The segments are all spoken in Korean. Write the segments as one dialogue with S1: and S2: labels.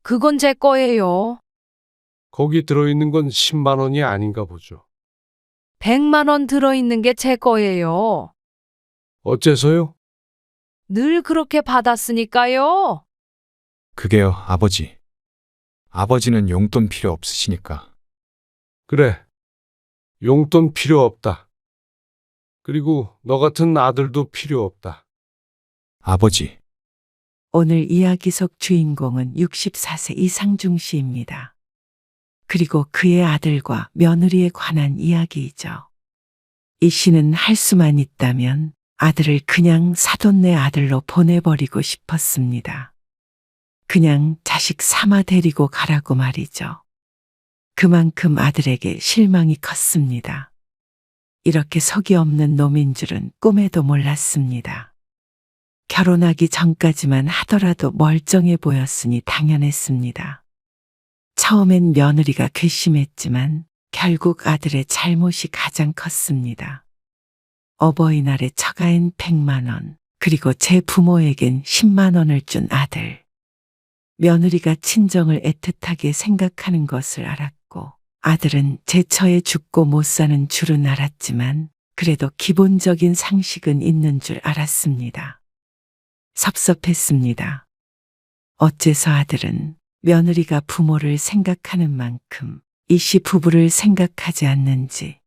S1: 그건 제 거예요.
S2: 거기 들어있는 건 10만 원이 아닌가 보죠.
S1: 100만 원 들어있는 게 제 거예요.
S2: 어째서요?
S1: 늘 그렇게 받았으니까요.
S3: 그게요, 아버지. 아버지는 용돈 필요 없으시니까.
S2: 그래. 용돈 필요 없다. 그리고 너 같은 아들도 필요 없다.
S3: 아버지,
S4: 오늘 이야기 속 주인공은 64세 이상중 씨입니다. 그리고 그의 아들과 며느리에 관한 이야기이죠. 이 씨는 할 수만 있다면 아들을 그냥 사돈네 아들로 보내버리고 싶었습니다. 그냥 자식 삼아 데리고 가라고 말이죠. 그만큼 아들에게 실망이 컸습니다. 이렇게 속이 없는 놈인 줄은 꿈에도 몰랐습니다. 결혼하기 전까지만 하더라도 멀쩡해 보였으니 당연했습니다. 처음엔 며느리가 괘씸했지만 결국 아들의 잘못이 가장 컸습니다. 어버이날에 처가엔 100만 원, 그리고 제 부모에겐 10만 원을 준 아들. 며느리가 친정을 애틋하게 생각하는 것을 알았고 아들은 제 처에 죽고 못 사는 줄은 알았지만 그래도 기본적인 상식은 있는 줄 알았습니다. 섭섭했습니다. 어째서 아들은 며느리가 부모를 생각하는 만큼 이 씨 부부를 생각하지 않는지.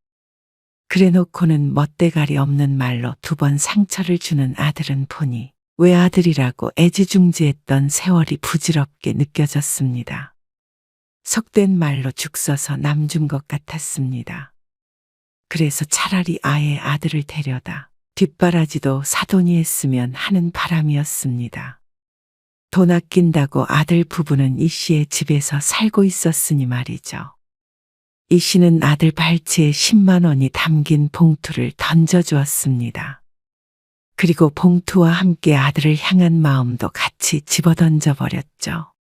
S4: 그래놓고는 멋대가리 없는 말로 2번 상처를 주는 아들은 보니 외아들이라고 애지중지했던 세월이 부질없게 느껴졌습니다. 속된 말로 죽 써서 남 준 것 같았습니다. 그래서 차라리 아예 아들을 데려다 뒷바라지도 사돈이 했으면 하는 바람이었습니다. 돈 아낀다고 아들 부부는 이 씨의 집에서 살고 있었으니 말이죠. 이 씨는 아들 발치에 10만 원이 담긴 봉투를 던져주었습니다. 그리고 봉투와 함께 아들을 향한 마음도 같이 집어던져 버렸죠.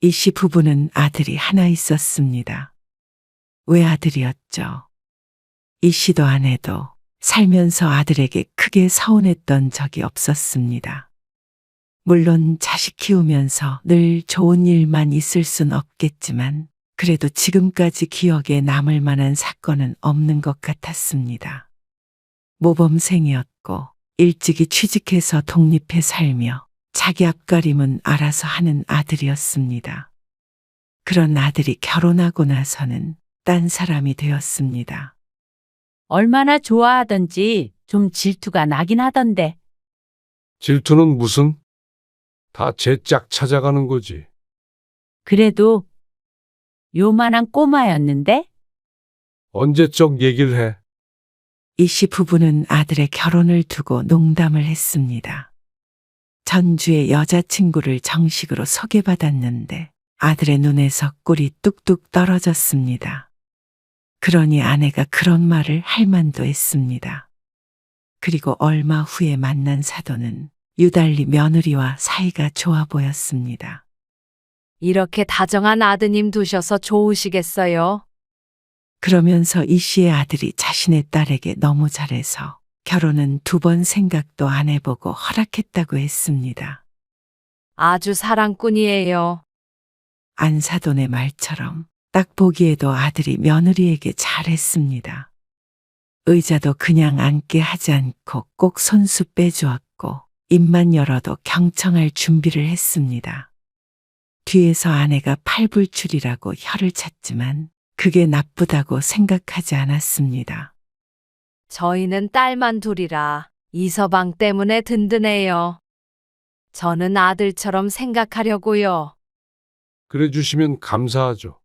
S4: 이 씨 부부는 아들이 하나 있었습니다. 외아들이었죠. 이 씨도 아내도 살면서 아들에게 크게 서운했던 적이 없었습니다. 물론 자식 키우면서 늘 좋은 일만 있을 순 없겠지만 그래도 지금까지 기억에 남을 만한 사건은 없는 것 같았습니다. 모범생이었고 일찍이 취직해서 독립해 살며 자기 앞가림은 알아서 하는 아들이었습니다. 그런 아들이 결혼하고 나서는 딴 사람이 되었습니다.
S5: 얼마나 좋아하던지 좀 질투가 나긴 하던데.
S2: 질투는 무슨? 다 제 짝 찾아가는 거지.
S5: 그래도 요만한 꼬마였는데?
S2: 언제적 얘기를 해.
S4: 이 씨 부부는 아들의 결혼을 두고 농담을 했습니다. 전주의 여자친구를 정식으로 소개받았는데 아들의 눈에서 꿀이 뚝뚝 떨어졌습니다. 그러니 아내가 그런 말을 할 만도 했습니다. 그리고 얼마 후에 만난 사돈은 유달리 며느리와 사이가 좋아 보였습니다.
S1: 이렇게 다정한 아드님 두셔서 좋으시겠어요?
S4: 그러면서 이 씨의 아들이 자신의 딸에게 너무 잘해서 결혼은 2번 생각도 안 해보고 허락했다고 했습니다.
S1: 아주 사랑꾼이에요.
S4: 안사돈의 말처럼 딱 보기에도 아들이 며느리에게 잘했습니다. 의자도 그냥 앉게 하지 않고 꼭 손수 빼주었고 입만 열어도 경청할 준비를 했습니다. 뒤에서 아내가 팔불출이라고 혀를 찼지만 그게 나쁘다고 생각하지 않았습니다.
S1: 저희는 딸만 둘이라 이서방 때문에 든든해요. 저는 아들처럼 생각하려고요.
S2: 그래 주시면 감사하죠.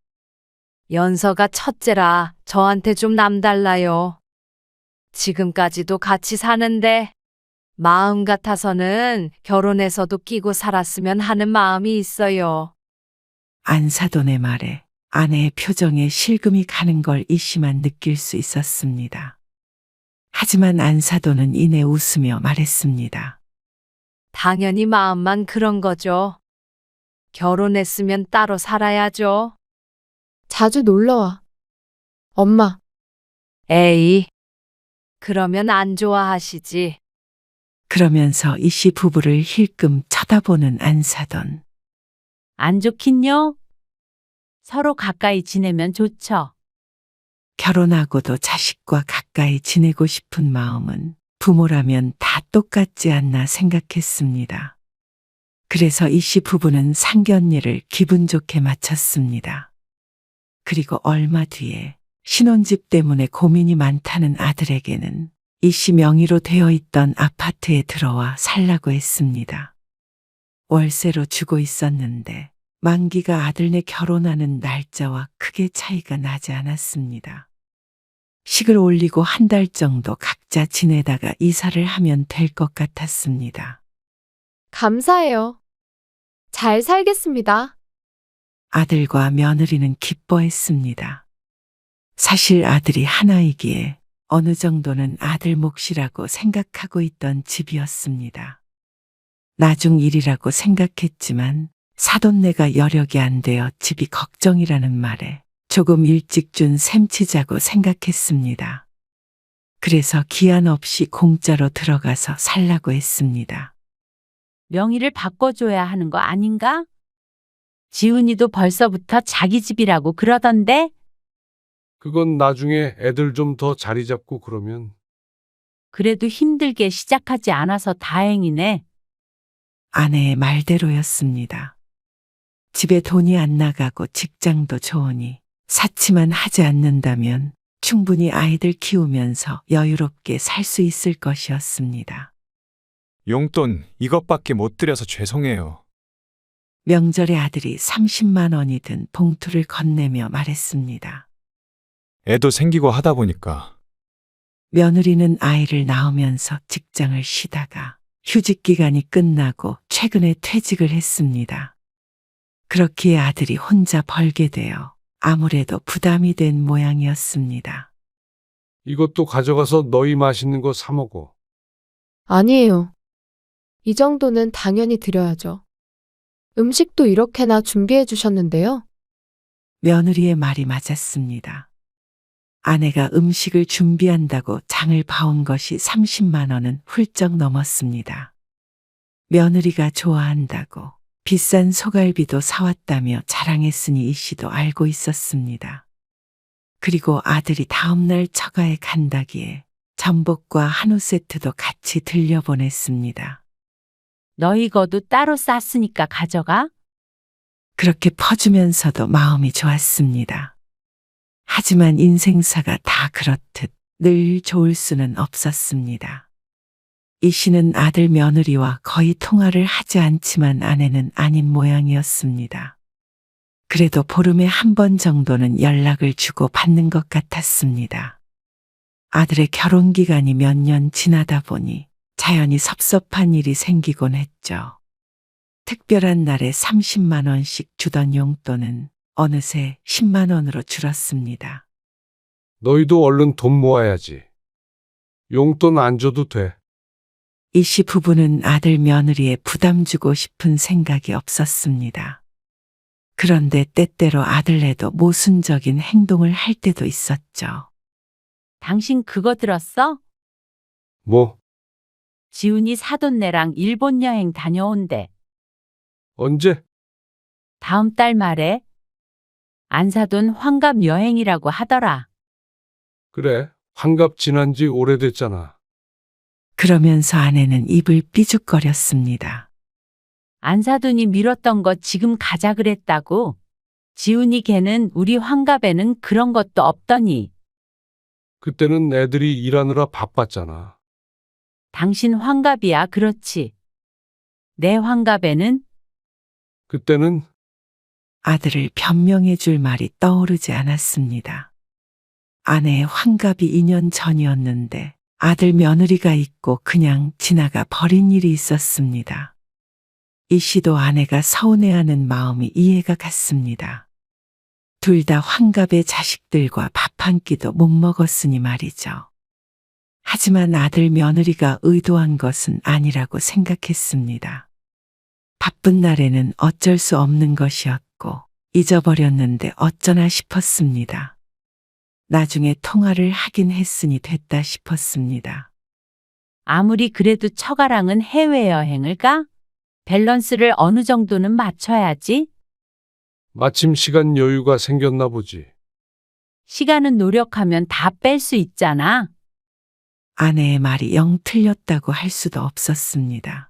S1: 연서가 첫째라 저한테 좀 남달라요. 지금까지도 같이 사는데 마음 같아서는 결혼해서도 끼고 살았으면 하는 마음이 있어요.
S4: 안사돈의 말에 아내의 표정에 실금이 가는 걸 이 씨만 느낄 수 있었습니다. 하지만 안사돈은 이내 웃으며 말했습니다.
S1: 당연히 마음만 그런 거죠. 결혼했으면 따로 살아야죠.
S6: 자주 놀러와. 엄마,
S1: 에이, 그러면 안 좋아하시지.
S4: 그러면서 이 씨 부부를 힐끔 쳐다보는 안사돈.
S5: 안 좋긴요? 서로 가까이 지내면 좋죠.
S4: 결혼하고도 자식과 가까이 지내고 싶은 마음은 부모라면 다 똑같지 않나 생각했습니다. 그래서 이씨 부부는 상견례를 기분 좋게 마쳤습니다. 그리고 얼마 뒤에 신혼집 때문에 고민이 많다는 아들에게는 이씨 명의로 되어 있던 아파트에 들어와 살라고 했습니다. 월세로 주고 있었는데 만기가 아들네 결혼하는 날짜와 크게 차이가 나지 않았습니다. 식을 올리고 한 달 정도 각자 지내다가 이사를 하면 될 것 같았습니다.
S6: 감사해요. 잘 살겠습니다.
S4: 아들과 며느리는 기뻐했습니다. 사실 아들이 하나이기에 어느 정도는 아들 몫이라고 생각하고 있던 집이었습니다. 나중 일이라고 생각했지만 사돈네가 여력이 안 되어 집이 걱정이라는 말에 조금 일찍 준 셈치자고 생각했습니다. 그래서 기한 없이 공짜로 들어가서 살라고 했습니다.
S5: 명의를 바꿔줘야 하는 거 아닌가? 지훈이도 벌써부터 자기 집이라고 그러던데?
S2: 그건 나중에 애들 좀 더 자리 잡고 그러면.
S5: 그래도 힘들게 시작하지 않아서 다행이네.
S4: 아내의 말대로였습니다. 집에 돈이 안 나가고 직장도 좋으니 사치만 하지 않는다면 충분히 아이들 키우면서 여유롭게 살 수 있을 것이었습니다.
S3: 용돈 이것밖에 못 드려서 죄송해요.
S4: 명절에 아들이 30만 원이 든 봉투를 건네며 말했습니다.
S3: 애도 생기고 하다 보니까
S4: 며느리는 아이를 낳으면서 직장을 쉬다가 휴직 기간이 끝나고 최근에 퇴직을 했습니다. 그렇기에 아들이 혼자 벌게 되어 아무래도 부담이 된 모양이었습니다.
S2: 이것도 가져가서 너희 맛있는 거 사 먹어.
S6: 아니에요. 이 정도는 당연히 드려야죠. 음식도 이렇게나 준비해 주셨는데요.
S4: 며느리의 말이 맞았습니다. 아내가 음식을 준비한다고 장을 봐온 것이 30만 원은 훌쩍 넘었습니다. 며느리가 좋아한다고 비싼 소갈비도 사왔다며 자랑했으니 이 씨도 알고 있었습니다. 그리고 아들이 다음날 처가에 간다기에 전복과 한우 세트도 같이 들려보냈습니다.
S5: 너희 거도 따로 쌌으니까 가져가.
S4: 그렇게 퍼주면서도 마음이 좋았습니다. 하지만 인생사가 다 그렇듯 늘 좋을 수는 없었습니다. 이 씨는 아들 며느리와 거의 통화를 하지 않지만 아내는 아닌 모양이었습니다. 그래도 보름에 한 번 정도는 연락을 주고 받는 것 같았습니다. 아들의 결혼 기간이 몇 년 지나다 보니 자연히 섭섭한 일이 생기곤 했죠. 특별한 날에 30만 원씩 주던 용돈은 어느새 10만 원으로 줄었습니다.
S2: 너희도 얼른 돈 모아야지. 용돈 안 줘도 돼.
S4: 이 씨 부부는 아들 며느리에 부담 주고 싶은 생각이 없었습니다. 그런데 때때로 아들네도 모순적인 행동을 할 때도 있었죠.
S5: 당신 그거 들었어?
S2: 뭐,
S5: 지훈이 사돈네랑 일본 여행 다녀온대.
S2: 언제?
S5: 다음 달 말에. 안사돈 환갑 여행이라고 하더라.
S2: 그래, 환갑 지난 지 오래됐잖아.
S4: 그러면서 아내는 입을 삐죽거렸습니다.
S5: 안사돈이 미뤘던 거 지금 가자 그랬다고. 지훈이 걔는 우리 환갑에는 그런 것도 없더니.
S2: 그때는 애들이 일하느라 바빴잖아.
S5: 당신 환갑이야 그렇지. 내 환갑에는
S2: 그때는
S4: 아들을 변명해 줄 말이 떠오르지 않았습니다. 아내의 환갑이 2년 전이었는데 아들 며느리가 있고 그냥 지나가 버린 일이 있었습니다. 이 씨도 아내가 서운해하는 마음이 이해가 갔습니다. 둘 다 환갑의 자식들과 밥 한 끼도 못 먹었으니 말이죠. 하지만 아들 며느리가 의도한 것은 아니라고 생각했습니다. 바쁜 날에는 어쩔 수 없는 것이었고 잊어버렸는데 어쩌나 싶었습니다. 나중에 통화를 하긴 했으니 됐다 싶었습니다.
S5: 아무리 그래도 처가랑은 해외여행을 가? 밸런스를 어느 정도는 맞춰야지.
S2: 마침 시간 여유가 생겼나 보지.
S5: 시간은 노력하면 다 뺄 수 있잖아.
S4: 아내의 말이 영 틀렸다고 할 수도 없었습니다.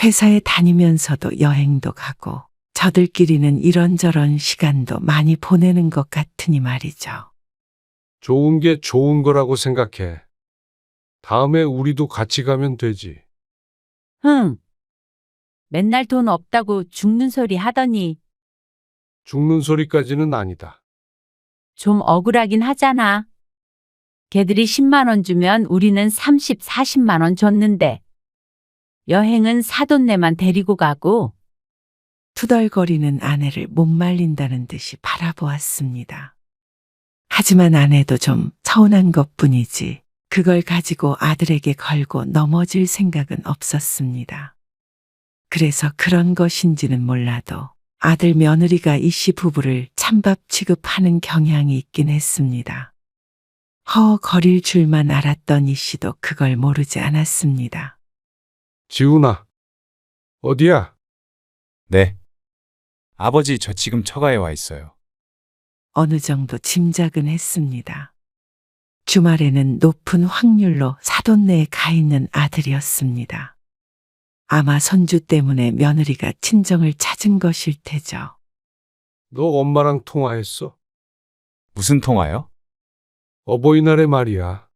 S4: 회사에 다니면서도 여행도 가고 저들끼리는 이런저런 시간도 많이 보내는 것 같으니 말이죠.
S2: 좋은 게 좋은 거라고 생각해. 다음에 우리도 같이 가면 되지.
S5: 흥. 맨날 돈 없다고 죽는 소리 하더니
S2: 죽는 소리까지는 아니다.
S5: 좀 억울하긴 하잖아. 걔들이 10만 원 주면 우리는 30, 40만 원 줬는데 여행은 사돈네만 데리고 가고
S4: 투덜거리는 아내를 못 말린다는 듯이 바라보았습니다. 하지만 아내도 좀 서운한 것뿐이지 그걸 가지고 아들에게 걸고 넘어질 생각은 없었습니다. 그래서 그런 것인지는 몰라도 아들 며느리가 이씨 부부를 찬밥 취급하는 경향이 있긴 했습니다. 허거릴 줄만 알았던 이씨도 그걸 모르지 않았습니다.
S2: 지훈아, 어디야?
S3: 네. 아버지, 저 지금 처가에 와 있어요.
S4: 어느 정도 짐작은 했습니다. 주말에는 높은 확률로 사돈네에 가 있는 아들이었습니다. 아마 손주 때문에 며느리가 친정을 찾은 것일 테죠.
S2: 너 엄마랑 통화했어?
S3: 무슨 통화요?
S2: 어버이날에 말이야.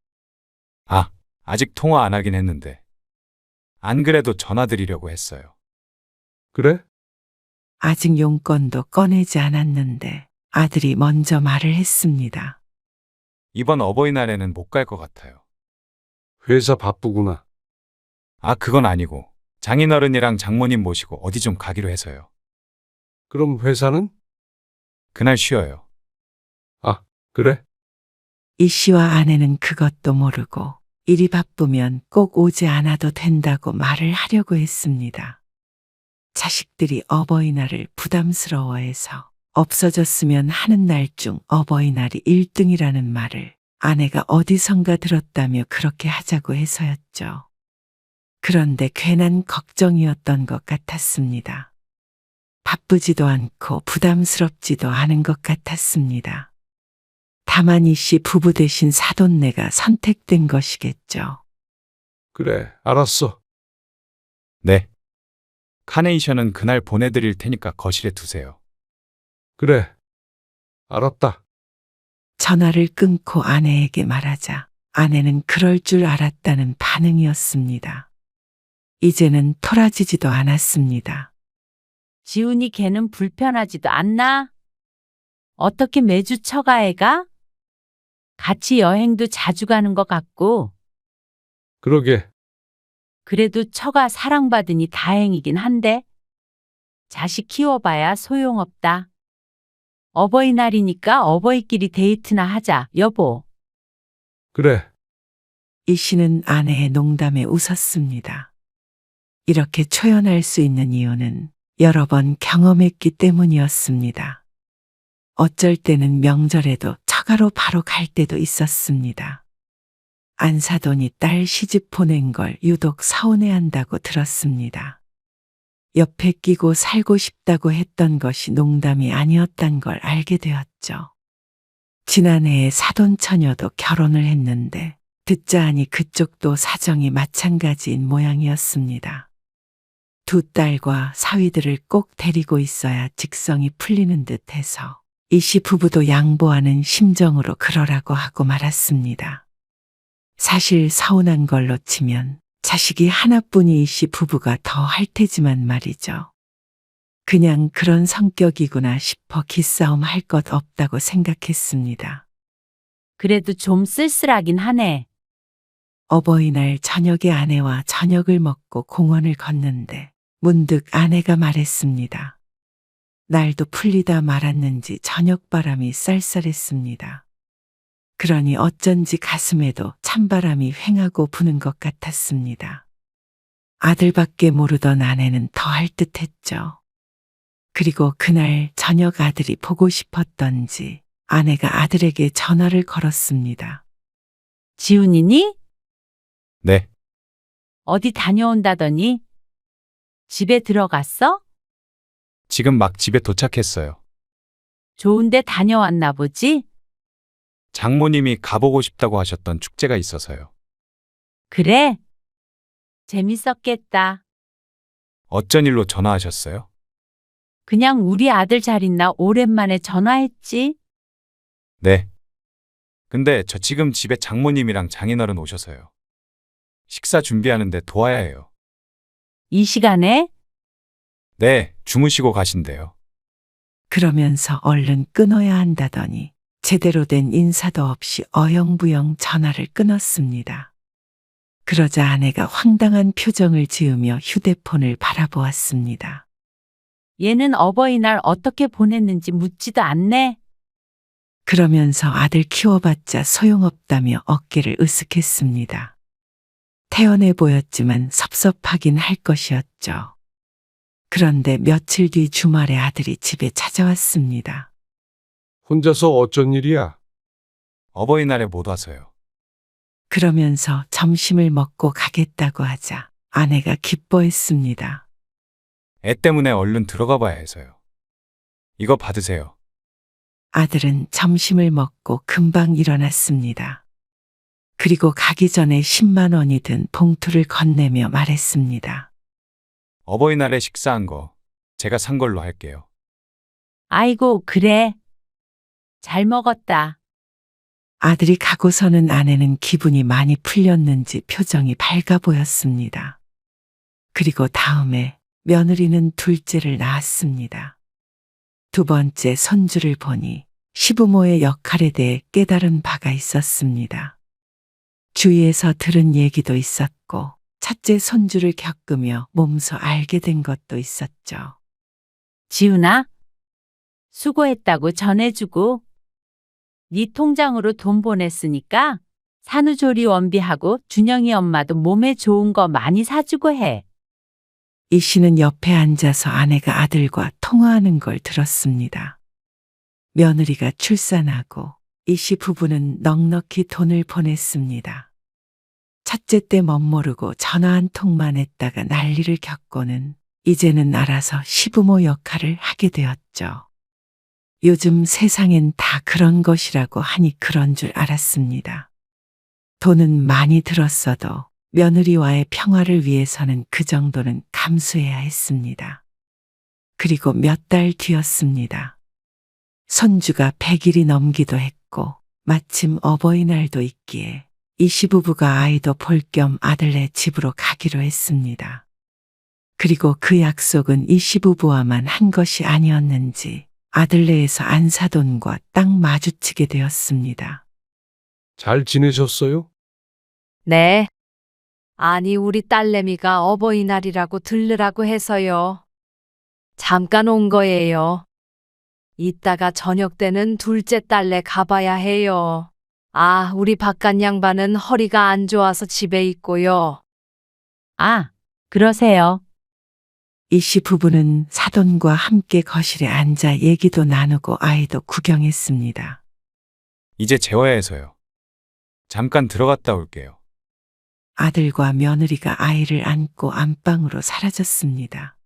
S3: 아, 아직 통화 안 하긴 했는데. 안 그래도 전화 드리려고 했어요.
S2: 그래?
S4: 아직 용건도 꺼내지 않았는데 아들이 먼저 말을 했습니다.
S3: 이번 어버이날에는 못 갈 것 같아요.
S2: 회사 바쁘구나.
S3: 아, 그건 아니고 장인어른이랑 장모님 모시고 어디 좀 가기로 해서요.
S2: 그럼 회사는?
S3: 그날 쉬어요.
S2: 그래?
S4: 이 씨와 아내는 그것도 모르고 일이 바쁘면 꼭 오지 않아도 된다고 말을 하려고 했습니다. 자식들이 어버이날을 부담스러워해서 없어졌으면 하는 날 중 어버이날이 1등이라는 말을 아내가 어디선가 들었다며 그렇게 하자고 해서였죠. 그런데 괜한 걱정이었던 것 같았습니다. 바쁘지도 않고 부담스럽지도 않은 것 같았습니다. 다만 이 씨 부부 대신 사돈네가 선택된 것이겠죠.
S2: 그래, 알았어.
S3: 네. 카네이션은 그날 보내드릴 테니까 거실에 두세요.
S2: 그래. 알았다.
S4: 전화를 끊고 아내에게 말하자 아내는 그럴 줄 알았다는 반응이었습니다. 이제는 토라지지도 않았습니다.
S5: 지훈이 걔는 불편하지도 않나? 어떻게 매주 처가에 가? 같이 여행도 자주 가는 것 같고
S2: 그러게.
S5: 그래도 처가 사랑받으니 다행이긴 한데 자식 키워봐야 소용없다. 어버이날이니까 어버이끼리 데이트나 하자, 여보.
S2: 그래.
S4: 이 씨는 아내의 농담에 웃었습니다. 이렇게 초연할 수 있는 이유는 여러 번 경험했기 때문이었습니다. 어쩔 때는 명절에도 처가로 바로 갈 때도 있었습니다. 안사돈이 딸 시집 보낸 걸 유독 서운해한다고 들었습니다. 옆에 끼고 살고 싶다고 했던 것이 농담이 아니었단 걸 알게 되었죠. 지난해에 사돈 처녀도 결혼을 했는데 듣자 하니 그쪽도 사정이 마찬가지인 모양이었습니다. 두 딸과 사위들을 꼭 데리고 있어야 직성이 풀리는 듯해서 이씨 부부도 양보하는 심정으로 그러라고 하고 말았습니다. 사실 서운한 걸로 치면 자식이 하나뿐이 이씨 부부가 더 할 테지만 말이죠. 그냥 그런 성격이구나 싶어 기싸움 할 것 없다고 생각했습니다.
S5: 그래도 좀 쓸쓸하긴 하네.
S4: 어버이날 저녁에 아내와 저녁을 먹고 공원을 걷는데 문득 아내가 말했습니다. 날도 풀리다 말았는지 저녁바람이 쌀쌀했습니다. 그러니 어쩐지 가슴에도 찬바람이 휑하고 부는 것 같았습니다. 아들밖에 모르던 아내는 더할 듯했죠. 그리고 그날 저녁 아들이 보고 싶었던지 아내가 아들에게 전화를 걸었습니다.
S5: 지훈이니?
S3: 네.
S5: 어디 다녀온다더니? 집에 들어갔어?
S3: 지금 막 집에 도착했어요.
S5: 좋은데 다녀왔나 보지?
S3: 장모님이 가보고 싶다고 하셨던 축제가 있어서요.
S5: 그래? 재밌었겠다.
S3: 어쩐 일로 전화하셨어요?
S5: 그냥 우리 아들 잘 있나 오랜만에 전화했지?
S3: 네. 근데 저 지금 집에 장모님이랑 장인어른 오셔서요. 식사 준비하는데 도와야 해요.
S5: 이 시간에?
S3: 네, 주무시고 가신대요.
S4: 그러면서 얼른 끊어야 한다더니 제대로 된 인사도 없이 어영부영 전화를 끊었습니다. 그러자 아내가 황당한 표정을 지으며 휴대폰을 바라보았습니다.
S5: 얘는 어버이날 어떻게 보냈는지 묻지도 않네.
S4: 그러면서 아들 키워봤자 소용없다며 어깨를 으쓱했습니다. 태연해 보였지만 섭섭하긴 할 것이었죠. 그런데 며칠 뒤 주말에 아들이 집에 찾아왔습니다.
S2: 혼자서 어쩐 일이야?
S3: 어버이날에 못 와서요.
S4: 그러면서 점심을 먹고 가겠다고 하자 아내가 기뻐했습니다.
S3: 애 때문에 얼른 들어가 봐야 해서요. 이거 받으세요.
S4: 아들은 점심을 먹고 금방 일어났습니다. 그리고 가기 전에 10만 원이 든 봉투를 건네며 말했습니다.
S3: 어버이날에 식사한 거 제가 산 걸로 할게요.
S5: 아이고, 그래. 잘 먹었다.
S4: 아들이 가고서는 아내는 기분이 많이 풀렸는지 표정이 밝아 보였습니다. 그리고 다음에 며느리는 둘째를 낳았습니다. 두 번째 손주를 보니 시부모의 역할에 대해 깨달은 바가 있었습니다. 주위에서 들은 얘기도 있었고 첫째 손주를 겪으며 몸소 알게 된 것도 있었죠.
S5: 지훈아, 수고했다고 전해주고 네 통장으로 돈 보냈으니까 산후조리 원비하고 준영이 엄마도 몸에 좋은 거 많이 사주고 해.
S4: 이 씨는 옆에 앉아서 아내가 아들과 통화하는 걸 들었습니다. 며느리가 출산하고 이 씨 부부는 넉넉히 돈을 보냈습니다. 첫째 때 멋모르고 전화 한 통만 했다가 난리를 겪고는 이제는 알아서 시부모 역할을 하게 되었죠. 요즘 세상엔 다 그런 것이라고 하니 그런 줄 알았습니다. 돈은 많이 들었어도 며느리와의 평화를 위해서는 그 정도는 감수해야 했습니다. 그리고 몇 달 뒤였습니다. 손주가 100일이 넘기도 했고 마침 어버이날도 있기에 이 시부부가 아이도 볼 겸 아들네 집으로 가기로 했습니다. 그리고 그 약속은 이 시부부와만 한 것이 아니었는지 아들네에서 안사돈과 딱 마주치게 되었습니다.
S2: 잘 지내셨어요?
S1: 네. 아니, 우리 딸내미가 어버이날이라고 들르라고 해서요. 잠깐 온 거예요. 이따가 저녁 때는 둘째 딸네 가봐야 해요. 아, 우리 바깥 양반은 허리가 안 좋아서 집에 있고요.
S5: 아, 그러세요.
S4: 이 씨 부부는 사돈과 함께 거실에 앉아 얘기도 나누고 아이도 구경했습니다.
S3: 이제 재워야 해서요. 잠깐 들어갔다 올게요.
S4: 아들과 며느리가 아이를 안고 안방으로 사라졌습니다.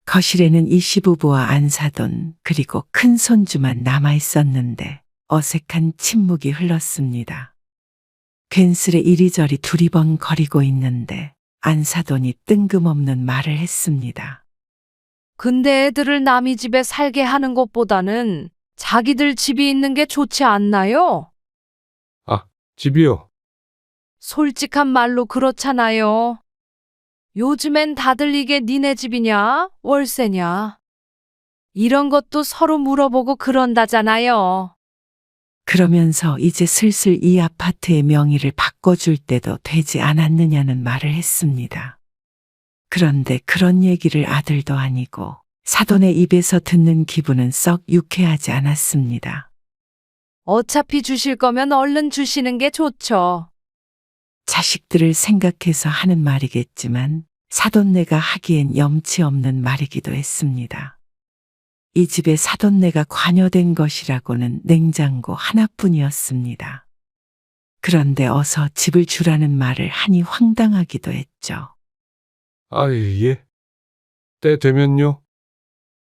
S4: 거실에는 이 시부부와 안사돈 그리고 큰 손주만 남아 있었는데 어색한 침묵이 흘렀습니다. 괜스레 이리저리 두리번거리고 있는데 안사돈이 뜬금없는 말을 했습니다.
S1: 근데 애들을 남이 집에 살게 하는 것보다는 자기들 집이 있는 게 좋지 않나요?
S2: 집이요.
S1: 솔직한 말로 그렇잖아요. 요즘엔 다들 이게 니네 집이냐, 월세냐. 이런 것도 서로 물어보고 그런다잖아요.
S4: 그러면서 이제 슬슬 이 아파트의 명의를 바꿔줄 때도 되지 않았느냐는 말을 했습니다. 그런데 그런 얘기를 아들도 아니고 사돈의 입에서 듣는 기분은 썩 유쾌하지 않았습니다.
S1: 어차피 주실 거면 얼른 주시는 게 좋죠.
S4: 자식들을 생각해서 하는 말이겠지만 사돈네가 하기엔 염치 없는 말이기도 했습니다. 이 집에 사돈네가 관여된 것이라고는 냉장고 하나뿐이었습니다. 그런데 어서 집을 주라는 말을 하니 황당하기도 했죠.
S2: 예. 때 되면요.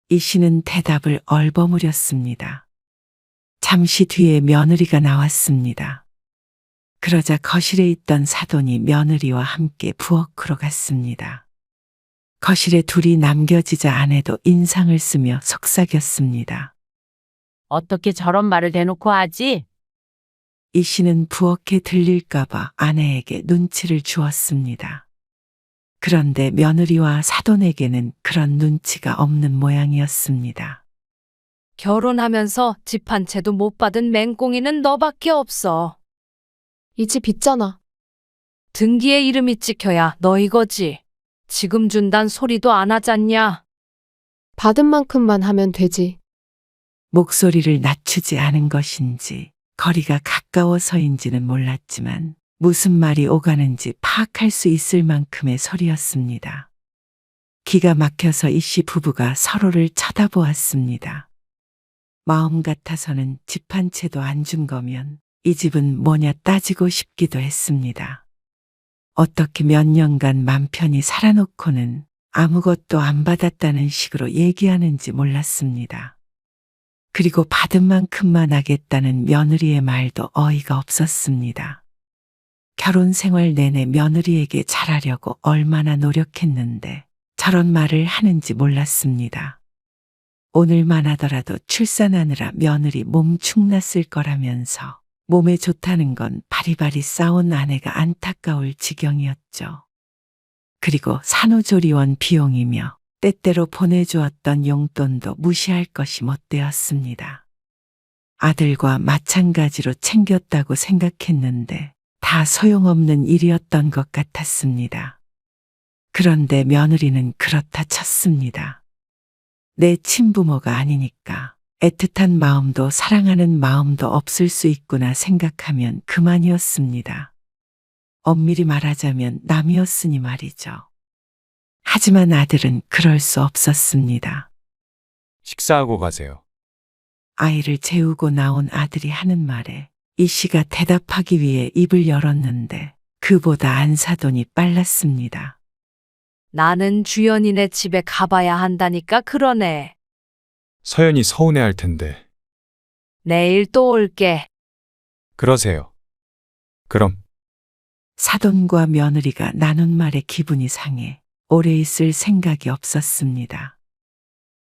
S4: 이 씨는 대답을 얼버무렸습니다. 잠시 뒤에 며느리가 나왔습니다. 그러자 거실에 있던 사돈이 며느리와 함께 부엌으로 갔습니다. 거실에 둘이 남겨지자 아내도 인상을 쓰며 속삭였습니다.
S5: 어떻게 저런 말을 대놓고 하지?
S4: 이 씨는 부엌에 들릴까봐 아내에게 눈치를 주었습니다. 그런데 며느리와 사돈에게는 그런 눈치가 없는 모양이었습니다.
S1: 결혼하면서 집 한 채도 못 받은 맹꽁이는 너밖에 없어.
S6: 이 집 있잖아.
S1: 등기에 이름이 찍혀야 너 이거지. 지금 준단 소리도 안 하잖냐.
S6: 받은 만큼만 하면 되지.
S4: 목소리를 낮추지 않은 것인지 거리가 가까워서인지는 몰랐지만 무슨 말이 오가는지 파악할 수 있을 만큼의 소리였습니다. 기가 막혀서 이 씨 부부가 서로를 쳐다보았습니다. 마음 같아서는 집 한 채도 안 준 거면 이 집은 뭐냐 따지고 싶기도 했습니다. 어떻게 몇 년간 맘 편히 살아놓고는 아무것도 안 받았다는 식으로 얘기하는지 몰랐습니다. 그리고 받은 만큼만 하겠다는 며느리의 말도 어이가 없었습니다. 결혼 생활 내내 며느리에게 잘하려고 얼마나 노력했는데 저런 말을 하는지 몰랐습니다. 오늘만 하더라도 출산하느라 며느리 몸 축났을 거라면서 몸에 좋다는 건 바리바리 싸운 아내가 안타까울 지경이었죠. 그리고 산후조리원 비용이며 때때로 보내주었던 용돈도 무시할 것이 못 되었습니다. 아들과 마찬가지로 챙겼다고 생각했는데 다 소용없는 일이었던 것 같았습니다. 그런데 며느리는 그렇다 쳤습니다. 내 친부모가 아니니까 애틋한 마음도 사랑하는 마음도 없을 수 있구나 생각하면 그만이었습니다. 엄밀히 말하자면 남이었으니 말이죠. 하지만 아들은 그럴 수 없었습니다.
S3: 식사하고 가세요.
S4: 아이를 재우고 나온 아들이 하는 말에 이 씨가 대답하기 위해 입을 열었는데 그보다 안사돈이 빨랐습니다.
S1: 나는 주연이네 집에 가봐야 한다니까 그러네.
S3: 서연이 서운해할 텐데.
S1: 내일 또 올게.
S3: 그러세요. 그럼
S4: 사돈과 며느리가 나눈 말에 기분이 상해 오래 있을 생각이 없었습니다.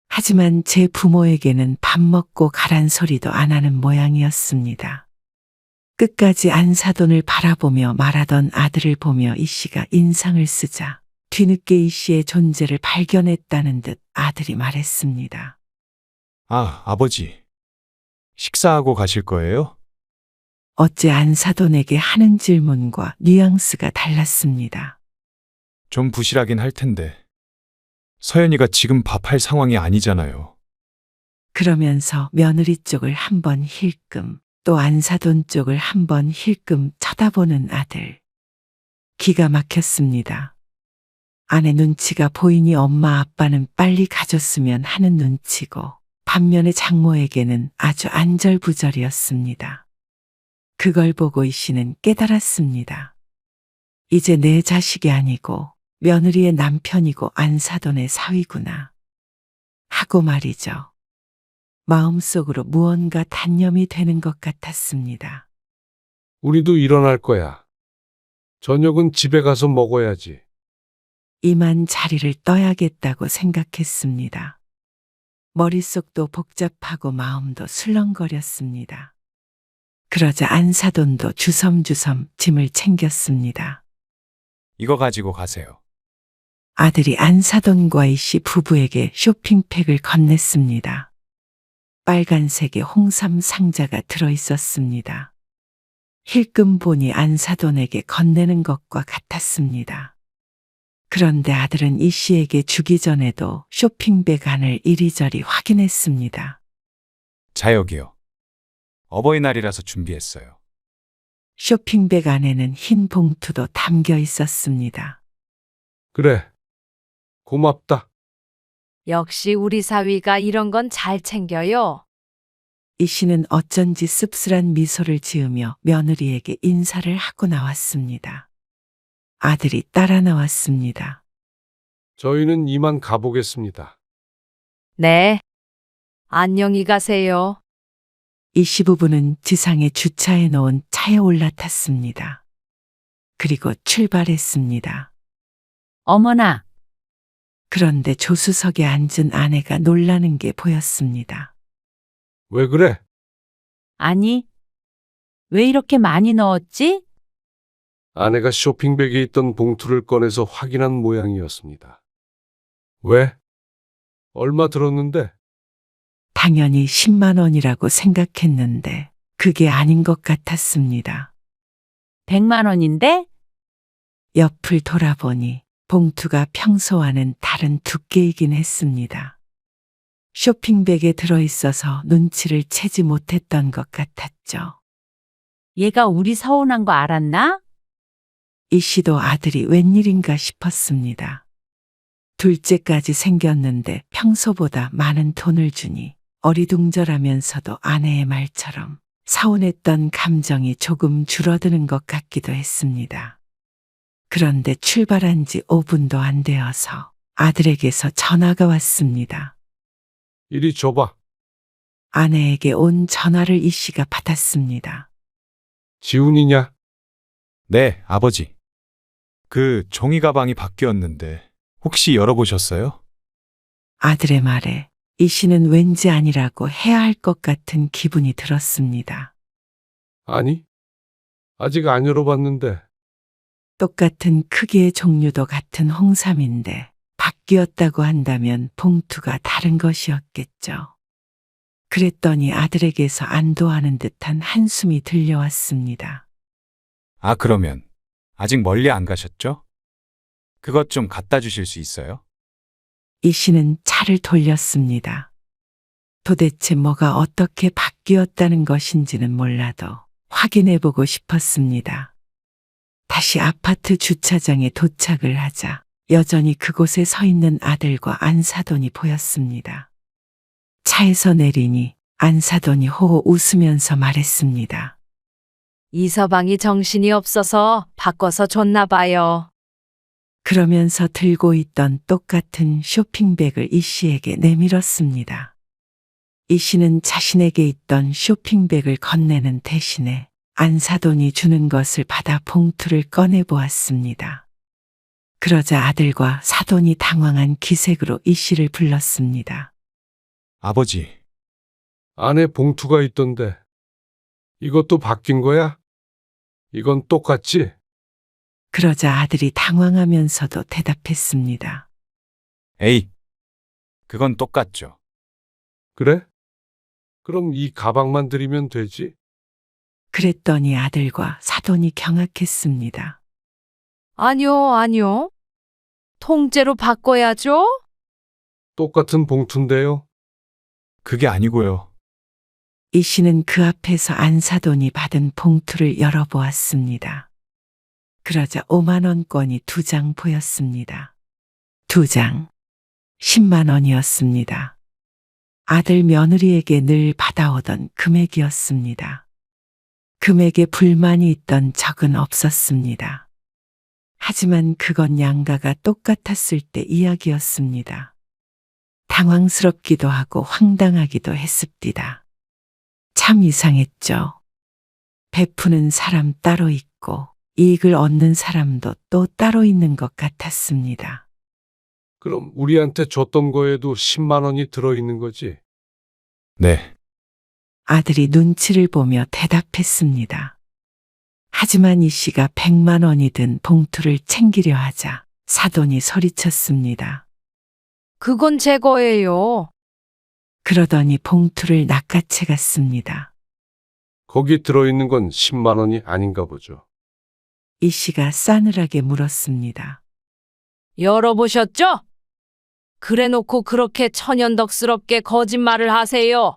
S4: 하지만 제 부모에게는 밥 먹고 가란 소리도 안 하는 모양이었습니다. 끝까지 안사돈을 바라보며 말하던 아들을 보며 이 씨가 인상을 쓰자 뒤늦게 이 씨의 존재를 발견했다는 듯 아들이 말했습니다.
S3: 아, 아버지. 식사하고 가실 거예요?
S4: 어째 안사돈에게 하는 질문과 뉘앙스가 달랐습니다.
S3: 좀 부실하긴 할 텐데. 서연이가 지금 밥할 상황이 아니잖아요.
S4: 그러면서 며느리 쪽을 한번 힐끔 또 안사돈 쪽을 한번 힐끔 쳐다보는 아들. 기가 막혔습니다. 아내 눈치가 보이니 엄마 아빠는 빨리 가줬으면 하는 눈치고 반면에 장모에게는 아주 안절부절이었습니다. 그걸 보고 이 씨는 깨달았습니다. 이제 내 자식이 아니고 며느리의 남편이고 안사돈의 사위구나. 하고 말이죠. 마음속으로 무언가 단념이 되는 것 같았습니다.
S2: 우리도 일어날 거야. 저녁은 집에 가서 먹어야지.
S4: 이만 자리를 떠야겠다고 생각했습니다. 머릿속도 복잡하고 마음도 술렁거렸습니다. 그러자 안사돈도 주섬주섬 짐을 챙겼습니다.
S3: 이거 가지고 가세요.
S4: 아들이 안사돈과 이 씨 부부에게 쇼핑백을 건넸습니다. 빨간색의 홍삼 상자가 들어있었습니다. 힐끔 보니 안사돈에게 건네는 것과 같았습니다. 그런데 아들은 이 씨에게 주기 전에도 쇼핑백 안을 이리저리 확인했습니다.
S3: 자, 여기요. 어버이날이라서 준비했어요.
S4: 쇼핑백 안에는 흰 봉투도 담겨 있었습니다.
S2: 그래. 고맙다.
S1: 역시 우리 사위가 이런 건 잘 챙겨요.
S4: 이 씨는 어쩐지 씁쓸한 미소를 지으며 며느리에게 인사를 하고 나왔습니다. 아들이 따라 나왔습니다.
S2: 저희는 이만 가보겠습니다.
S1: 네. 안녕히 가세요.
S4: 이 씨 부부는 지상에 주차해 놓은 차에 올라탔습니다. 그리고 출발했습니다.
S5: 어머나,
S4: 그런데 조수석에 앉은 아내가 놀라는 게 보였습니다.
S2: 왜 그래?
S5: 아니, 왜 이렇게 많이 넣었지?
S2: 아내가 쇼핑백에 있던 봉투를 꺼내서 확인한 모양이었습니다. 왜? 얼마 들었는데?
S4: 당연히 10만 원이라고 생각했는데 그게 아닌 것 같았습니다.
S5: 100만 원인데?
S4: 옆을 돌아보니 봉투가 평소와는 다른 두께이긴 했습니다. 쇼핑백에 들어있어서 눈치를 채지 못했던 것 같았죠.
S5: 얘가 우리 서운한 거 알았나?
S4: 이 씨도 아들이 웬일인가 싶었습니다. 둘째까지 생겼는데 평소보다 많은 돈을 주니 어리둥절하면서도 아내의 말처럼 서운했던 감정이 조금 줄어드는 것 같기도 했습니다. 그런데 출발한 지 5분도 안 되어서 아들에게서 전화가 왔습니다.
S2: 이리 줘봐.
S4: 아내에게 온 전화를 이 씨가 받았습니다.
S2: 지훈이냐?
S3: 네, 아버지. 그 종이 가방이 바뀌었는데 혹시 열어보셨어요?
S4: 아들의 말에 이 씨는 왠지 아니라고 해야 할 것 같은 기분이 들었습니다.
S2: 아니, 아직 안 열어봤는데.
S4: 똑같은 크기의 종류도 같은 홍삼인데 바뀌었다고 한다면 봉투가 다른 것이었겠죠. 그랬더니 아들에게서 안도하는 듯한 한숨이 들려왔습니다.
S3: 아, 그러면 아직 멀리 안 가셨죠? 그것 좀 갖다 주실 수 있어요?
S4: 이 씨는 차를 돌렸습니다. 도대체 뭐가 어떻게 바뀌었다는 것인지는 몰라도 확인해보고 싶었습니다. 다시 아파트 주차장에 도착을 하자 여전히 그곳에 서 있는 아들과 안사돈이 보였습니다. 차에서 내리니 안사돈이 호호 웃으면서 말했습니다.
S1: 이 서방이 정신이 없어서 바꿔서 줬나 봐요.
S4: 그러면서 들고 있던 똑같은 쇼핑백을 이 씨에게 내밀었습니다. 이 씨는 자신에게 있던 쇼핑백을 건네는 대신에 안사돈이 주는 것을 받아 봉투를 꺼내 보았습니다. 그러자 아들과 사돈이 당황한 기색으로 이 씨를 불렀습니다.
S3: 아버지,
S2: 안에 봉투가 있던데. 이것도 바뀐 거야? 이건 똑같지?
S4: 그러자 아들이 당황하면서도 대답했습니다.
S3: 에이, 그건 똑같죠.
S2: 그래? 그럼 이 가방만 드리면 되지?
S4: 그랬더니 아들과 사돈이 경악했습니다.
S1: 아니요, 아니요. 통째로 바꿔야죠?
S2: 똑같은 봉투인데요.
S3: 그게 아니고요.
S4: 이 씨는 그 앞에서 안사돈이 받은 봉투를 열어보았습니다. 그러자 5만 원권이 2장 보였습니다. 2장, 10만 원이었습니다. 아들 며느리에게 늘 받아오던 금액이었습니다. 금액에 불만이 있던 적은 없었습니다. 하지만 그건 양가가 똑같았을 때 이야기였습니다. 당황스럽기도 하고 황당하기도 했습니다. 참 이상했죠. 베푸는 사람 따로 있고 이익을 얻는 사람도 또 따로 있는 것 같았습니다.
S2: 그럼 우리한테 줬던 거에도 10만 원이 들어있는 거지?
S3: 네,
S4: 아들이 눈치를 보며 대답했습니다. 하지만 이 씨가 100만 원이 든 봉투를 챙기려 하자 사돈이 소리쳤습니다.
S1: 그건 제 거예요.
S4: 그러더니 봉투를 낚아채 갔습니다.
S2: 거기 들어있는 건 10만 원이 아닌가 보죠.
S4: 이 씨가 싸늘하게 물었습니다.
S1: 열어보셨죠? 그래 놓고 그렇게 천연덕스럽게 거짓말을 하세요.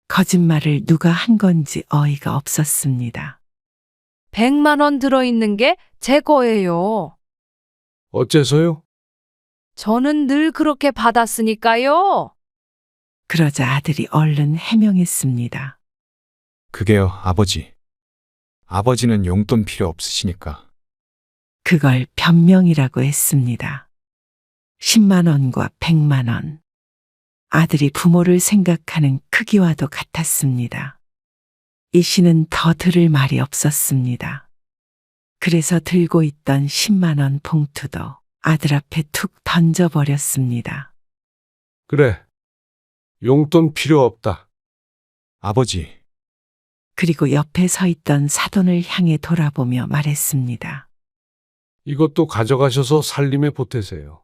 S4: 거짓말을 누가 한 건지 어이가 없었습니다.
S1: 100만 원 들어있는 게 제 거예요.
S2: 어째서요?
S1: 저는 늘 그렇게 받았으니까요.
S4: 그러자 아들이 얼른 해명했습니다.
S3: 그게요, 아버지. 아버지는 용돈 필요 없으시니까.
S4: 그걸 변명이라고 했습니다. 10만 원과 100만 원. 아들이 부모를 생각하는 크기와도 같았습니다. 이 씨는 더 들을 말이 없었습니다. 그래서 들고 있던 10만 원 봉투도 아들 앞에 툭 던져버렸습니다.
S2: 그래. 용돈 필요 없다.
S3: 아버지,
S4: 그리고 옆에 서 있던 사돈을 향해 돌아보며 말했습니다.
S2: 이것도 가져가셔서 살림에 보태세요.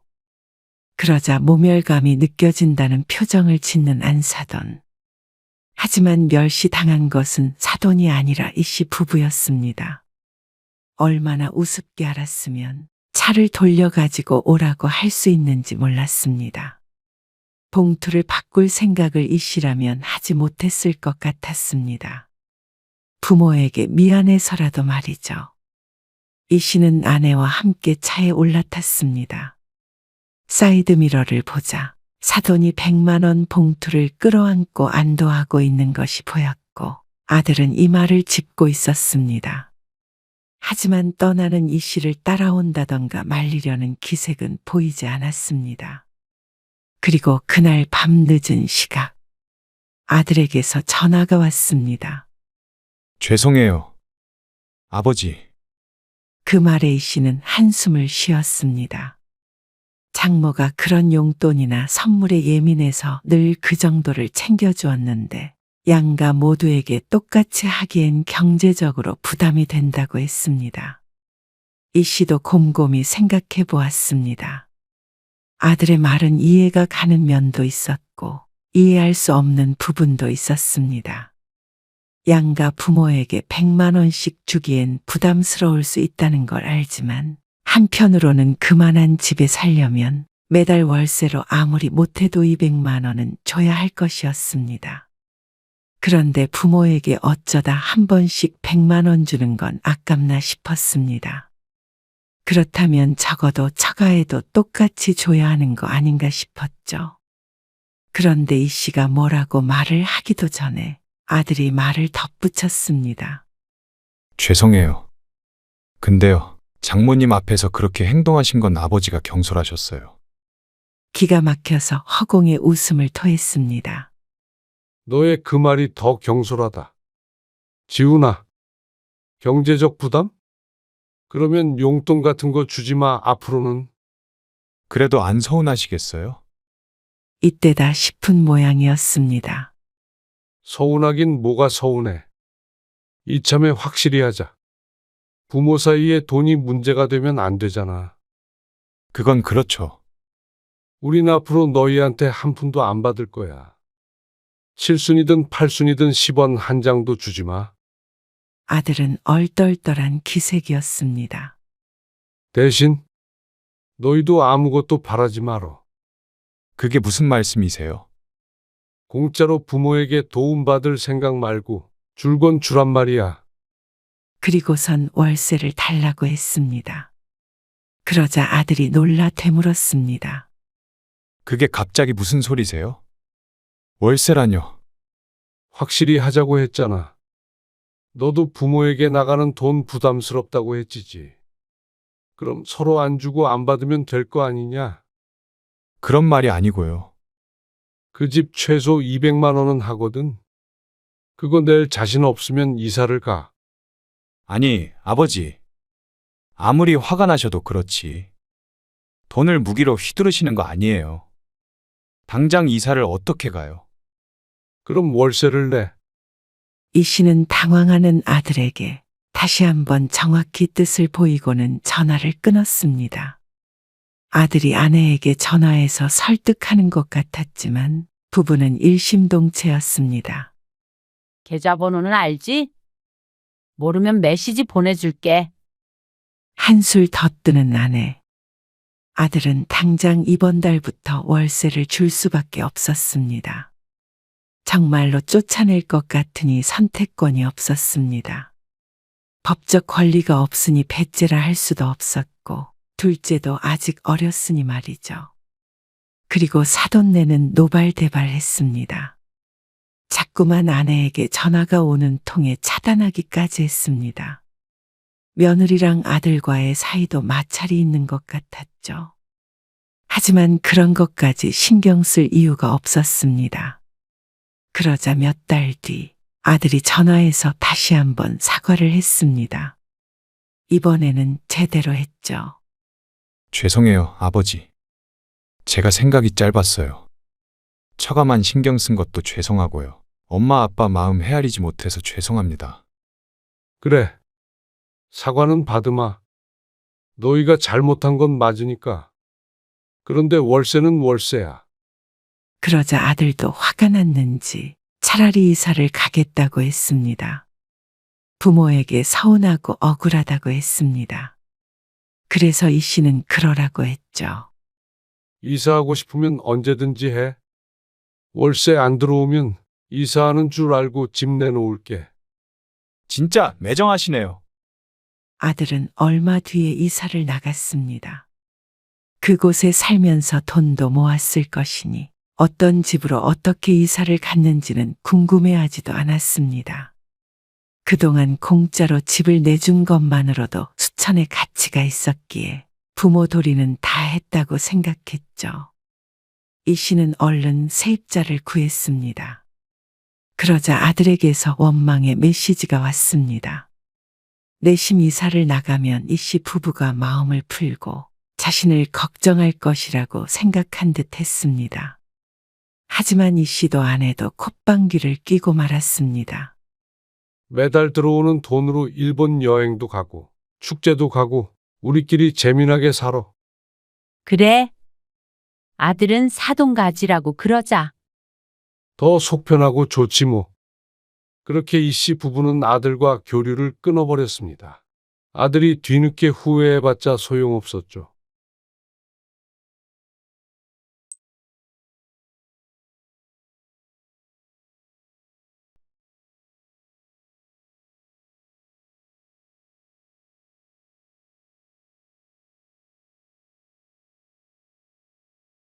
S4: 그러자 모멸감이 느껴진다는 표정을 짓는 안사돈. 하지만 멸시당한 것은 사돈이 아니라 이 씨 부부였습니다. 얼마나 우습게 알았으면 차를 돌려가지고 오라고 할 수 있는지 몰랐습니다. 봉투를 바꿀 생각을 이 씨라면 하지 못했을 것 같았습니다. 부모에게 미안해서라도 말이죠. 이 씨는 아내와 함께 차에 올라탔습니다. 사이드미러를 보자 사돈이 100만 원 봉투를 끌어안고 안도하고 있는 것이 보였고 아들은 이마를 짚고 있었습니다. 하지만 떠나는 이 씨를 따라온다던가 말리려는 기색은 보이지 않았습니다. 그리고 그날 밤 늦은 시각 아들에게서 전화가 왔습니다.
S3: 죄송해요. 아버지,
S4: 그 말에 이 씨는 한숨을 쉬었습니다. 장모가 그런 용돈이나 선물에 예민해서 늘 그 정도를 챙겨주었는데 양가 모두에게 똑같이 하기엔 경제적으로 부담이 된다고 했습니다. 이 씨도 곰곰이 생각해 보았습니다. 아들의 말은 이해가 가는 면도 있었고 이해할 수 없는 부분도 있었습니다. 양가 부모에게 100만 원씩 주기엔 부담스러울 수 있다는 걸 알지만 한편으로는 그만한 집에 살려면 매달 월세로 아무리 못해도 200만 원은 줘야 할 것이었습니다. 그런데 부모에게 어쩌다 한 번씩 100만 원 주는 건 아깝나 싶었습니다. 그렇다면 적어도 처가에도 똑같이 줘야 하는 거 아닌가 싶었죠. 그런데 이 씨가 뭐라고 말을 하기도 전에 아들이 말을 덧붙였습니다.
S3: 죄송해요. 근데요, 장모님 앞에서 그렇게 행동하신 건 아버지가 경솔하셨어요.
S4: 기가 막혀서 허공에 웃음을 토했습니다.
S2: 너의 그 말이 더 경솔하다. 지훈아, 경제적 부담? 그러면 용돈 같은 거 주지 마, 앞으로는.
S3: 그래도 안 서운하시겠어요?
S4: 이때다 싶은 모양이었습니다.
S2: 서운하긴 뭐가 서운해. 이참에 확실히 하자. 부모 사이에 돈이 문제가 되면 안 되잖아.
S3: 그건 그렇죠.
S2: 우린 앞으로 너희한테 한 푼도 안 받을 거야. 7순이든 8순이든 10원 한 장도 주지 마.
S4: 아들은 얼떨떨한 기색이었습니다.
S2: 대신 너희도 아무것도 바라지 말어.
S3: 그게 무슨 말씀이세요?
S2: 공짜로 부모에게 도움받을 생각 말고 줄 건 주란 말이야.
S4: 그리고선 월세를 달라고 했습니다. 그러자 아들이 놀라 되물었습니다.
S3: 그게 갑자기 무슨 소리세요? 월세라뇨?
S2: 확실히 하자고 했잖아. 너도 부모에게 나가는 돈 부담스럽다고 했지지. 그럼 서로 안 주고 안 받으면 될 거 아니냐?
S3: 그런 말이 아니고요.
S2: 그 집 최소 200만 원은 하거든. 그거 낼 자신 없으면 이사를 가.
S3: 아니, 아버지. 아무리 화가 나셔도 그렇지. 돈을 무기로 휘두르시는 거 아니에요. 당장 이사를 어떻게 가요?
S2: 그럼 월세를 내.
S4: 이 씨는 당황하는 아들에게 다시 한번 정확히 뜻을 보이고는 전화를 끊었습니다. 아들이 아내에게 전화해서 설득하는 것 같았지만 부부는 일심동체였습니다.
S5: 계좌번호는 알지? 모르면 메시지 보내줄게.
S4: 한술 더 뜨는 아내. 아들은 당장 이번 달부터 월세를 줄 수밖에 없었습니다. 정말로 쫓아낼 것 같으니 선택권이 없었습니다. 법적 권리가 없으니 배째라 할 수도 없었고 둘째도 아직 어렸으니 말이죠. 그리고 사돈네는 노발대발했습니다. 자꾸만 아내에게 전화가 오는 통에 차단하기까지 했습니다. 며느리랑 아들과의 사이도 마찰이 있는 것 같았죠. 하지만 그런 것까지 신경 쓸 이유가 없었습니다. 그러자 몇 달 뒤 아들이 전화해서 다시 한번 사과를 했습니다. 이번에는 제대로 했죠.
S3: 죄송해요, 아버지. 제가 생각이 짧았어요. 처가만 신경 쓴 것도 죄송하고요. 엄마 아빠 마음 헤아리지 못해서 죄송합니다.
S2: 그래. 사과는 받으마. 너희가 잘못한 건 맞으니까. 그런데 월세는 월세야.
S4: 그러자 아들도 화가 났는지 차라리 이사를 가겠다고 했습니다. 부모에게 서운하고 억울하다고 했습니다. 그래서 이 씨는 그러라고 했죠.
S2: 이사하고 싶으면 언제든지 해. 월세 안 들어오면 이사하는 줄 알고 집 내놓을게.
S3: 진짜 매정하시네요.
S4: 아들은 얼마 뒤에 이사를 나갔습니다. 그곳에 살면서 돈도 모았을 것이니 어떤 집으로 어떻게 이사를 갔는지는 궁금해하지도 않았습니다. 그동안 공짜로 집을 내준 것만으로도 수천의 가치가 있었기에 부모 도리는 다 했다고 생각했죠. 이 씨는 얼른 세입자를 구했습니다. 그러자 아들에게서 원망의 메시지가 왔습니다. 내심 이사를 나가면 이 씨 부부가 마음을 풀고 자신을 걱정할 것이라고 생각한 듯 했습니다. 하지만 이 씨도 아내도 콧방귀를 뀌고 말았습니다.
S2: 매달 들어오는 돈으로 일본 여행도 가고 축제도 가고 우리끼리 재미나게 살아.
S5: 그래. 아들은 사돈 가지라고 그러자.
S2: 더 속편하고 좋지 뭐. 그렇게 이 씨 부부는 아들과 교류를 끊어버렸습니다. 아들이 뒤늦게 후회해봤자 소용없었죠.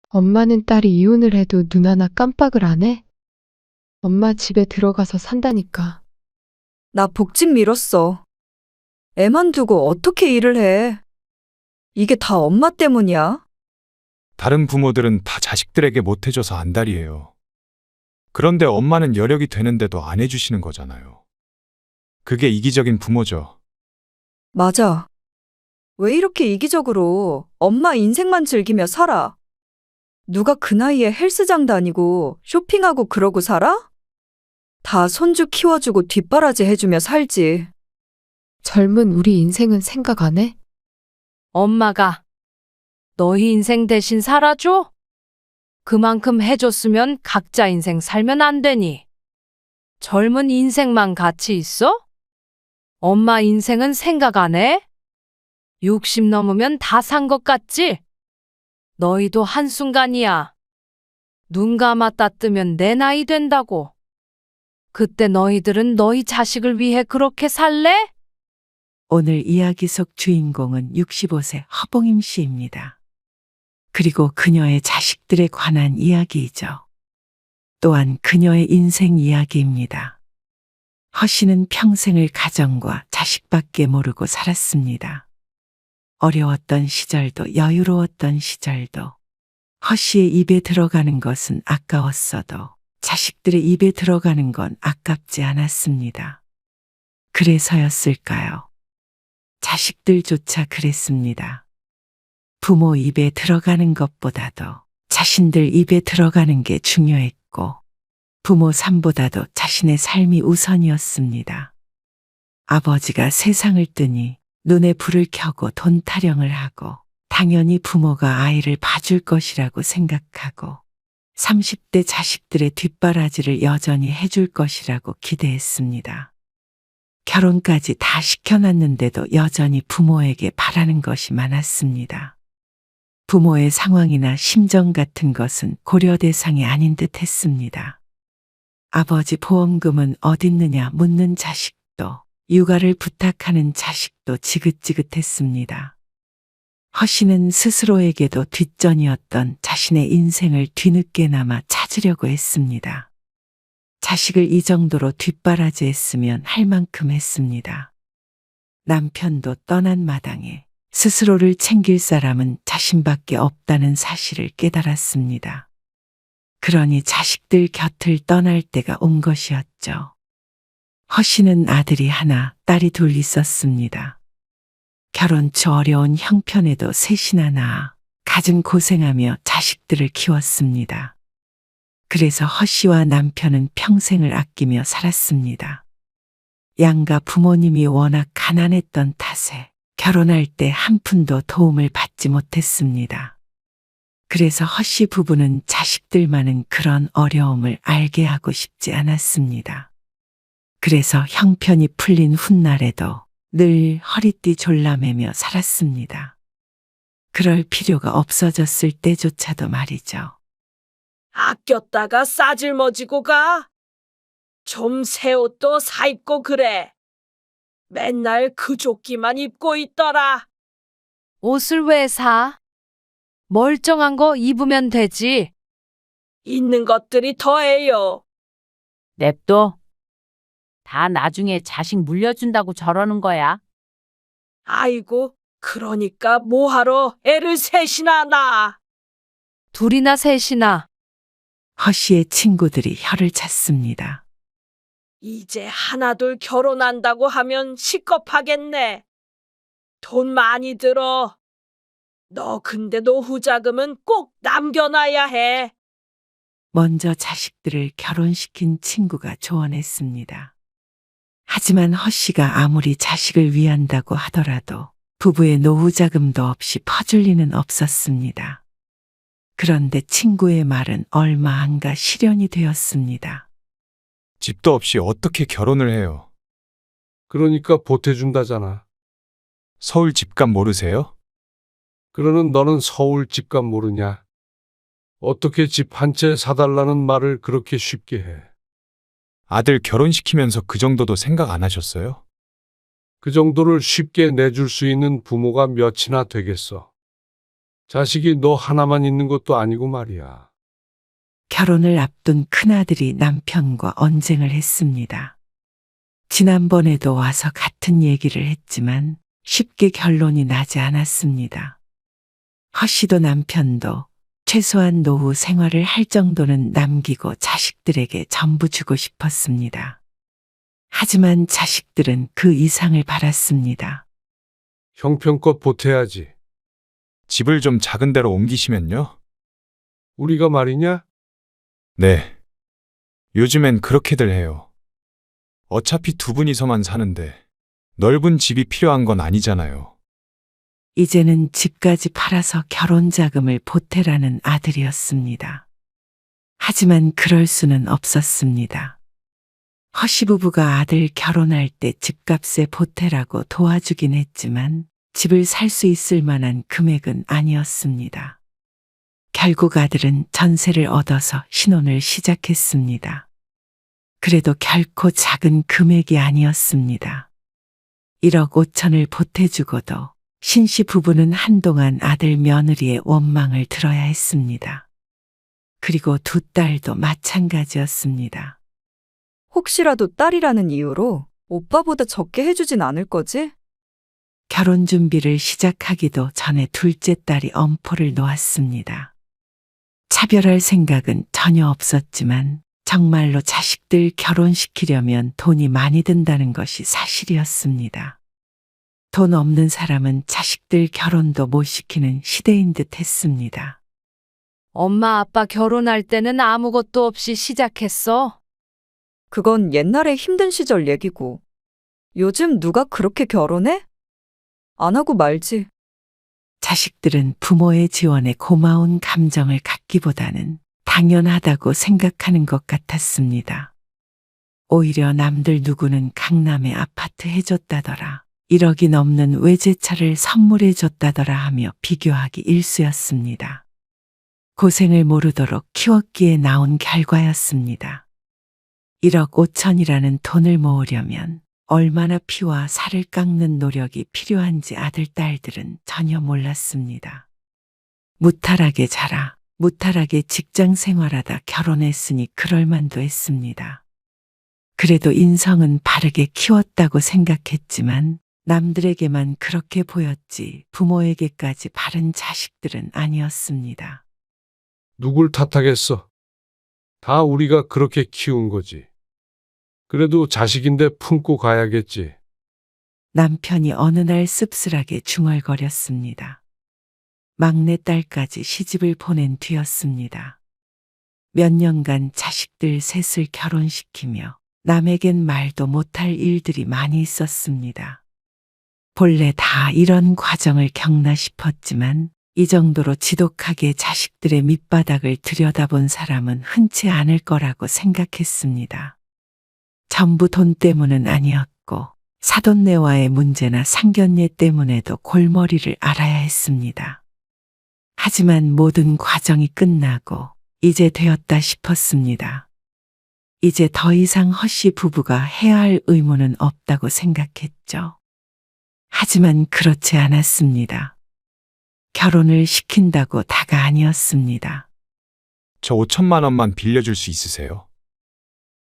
S6: 엄마는 딸이 이혼을 해도 눈 하나 깜빡을 안 해? 엄마 집에 들어가서 산다니까.
S7: 나 복직 미뤘어. 애만 두고 어떻게 일을 해? 이게 다 엄마 때문이야?
S3: 다른 부모들은 다 자식들에게 못해줘서 안달이에요. 그런데 엄마는 여력이 되는데도 안 해주시는 거잖아요. 그게 이기적인 부모죠.
S7: 맞아. 왜 이렇게 이기적으로 엄마 인생만 즐기며 살아? 누가 그 나이에 헬스장 다니고 쇼핑하고 그러고 살아? 다 손주 키워주고 뒷바라지 해주며 살지.
S6: 젊은 우리 인생은 생각 안 해?
S1: 엄마가 너희 인생 대신 살아줘? 그만큼 해줬으면 각자 인생 살면 안 되니. 젊은 인생만 가치 있어? 엄마 인생은 생각 안 해? 60 넘으면 다 산 것 같지? 너희도 한순간이야. 눈 감았다 뜨면 내 나이 된다고. 그때 너희들은 너희 자식을 위해 그렇게 살래?
S4: 오늘 이야기 속 주인공은 65세 허봉임 씨입니다. 그리고 그녀의 자식들에 관한 이야기이죠. 또한 그녀의 인생 이야기입니다. 허 씨는 평생을 가정과 자식밖에 모르고 살았습니다. 어려웠던 시절도 여유로웠던 시절도 허 씨의 입에 들어가는 것은 아까웠어도 자식들의 입에 들어가는 건 아깝지 않았습니다. 그래서였을까요? 자식들조차 그랬습니다. 부모 입에 들어가는 것보다도 자신들 입에 들어가는 게 중요했고 부모 삶보다도 자신의 삶이 우선이었습니다. 아버지가 세상을 뜨니 눈에 불을 켜고 돈 타령을 하고 당연히 부모가 아이를 봐줄 것이라고 생각하고 30대 자식들의 뒷바라지를 여전히 해줄 것이라고 기대했습니다. 결혼까지 다 시켜놨는데도 여전히 부모에게 바라는 것이 많았습니다. 부모의 상황이나 심정 같은 것은 고려 대상이 아닌 듯 했습니다. 아버지 보험금은 어딨느냐 묻는 자식도 육아를 부탁하는 자식도 지긋지긋했습니다. 허 씨는 스스로에게도 뒷전이었던 자신의 인생을 뒤늦게나마 찾으려고 했습니다. 자식을 이 정도로 뒷바라지했으면 할 만큼 했습니다. 남편도 떠난 마당에 스스로를 챙길 사람은 자신밖에 없다는 사실을 깨달았습니다. 그러니 자식들 곁을 떠날 때가 온 것이었죠. 허 씨는 아들이 하나, 딸이 둘 있었습니다. 결혼 초 어려운 형편에도 셋이나 낳아 갖은 고생하며 자식들을 키웠습니다. 그래서 허 씨와 남편은 평생을 아끼며 살았습니다. 양가 부모님이 워낙 가난했던 탓에 결혼할 때 한 푼도 도움을 받지 못했습니다. 그래서 허 씨 부부는 자식들만은 그런 어려움을 알게 하고 싶지 않았습니다. 그래서 형편이 풀린 훗날에도 늘 허리띠 졸라매며 살았습니다. 그럴 필요가 없어졌을 때조차도 말이죠.
S8: 아꼈다가 싸질머지고 가. 좀 새 옷도 사 입고 그래. 맨날 그 조끼만 입고 있더라.
S1: 옷을 왜 사? 멀쩡한 거 입으면 되지.
S8: 있는 것들이 더해요.
S5: 냅둬. 다 나중에 자식 물려준다고 저러는 거야.
S8: 아이고, 그러니까 뭐하러 애를 셋이나 낳아.
S1: 둘이나 셋이나.
S4: 허 씨의 친구들이 혀를 찼습니다.
S8: 이제 하나둘 결혼한다고 하면 식겁하겠네. 돈 많이 들어. 너 근데 노후 자금은 꼭 남겨놔야 해.
S4: 먼저 자식들을 결혼시킨 친구가 조언했습니다. 하지만 허 씨가 아무리 자식을 위한다고 하더라도 부부의 노후 자금도 없이 퍼줄 리는 없었습니다. 그런데 친구의 말은 얼마 안가 실현이 되었습니다.
S3: 집도 없이 어떻게 결혼을 해요?
S2: 그러니까 보태준다잖아.
S3: 서울 집값 모르세요?
S2: 그러는 너는 서울 집값 모르냐? 어떻게 집 한 채 사달라는 말을 그렇게 쉽게 해?
S3: 아들 결혼시키면서 그 정도도 생각 안 하셨어요?
S2: 그 정도를 쉽게 내줄 수 있는 부모가 몇이나 되겠어. 자식이 너 하나만 있는 것도 아니고 말이야.
S4: 결혼을 앞둔 큰아들이 남편과 언쟁을 했습니다. 지난번에도 와서 같은 얘기를 했지만 쉽게 결론이 나지 않았습니다. 허 씨도 남편도 최소한 노후 생활을 할 정도는 남기고 자식들에게 전부 주고 싶었습니다. 하지만 자식들은 그 이상을 바랐습니다.
S2: 형편껏 보태야지.
S3: 집을 좀 작은 데로 옮기시면요?
S2: 우리가 말이냐?
S3: 네. 요즘엔 그렇게들 해요. 어차피 두 분이서만 사는데 넓은 집이 필요한 건 아니잖아요.
S4: 이제는 집까지 팔아서 결혼 자금을 보태라는 아들이었습니다. 하지만 그럴 수는 없었습니다. 허 씨 부부가 아들 결혼할 때 집값에 보태라고 도와주긴 했지만 집을 살 수 있을 만한 금액은 아니었습니다. 결국 아들은 전세를 얻어서 신혼을 시작했습니다. 그래도 결코 작은 금액이 아니었습니다. 1억 5천을 보태주고도 신씨 부부는 한동안 아들 며느리의 원망을 들어야 했습니다. 그리고 두 딸도 마찬가지였습니다.
S7: 혹시라도 딸이라는 이유로 오빠보다 적게 해주진 않을 거지?
S4: 결혼 준비를 시작하기도 전에 둘째 딸이 엄포를 놓았습니다. 차별할 생각은 전혀 없었지만 정말로 자식들 결혼시키려면 돈이 많이 든다는 것이 사실이었습니다. 돈 없는 사람은 자식들 결혼도 못 시키는 시대인 듯 했습니다.
S1: 엄마 아빠 결혼할 때는 아무것도 없이 시작했어.
S7: 그건 옛날에 힘든 시절 얘기고. 요즘 누가 그렇게 결혼해? 안 하고 말지.
S4: 자식들은 부모의 지원에 고마운 감정을 갖기보다는 당연하다고 생각하는 것 같았습니다. 오히려 남들 누구는 강남에 아파트 해줬다더라, 1억이 넘는 외제차를 선물해줬다더라 하며 비교하기 일쑤였습니다. 고생을 모르도록 키웠기에 나온 결과였습니다. 1억 5천이라는 돈을 모으려면 얼마나 피와 살을 깎는 노력이 필요한지 아들, 딸들은 전혀 몰랐습니다. 무탈하게 자라, 무탈하게 직장 생활하다 결혼했으니 그럴만도 했습니다. 그래도 인성은 바르게 키웠다고 생각했지만 남들에게만 그렇게 보였지 부모에게까지 바른 자식들은 아니었습니다.
S2: 누굴 탓하겠어? 다 우리가 그렇게 키운 거지. 그래도 자식인데 품고 가야겠지.
S4: 남편이 어느 날 씁쓸하게 중얼거렸습니다. 막내딸까지 시집을 보낸 뒤였습니다. 몇 년간 자식들 셋을 결혼시키며 남에겐 말도 못할 일들이 많이 있었습니다. 본래 다 이런 과정을 겪나 싶었지만 이 정도로 지독하게 자식들의 밑바닥을 들여다본 사람은 흔치 않을 거라고 생각했습니다. 전부 돈 때문은 아니었고 사돈네와의 문제나 상견례 때문에도 골머리를 앓아야 했습니다. 하지만 모든 과정이 끝나고 이제 되었다 싶었습니다. 이제 더 이상 허씨 부부가 해야 할 의무는 없다고 생각했죠. 하지만 그렇지 않았습니다. 결혼을 시킨다고 다가 아니었습니다.
S3: 저 5천만 원만 빌려줄 수 있으세요?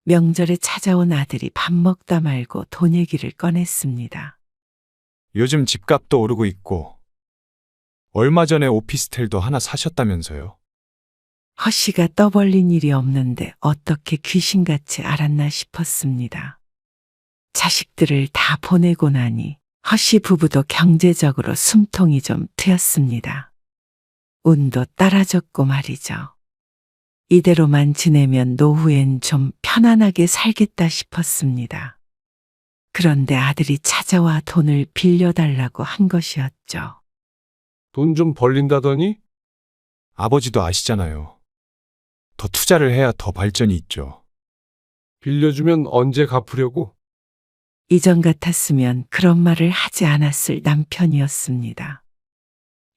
S4: 명절에 찾아온 아들이 밥 먹다 말고 돈 얘기를 꺼냈습니다.
S3: 요즘 집값도 오르고 있고 얼마 전에 오피스텔도 하나 사셨다면서요?
S4: 허씨가 떠벌린 일이 없는데 어떻게 귀신같이 알았나 싶었습니다. 자식들을 다 보내고 나니 허씨 부부도 경제적으로 숨통이 좀 트였습니다. 운도 따라줬고 말이죠. 이대로만 지내면 노후엔 좀 편안하게 살겠다 싶었습니다. 그런데 아들이 찾아와 돈을 빌려달라고 한 것이었죠.
S2: 돈 좀 벌린다더니?
S3: 아버지도 아시잖아요. 더 투자를 해야 더 발전이 있죠.
S2: 빌려주면 언제 갚으려고?
S4: 이전 같았으면 그런 말을 하지 않았을 남편이었습니다.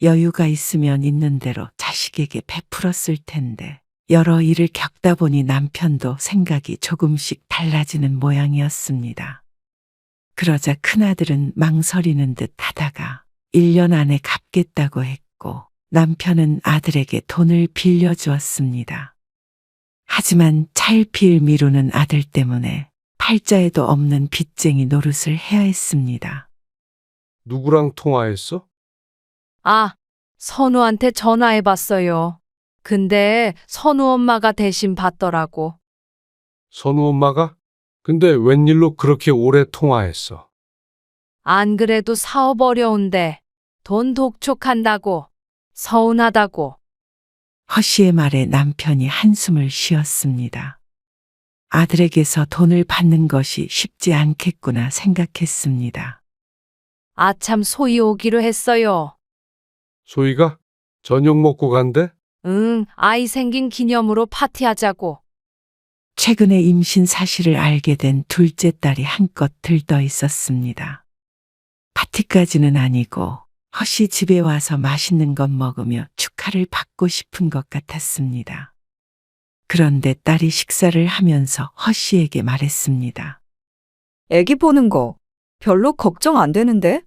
S4: 여유가 있으면 있는 대로 자식에게 베풀었을 텐데 여러 일을 겪다 보니 남편도 생각이 조금씩 달라지는 모양이었습니다. 그러자 큰아들은 망설이는 듯 하다가 1년 안에 갚겠다고 했고 남편은 아들에게 돈을 빌려주었습니다. 하지만 차일피일 미루는 아들 때문에 팔자에도 없는 빚쟁이 노릇을 해야 했습니다.
S2: 누구랑 통화했어?
S1: 아, 선우한테 전화해봤어요. 근데 선우 엄마가 대신 받더라고.
S2: 선우 엄마가? 근데 웬일로 그렇게 오래 통화했어?
S1: 안 그래도 사업 어려운데 돈 독촉한다고, 서운하다고.
S4: 허씨의 말에 남편이 한숨을 쉬었습니다. 아들에게서 돈을 받는 것이 쉽지 않겠구나 생각했습니다.
S1: 아참 소희 오기로 했어요.
S2: 소희가? 저녁 먹고 간대?
S1: 응, 아이 생긴 기념으로 파티하자고.
S4: 최근에 임신 사실을 알게 된 둘째 딸이 한껏 들떠 있었습니다. 파티까지는 아니고 허씨 집에 와서 맛있는 것 먹으며 축하를 받고 싶은 것 같았습니다. 그런데 딸이 식사를 하면서 허씨에게 말했습니다.
S7: 애기 보는 거 별로 걱정 안 되는데?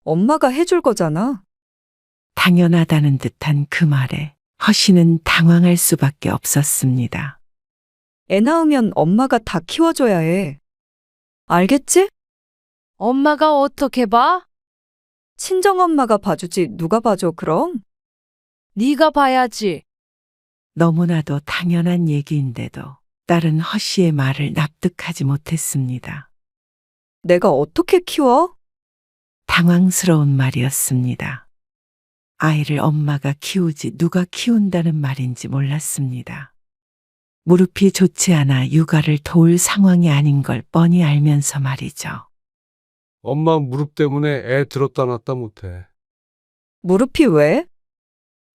S7: 엄마가 해줄 거잖아.
S4: 당연하다는 듯한 그 말에 허씨는 당황할 수밖에 없었습니다.
S7: 애 낳으면 엄마가 다 키워줘야 해. 알겠지?
S1: 엄마가 어떻게 봐?
S7: 친정엄마가 봐주지 누가 봐줘 그럼?
S1: 네가 봐야지.
S4: 너무나도 당연한 얘기인데도 딸은 허씨의 말을 납득하지 못했습니다.
S7: 내가 어떻게 키워?
S4: 당황스러운 말이었습니다. 아이를 엄마가 키우지 누가 키운다는 말인지 몰랐습니다. 무릎이 좋지 않아 육아를 도울 상황이 아닌 걸 뻔히 알면서 말이죠.
S2: 엄마 무릎 때문에 애 들었다 놨다 못해.
S7: 무릎이 왜?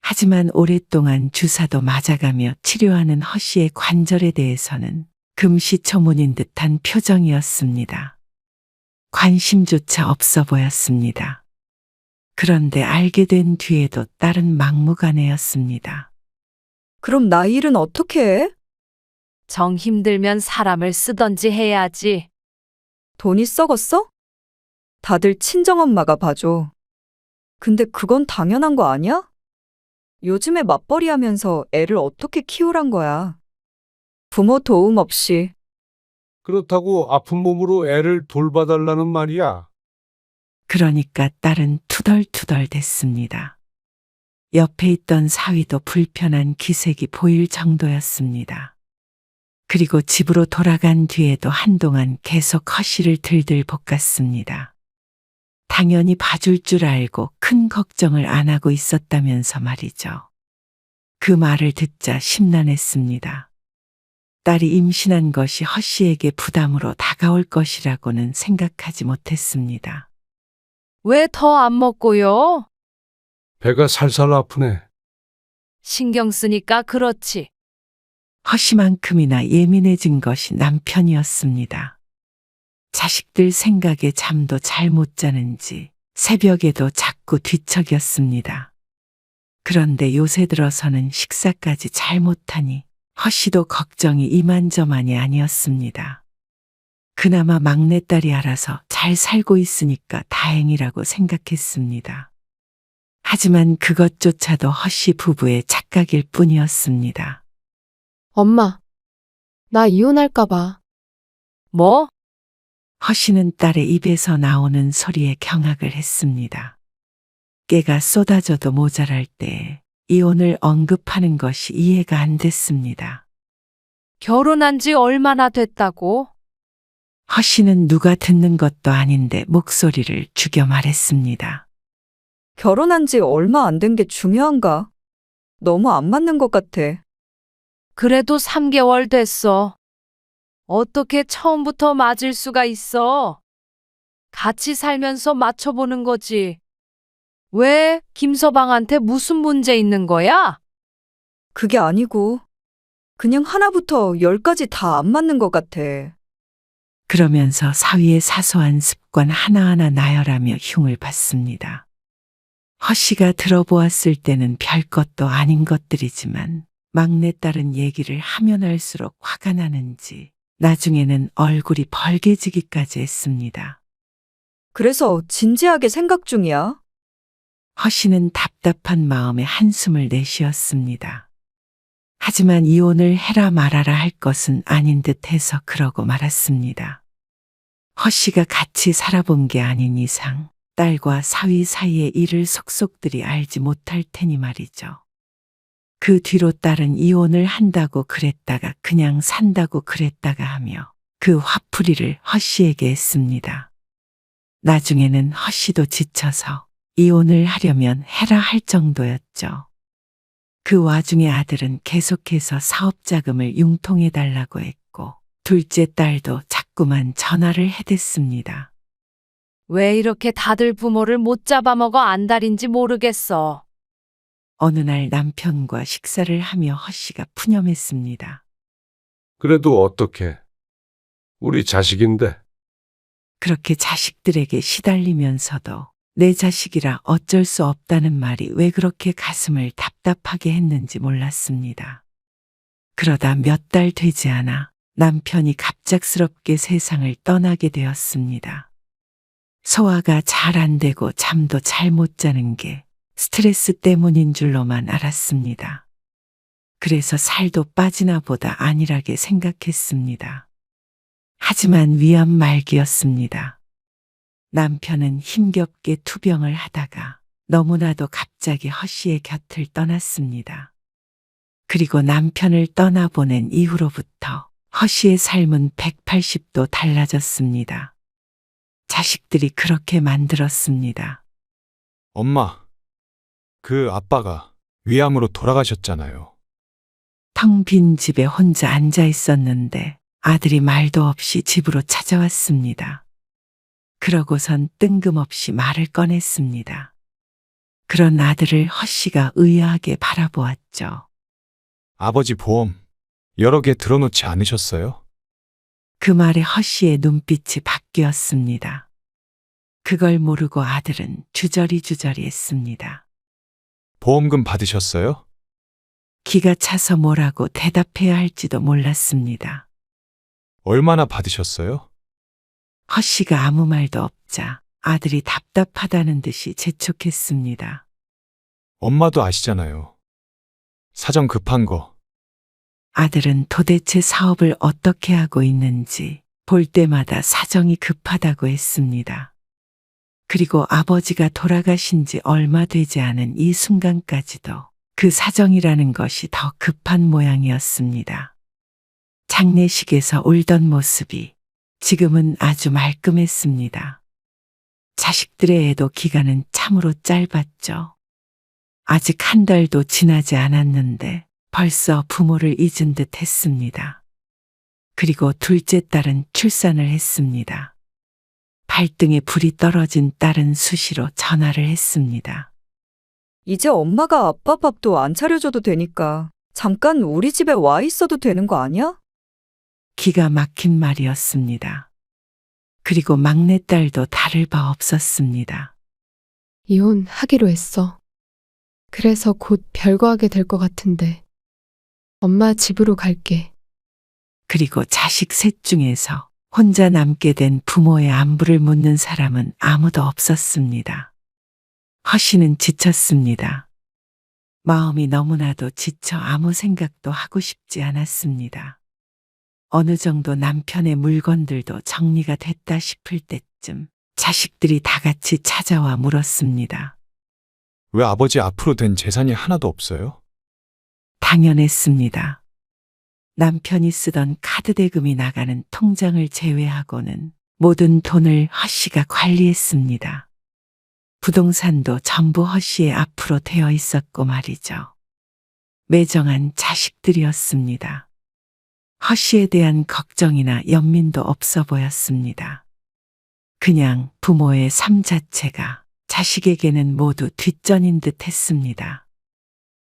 S4: 하지만 오랫동안 주사도 맞아가며 치료하는 허씨의 관절에 대해서는 금시초문인 듯한 표정이었습니다. 관심조차 없어 보였습니다. 그런데 알게 된 뒤에도 딸은 막무가내였습니다.
S7: 그럼 나 일은 어떻게 해?
S1: 정 힘들면 사람을 쓰던지 해야지.
S7: 돈이 썩었어? 다들 친정엄마가 봐줘. 근데 그건 당연한 거 아니야? 요즘에 맞벌이 하면서 애를 어떻게 키우란 거야? 부모 도움 없이.
S2: 그렇다고 아픈 몸으로 애를 돌봐달라는 말이야.
S4: 그러니까 딸은 투덜투덜 됐습니다. 옆에 있던 사위도 불편한 기색이 보일 정도였습니다. 그리고 집으로 돌아간 뒤에도 한동안 계속 허씨를 들들 볶았습니다. 당연히 봐줄 줄 알고 큰 걱정을 안 하고 있었다면서 말이죠. 그 말을 듣자 심란했습니다. 딸이 임신한 것이 허씨에게 부담으로 다가올 것이라고는 생각하지 못했습니다.
S1: 왜 더 안 먹고요?
S2: 배가 살살 아프네.
S1: 신경 쓰니까 그렇지.
S4: 허씨만큼이나 예민해진 것이 남편이었습니다. 자식들 생각에 잠도 잘 못 자는지 새벽에도 자꾸 뒤척였습니다. 그런데 요새 들어서는 식사까지 잘 못하니 허씨도 걱정이 이만저만이 아니었습니다. 그나마 막내딸이 알아서 잘 살고 있으니까 다행이라고 생각했습니다. 하지만 그것조차도 허씨 부부의 착각일 뿐이었습니다.
S6: 엄마, 나 이혼할까봐.
S1: 뭐?
S4: 허씨는 딸의 입에서 나오는 소리에 경악을 했습니다. 깨가 쏟아져도 모자랄 때 이혼을 언급하는 것이 이해가 안 됐습니다.
S1: 결혼한 지 얼마나 됐다고?
S4: 허씨는 누가 듣는 것도 아닌데 목소리를 죽여 말했습니다.
S7: 결혼한 지 얼마 안 된 게 중요한가? 너무 안 맞는 것 같아.
S1: 그래도 3개월 됐어. 어떻게 처음부터 맞을 수가 있어? 같이 살면서 맞춰보는 거지. 왜 김서방한테 무슨 문제 있는 거야?
S7: 그게 아니고 그냥 하나부터 10까지 다 안 맞는 것 같아.
S4: 그러면서 사위의 사소한 습관 하나하나 나열하며 흉을 봤습니다. 허씨가 들어보았을 때는 별것도 아닌 것들이지만 막내딸은 얘기를 하면 할수록 화가 나는지 나중에는 얼굴이 벌개지기까지 했습니다.
S7: 그래서 진지하게 생각 중이야.
S4: 허씨는 답답한 마음에 한숨을 내쉬었습니다. 하지만 이혼을 해라 말아라 할 것은 아닌 듯 해서 그러고 말았습니다. 허씨가 같이 살아본 게 아닌 이상 딸과 사위 사이의 일을 속속들이 알지 못할 테니 말이죠. 그 뒤로 딸은 이혼을 한다고 그랬다가 그냥 산다고 그랬다가 하며 그 화풀이를 허씨에게 했습니다. 나중에는 허씨도 지쳐서 이혼을 하려면 해라 할 정도였죠. 그 와중에 아들은 계속해서 사업 자금을 융통해 달라고 했고 둘째 딸도 자꾸만 전화를 해댔습니다.
S1: 왜 이렇게 다들 부모를 못 잡아먹어 안달인지 모르겠어.
S4: 어느 날 남편과 식사를 하며 허씨가 푸념했습니다.
S2: 그래도 어떡해. 우리 자식인데.
S4: 그렇게 자식들에게 시달리면서도 내 자식이라 어쩔 수 없다는 말이 왜 그렇게 가슴을 답답하게 했는지 몰랐습니다. 그러다 몇 달 되지 않아 남편이 갑작스럽게 세상을 떠나게 되었습니다. 소화가 잘 안 되고 잠도 잘 못 자는 게 스트레스 때문인 줄로만 알았습니다. 그래서 살도 빠지나 보다 안일하게 생각했습니다. 하지만 위암 말기였습니다. 남편은 힘겹게 투병을 하다가 너무나도 갑자기 허씨의 곁을 떠났습니다. 그리고 남편을 떠나보낸 이후로부터 허씨의 삶은 180도 달라졌습니다. 자식들이 그렇게 만들었습니다.
S3: 엄마, 그 아빠가 위암으로 돌아가셨잖아요.
S4: 텅 빈 집에 혼자 앉아 있었는데 아들이 말도 없이 집으로 찾아왔습니다. 그러고선 뜬금없이 말을 꺼냈습니다. 그런 아들을 허씨가 의아하게 바라보았죠.
S3: 아버지 보험 여러 개 들어놓지 않으셨어요?
S4: 그 말에 허씨의 눈빛이 바뀌었습니다. 그걸 모르고 아들은 주저리 했습니다.
S3: 보험금 받으셨어요?
S4: 기가 차서 뭐라고 대답해야 할지도 몰랐습니다.
S3: 얼마나 받으셨어요?
S4: 허씨가 아무 말도 없자 아들이 답답하다는 듯이 재촉했습니다.
S3: 엄마도 아시잖아요. 사정 급한 거.
S4: 아들은 도대체 사업을 어떻게 하고 있는지 볼 때마다 사정이 급하다고 했습니다. 그리고 아버지가 돌아가신 지 얼마 되지 않은 이 순간까지도 그 사정이라는 것이 더 급한 모양이었습니다. 장례식에서 울던 모습이 지금은 아주 말끔했습니다. 자식들의 애도 기간은 참으로 짧았죠. 아직 한 달도 지나지 않았는데 벌써 부모를 잊은 듯 했습니다. 그리고 둘째 딸은 출산을 했습니다. 발등에 불이 떨어진 딸은 수시로 전화를 했습니다.
S7: 이제 엄마가 아빠 밥도 안 차려줘도 되니까 잠깐 우리 집에 와 있어도 되는 거 아니야?
S4: 기가 막힌 말이었습니다. 그리고 막내딸도 다를 바 없었습니다.
S6: 이혼하기로 했어. 그래서 곧 별거하게 될 것 같은데. 엄마 집으로 갈게.
S4: 그리고 자식 셋 중에서 혼자 남게 된 부모의 안부를 묻는 사람은 아무도 없었습니다. 허 씨는 지쳤습니다. 마음이 너무나도 지쳐 아무 생각도 하고 싶지 않았습니다. 어느 정도 남편의 물건들도 정리가 됐다 싶을 때쯤 자식들이 다 같이 찾아와 물었습니다.
S3: 왜 아버지 앞으로 된 재산이 하나도 없어요?
S4: 당연했습니다. 남편이 쓰던 카드 대금이 나가는 통장을 제외하고는 모든 돈을 허 씨가 관리했습니다. 부동산도 전부 허 씨의 앞으로 되어 있었고 말이죠. 매정한 자식들이었습니다. 허 씨에 대한 걱정이나 연민도 없어 보였습니다. 그냥 부모의 삶 자체가 자식에게는 모두 뒷전인 듯 했습니다.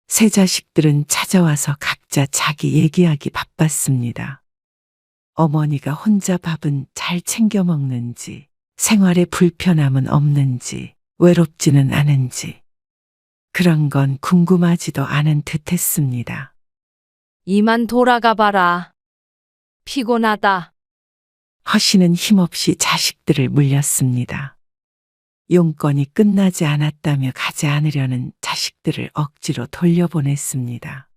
S4: 세 자식들은 찾아와서 각자 자기 얘기하기 바빴습니다. 어머니가 혼자 밥은 잘 챙겨 먹는지, 생활에 불편함은 없는지, 외롭지는 않은지, 그런 건 궁금하지도 않은 듯 했습니다.
S1: 이만 돌아가 봐라. 피곤하다.
S4: 허 씨는 힘없이 자식들을 물렸습니다. 용건이 끝나지 않았다며 가지 않으려는 자식들을 억지로 돌려보냈습니다.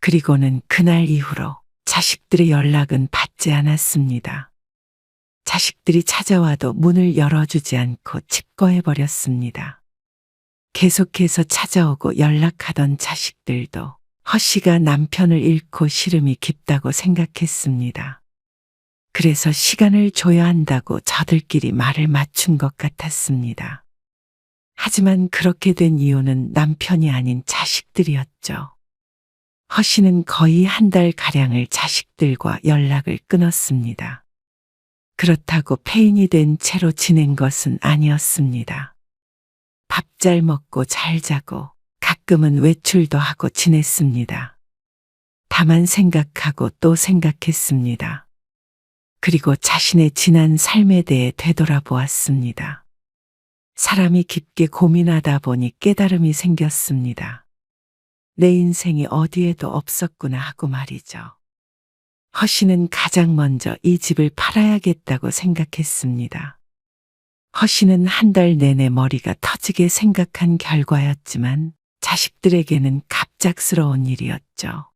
S4: 그리고는 그날 이후로 자식들의 연락은 받지 않았습니다. 자식들이 찾아와도 문을 열어주지 않고 칩거해버렸습니다. 계속해서 찾아오고 연락하던 자식들도 허 씨가 남편을 잃고 시름이 깊다고 생각했습니다. 그래서 시간을 줘야 한다고 저들끼리 말을 맞춘 것 같았습니다. 하지만 그렇게 된 이유는 남편이 아닌 자식들이었죠. 허 씨는 거의 한 달가량을 자식들과 연락을 끊었습니다. 그렇다고 폐인이 된 채로 지낸 것은 아니었습니다. 밥 잘 먹고 잘 자고 가끔은 외출도 하고 지냈습니다. 다만 생각하고 또 생각했습니다. 그리고 자신의 지난 삶에 대해 되돌아보았습니다. 사람이 깊게 고민하다 보니 깨달음이 생겼습니다. 내 인생이 어디에도 없었구나 하고 말이죠. 허 씨는 가장 먼저 이 집을 팔아야겠다고 생각했습니다. 허 씨는 한 달 내내 머리가 터지게 생각한 결과였지만 자식들에게는 갑작스러운 일이었죠.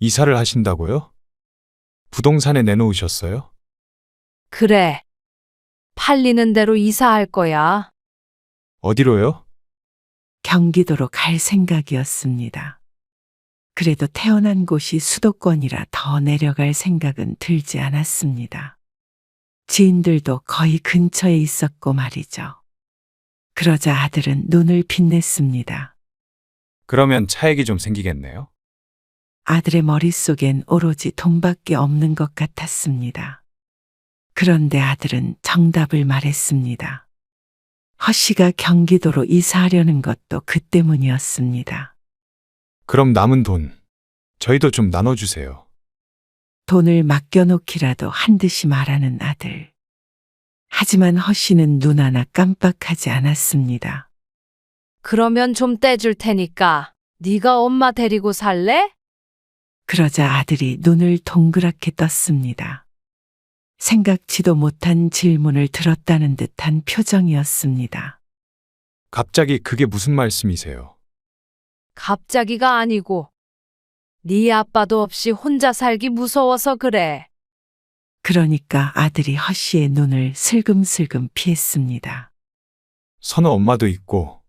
S3: 이사를 하신다고요? 부동산에 내놓으셨어요?
S1: 그래. 팔리는 대로 이사할 거야.
S3: 어디로요?
S4: 경기도로 갈 생각이었습니다. 그래도 태어난 곳이 수도권이라 더 내려갈 생각은 들지 않았습니다. 지인들도 거의 근처에 있었고 말이죠. 그러자 아들은 눈을 빛냈습니다.
S3: 그러면 차액이 좀 생기겠네요?
S4: 아들의 머릿속엔 오로지 돈밖에 없는 것 같았습니다. 그런데 아들은 정답을 말했습니다. 허 씨가 경기도로 이사하려는 것도 그 때문이었습니다.
S3: 그럼 남은 돈, 저희도 좀 나눠주세요.
S4: 돈을 맡겨놓기라도 한 듯이 말하는 아들. 하지만 허 씨는 눈 하나 깜빡하지 않았습니다.
S1: 그러면 좀 떼줄 테니까 네가 엄마 데리고 살래?
S4: 그러자 아들이 눈을 동그랗게 떴습니다. 생각지도 못한 질문을 들었다는 듯한 표정이었습니다.
S3: 갑자기 그게 무슨 말씀이세요?
S1: 갑자기가 아니고 네 아빠도 없이 혼자 살기 무서워서 그래.
S4: 그러니까 아들이 허 씨의 눈을 슬금슬금 피했습니다.
S3: 선우 엄마도 있고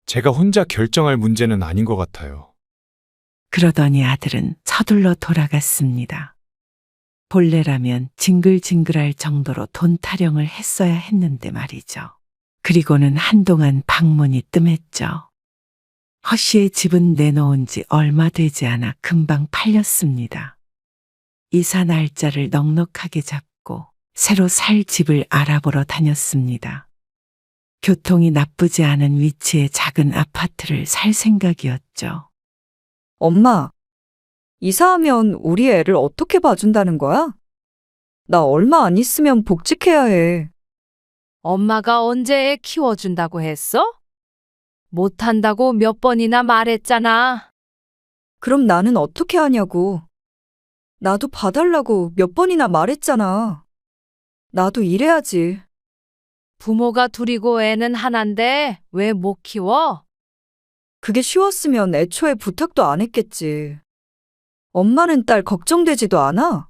S3: 제가 혼자 결정할 문제는 아닌 것 같아요.
S4: 그러더니 아들은 서둘러 돌아갔습니다. 본래라면 징글징글할 정도로 돈 타령을 했어야 했는데 말이죠. 그리고는 한동안 방문이 뜸했죠. 허 씨의 집은 내놓은 지 얼마 되지 않아 금방 팔렸습니다. 이사 날짜를 넉넉하게 잡고 새로 살 집을 알아보러 다녔습니다. 교통이 나쁘지 않은 위치의 작은 아파트를 살 생각이었죠.
S7: 엄마, 이사하면 우리 애를 어떻게 봐준다는 거야? 나 얼마 안 있으면 복직해야 해.
S1: 엄마가 언제 애 키워준다고 했어? 못한다고 몇 번이나 말했잖아.
S7: 그럼 나는 어떻게 하냐고. 나도 봐달라고 몇 번이나 말했잖아. 나도 일해야지.
S1: 부모가 둘이고 애는 하나인데 왜 못 키워?
S7: 그게 쉬웠으면 애초에 부탁도 안 했겠지. 엄마는 딸 걱정되지도 않아?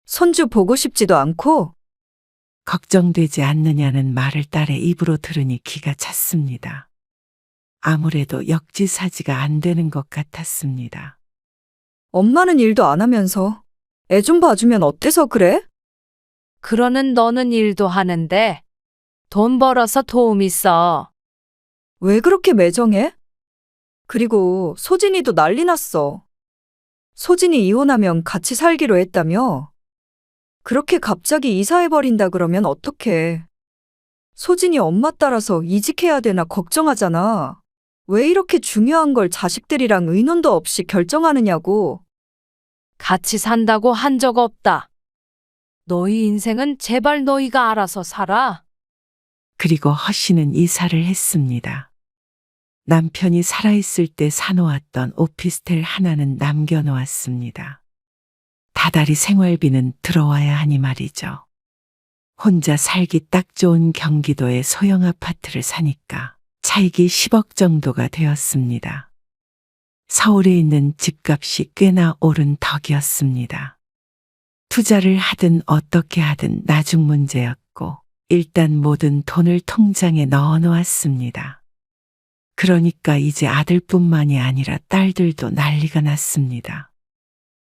S7: 손주 보고 싶지도 않고?
S4: 걱정되지 않느냐는 말을 딸의 입으로 들으니 기가 찼습니다. 아무래도 역지사지가 안 되는 것 같았습니다.
S7: 엄마는 일도 안 하면서 애 좀 봐주면 어때서 그래?
S1: 그러는 너는 일도 하는데 돈 벌어서 도움 있어.
S7: 왜 그렇게 매정해? 그리고 소진이도 난리 났어. 소진이 이혼하면 같이 살기로 했다며? 그렇게 갑자기 이사해버린다 그러면 어떡해. 소진이 엄마 따라서 이직해야 되나 걱정하잖아. 왜 이렇게 중요한 걸 자식들이랑 의논도 없이 결정하느냐고.
S1: 같이 산다고 한 적 없다. 너희 인생은 제발 너희가 알아서 살아.
S4: 그리고 허 씨는 이사를 했습니다. 남편이 살아있을 때 사놓았던 오피스텔 하나는 남겨놓았습니다. 다달이 생활비는 들어와야 하니 말이죠. 혼자 살기 딱 좋은 경기도의 소형 아파트를 사니까 차익이 10억 정도가 되었습니다. 서울에 있는 집값이 꽤나 오른 덕이었습니다. 투자를 하든 어떻게 하든 나중 문제였고 일단 모든 돈을 통장에 넣어 놓았습니다. 그러니까 이제 아들뿐만이 아니라 딸들도 난리가 났습니다.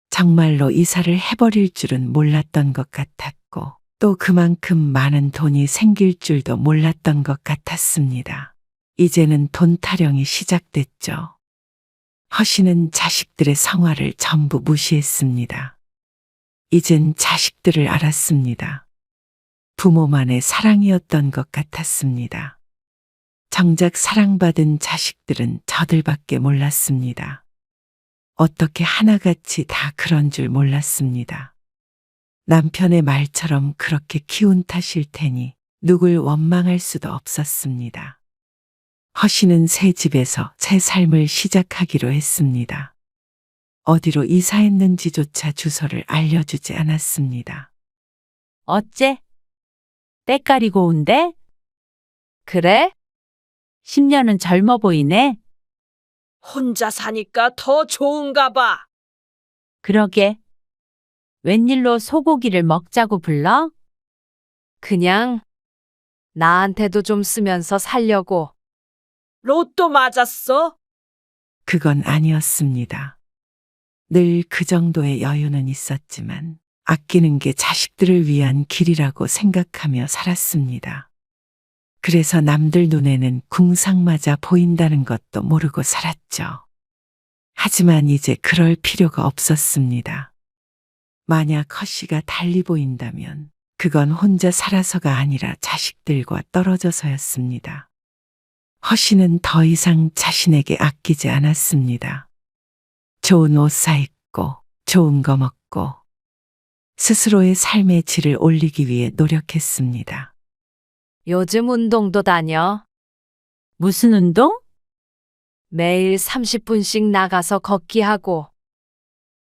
S4: 정말로 이사를 해버릴 줄은 몰랐던 것 같았고 또 그만큼 많은 돈이 생길 줄도 몰랐던 것 같았습니다. 이제는 돈 타령이 시작됐죠. 허 씨는 자식들의 성화를 전부 무시했습니다. 이젠 자식들을 알았습니다. 부모만의 사랑이었던 것 같았습니다. 정작 사랑받은 자식들은 저들밖에 몰랐습니다. 어떻게 하나같이 다 그런 줄 몰랐습니다. 남편의 말처럼 그렇게 키운 탓일 테니 누굴 원망할 수도 없었습니다. 허 씨는 새 집에서 새 삶을 시작하기로 했습니다. 어디로 이사했는지조차 주소를 알려주지 않았습니다.
S5: 어째? 때깔이 고운데?
S1: 그래?
S5: 10년은 젊어 보이네.
S8: 혼자 사니까 더 좋은가 봐.
S5: 그러게. 웬일로 소고기를 먹자고 불러?
S1: 그냥 나한테도 좀 쓰면서 살려고.
S8: 로또 맞았어?
S4: 그건 아니었습니다. 늘 그 정도의 여유는 있었지만 아끼는 게 자식들을 위한 길이라고 생각하며 살았습니다. 그래서 남들 눈에는 궁상맞아 보인다는 것도 모르고 살았죠. 하지만 이제 그럴 필요가 없었습니다. 만약 허 씨가 달리 보인다면 그건 혼자 살아서가 아니라 자식들과 떨어져서였습니다. 허 씨는 더 이상 자신에게 아끼지 않았습니다. 좋은 옷 사입고 좋은 거 먹고 스스로의 삶의 질을 올리기 위해 노력했습니다.
S1: 요즘 운동도 다녀.
S5: 무슨 운동?
S1: 매일 30분씩 나가서 걷기 하고.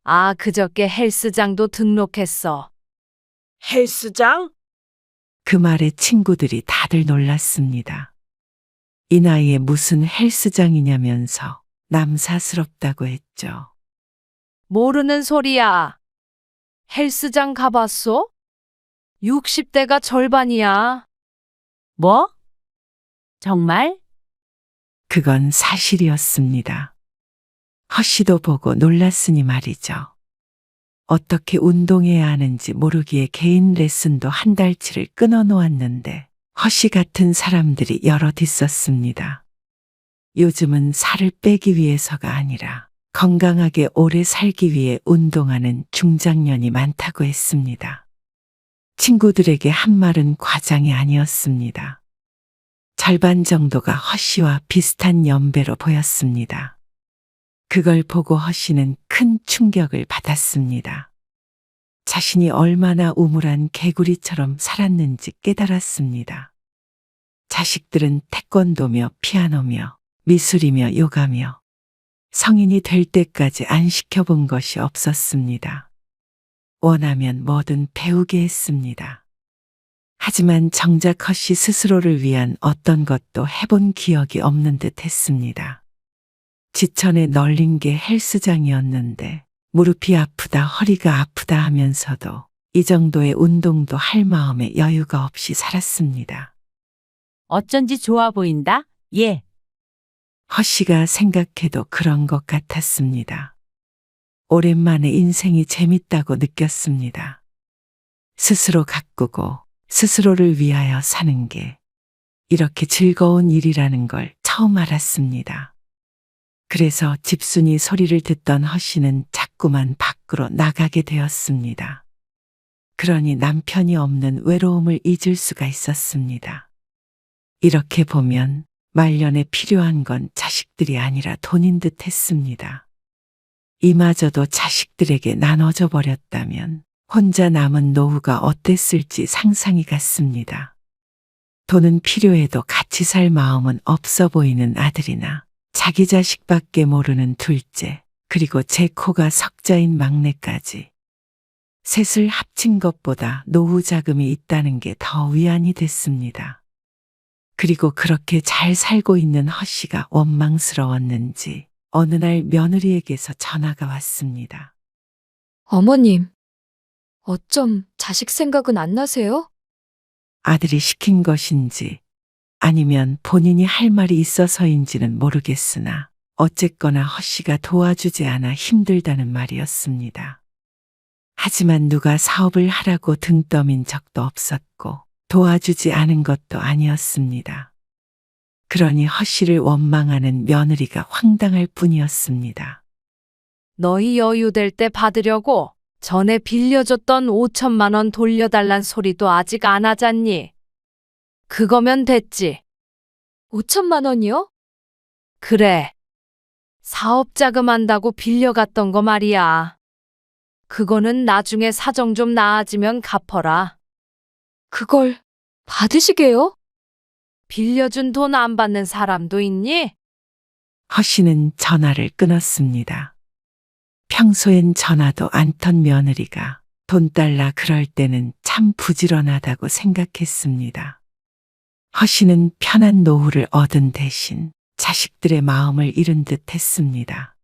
S1: 아, 그저께 헬스장도 등록했어.
S8: 헬스장?
S4: 그 말에 친구들이 다들 놀랐습니다. 이 나이에 무슨 헬스장이냐면서 남사스럽다고 했죠.
S1: 모르는 소리야. 헬스장 가봤어? 60대가 절반이야.
S5: 뭐? 정말?
S4: 그건 사실이었습니다. 허씨도 보고 놀랐으니 말이죠. 어떻게 운동해야 하는지 모르기에 개인 레슨도 한 달치를 끊어 놓았는데 허씨 같은 사람들이 여럿 있었습니다. 요즘은 살을 빼기 위해서가 아니라 건강하게 오래 살기 위해 운동하는 중장년이 많다고 했습니다. 친구들에게 한 말은 과장이 아니었습니다. 절반 정도가 허씨와 비슷한 연배로 보였습니다. 그걸 보고 허씨는 큰 충격을 받았습니다. 자신이 얼마나 우물한 개구리처럼 살았는지 깨달았습니다. 자식들은 태권도며 피아노며 미술이며 요가며 성인이 될 때까지 안 시켜본 것이 없었습니다. 원하면 뭐든 배우게 했습니다. 하지만 정작 허씨 스스로를 위한 어떤 것도 해본 기억이 없는 듯 했습니다. 지천에 널린 게 헬스장이었는데 무릎이 아프다 허리가 아프다 하면서도 이 정도의 운동도 할 마음에 여유가 없이 살았습니다.
S5: 어쩐지 좋아 보인다? 예.
S4: 허씨가 생각해도 그런 것 같았습니다. 오랜만에 인생이 재밌다고 느꼈습니다. 스스로 가꾸고 스스로를 위하여 사는 게 이렇게 즐거운 일이라는 걸 처음 알았습니다. 그래서 집순이 소리를 듣던 허씨는 자꾸만 밖으로 나가게 되었습니다. 그러니 남편이 없는 외로움을 잊을 수가 있었습니다. 이렇게 보면 말년에 필요한 건 자식들이 아니라 돈인 듯 했습니다. 이마저도 자식들에게 나눠져 버렸다면 혼자 남은 노후가 어땠을지 상상이 갔습니다. 돈은 필요해도 같이 살 마음은 없어 보이는 아들이나 자기 자식밖에 모르는 둘째, 그리고 제 코가 석자인 막내까지. 셋을 합친 것보다 노후 자금이 있다는 게 더 위안이 됐습니다. 그리고 그렇게 잘 살고 있는 허씨가 원망스러웠는지 어느 날 며느리에게서 전화가 왔습니다.
S9: 어머님, 어쩜 자식 생각은 안 나세요?
S4: 아들이 시킨 것인지 아니면 본인이 할 말이 있어서인지는 모르겠으나 어쨌거나 허씨가 도와주지 않아 힘들다는 말이었습니다. 하지만 누가 사업을 하라고 등 떠민 적도 없었고 도와주지 않은 것도 아니었습니다. 그러니 허씨를 원망하는 며느리가 황당할 뿐이었습니다.
S1: 너희 여유될 때 받으려고 전에 빌려줬던 5천만 원 돌려달란 소리도 아직 안 하잖니. 그거면 됐지.
S9: 5천만 원이요?
S1: 그래. 사업 자금한다고 빌려갔던 거 말이야. 그거는 나중에 사정 좀 나아지면 갚어라.
S9: 그걸 받으시게요?
S1: 빌려준 돈 안 받는 사람도 있니?
S4: 허씨는 전화를 끊었습니다. 평소엔 전화도 않던 며느리가 돈 달라 그럴 때는 참 부지런하다고 생각했습니다. 허씨는 편한 노후를 얻은 대신 자식들의 마음을 잃은 듯 했습니다.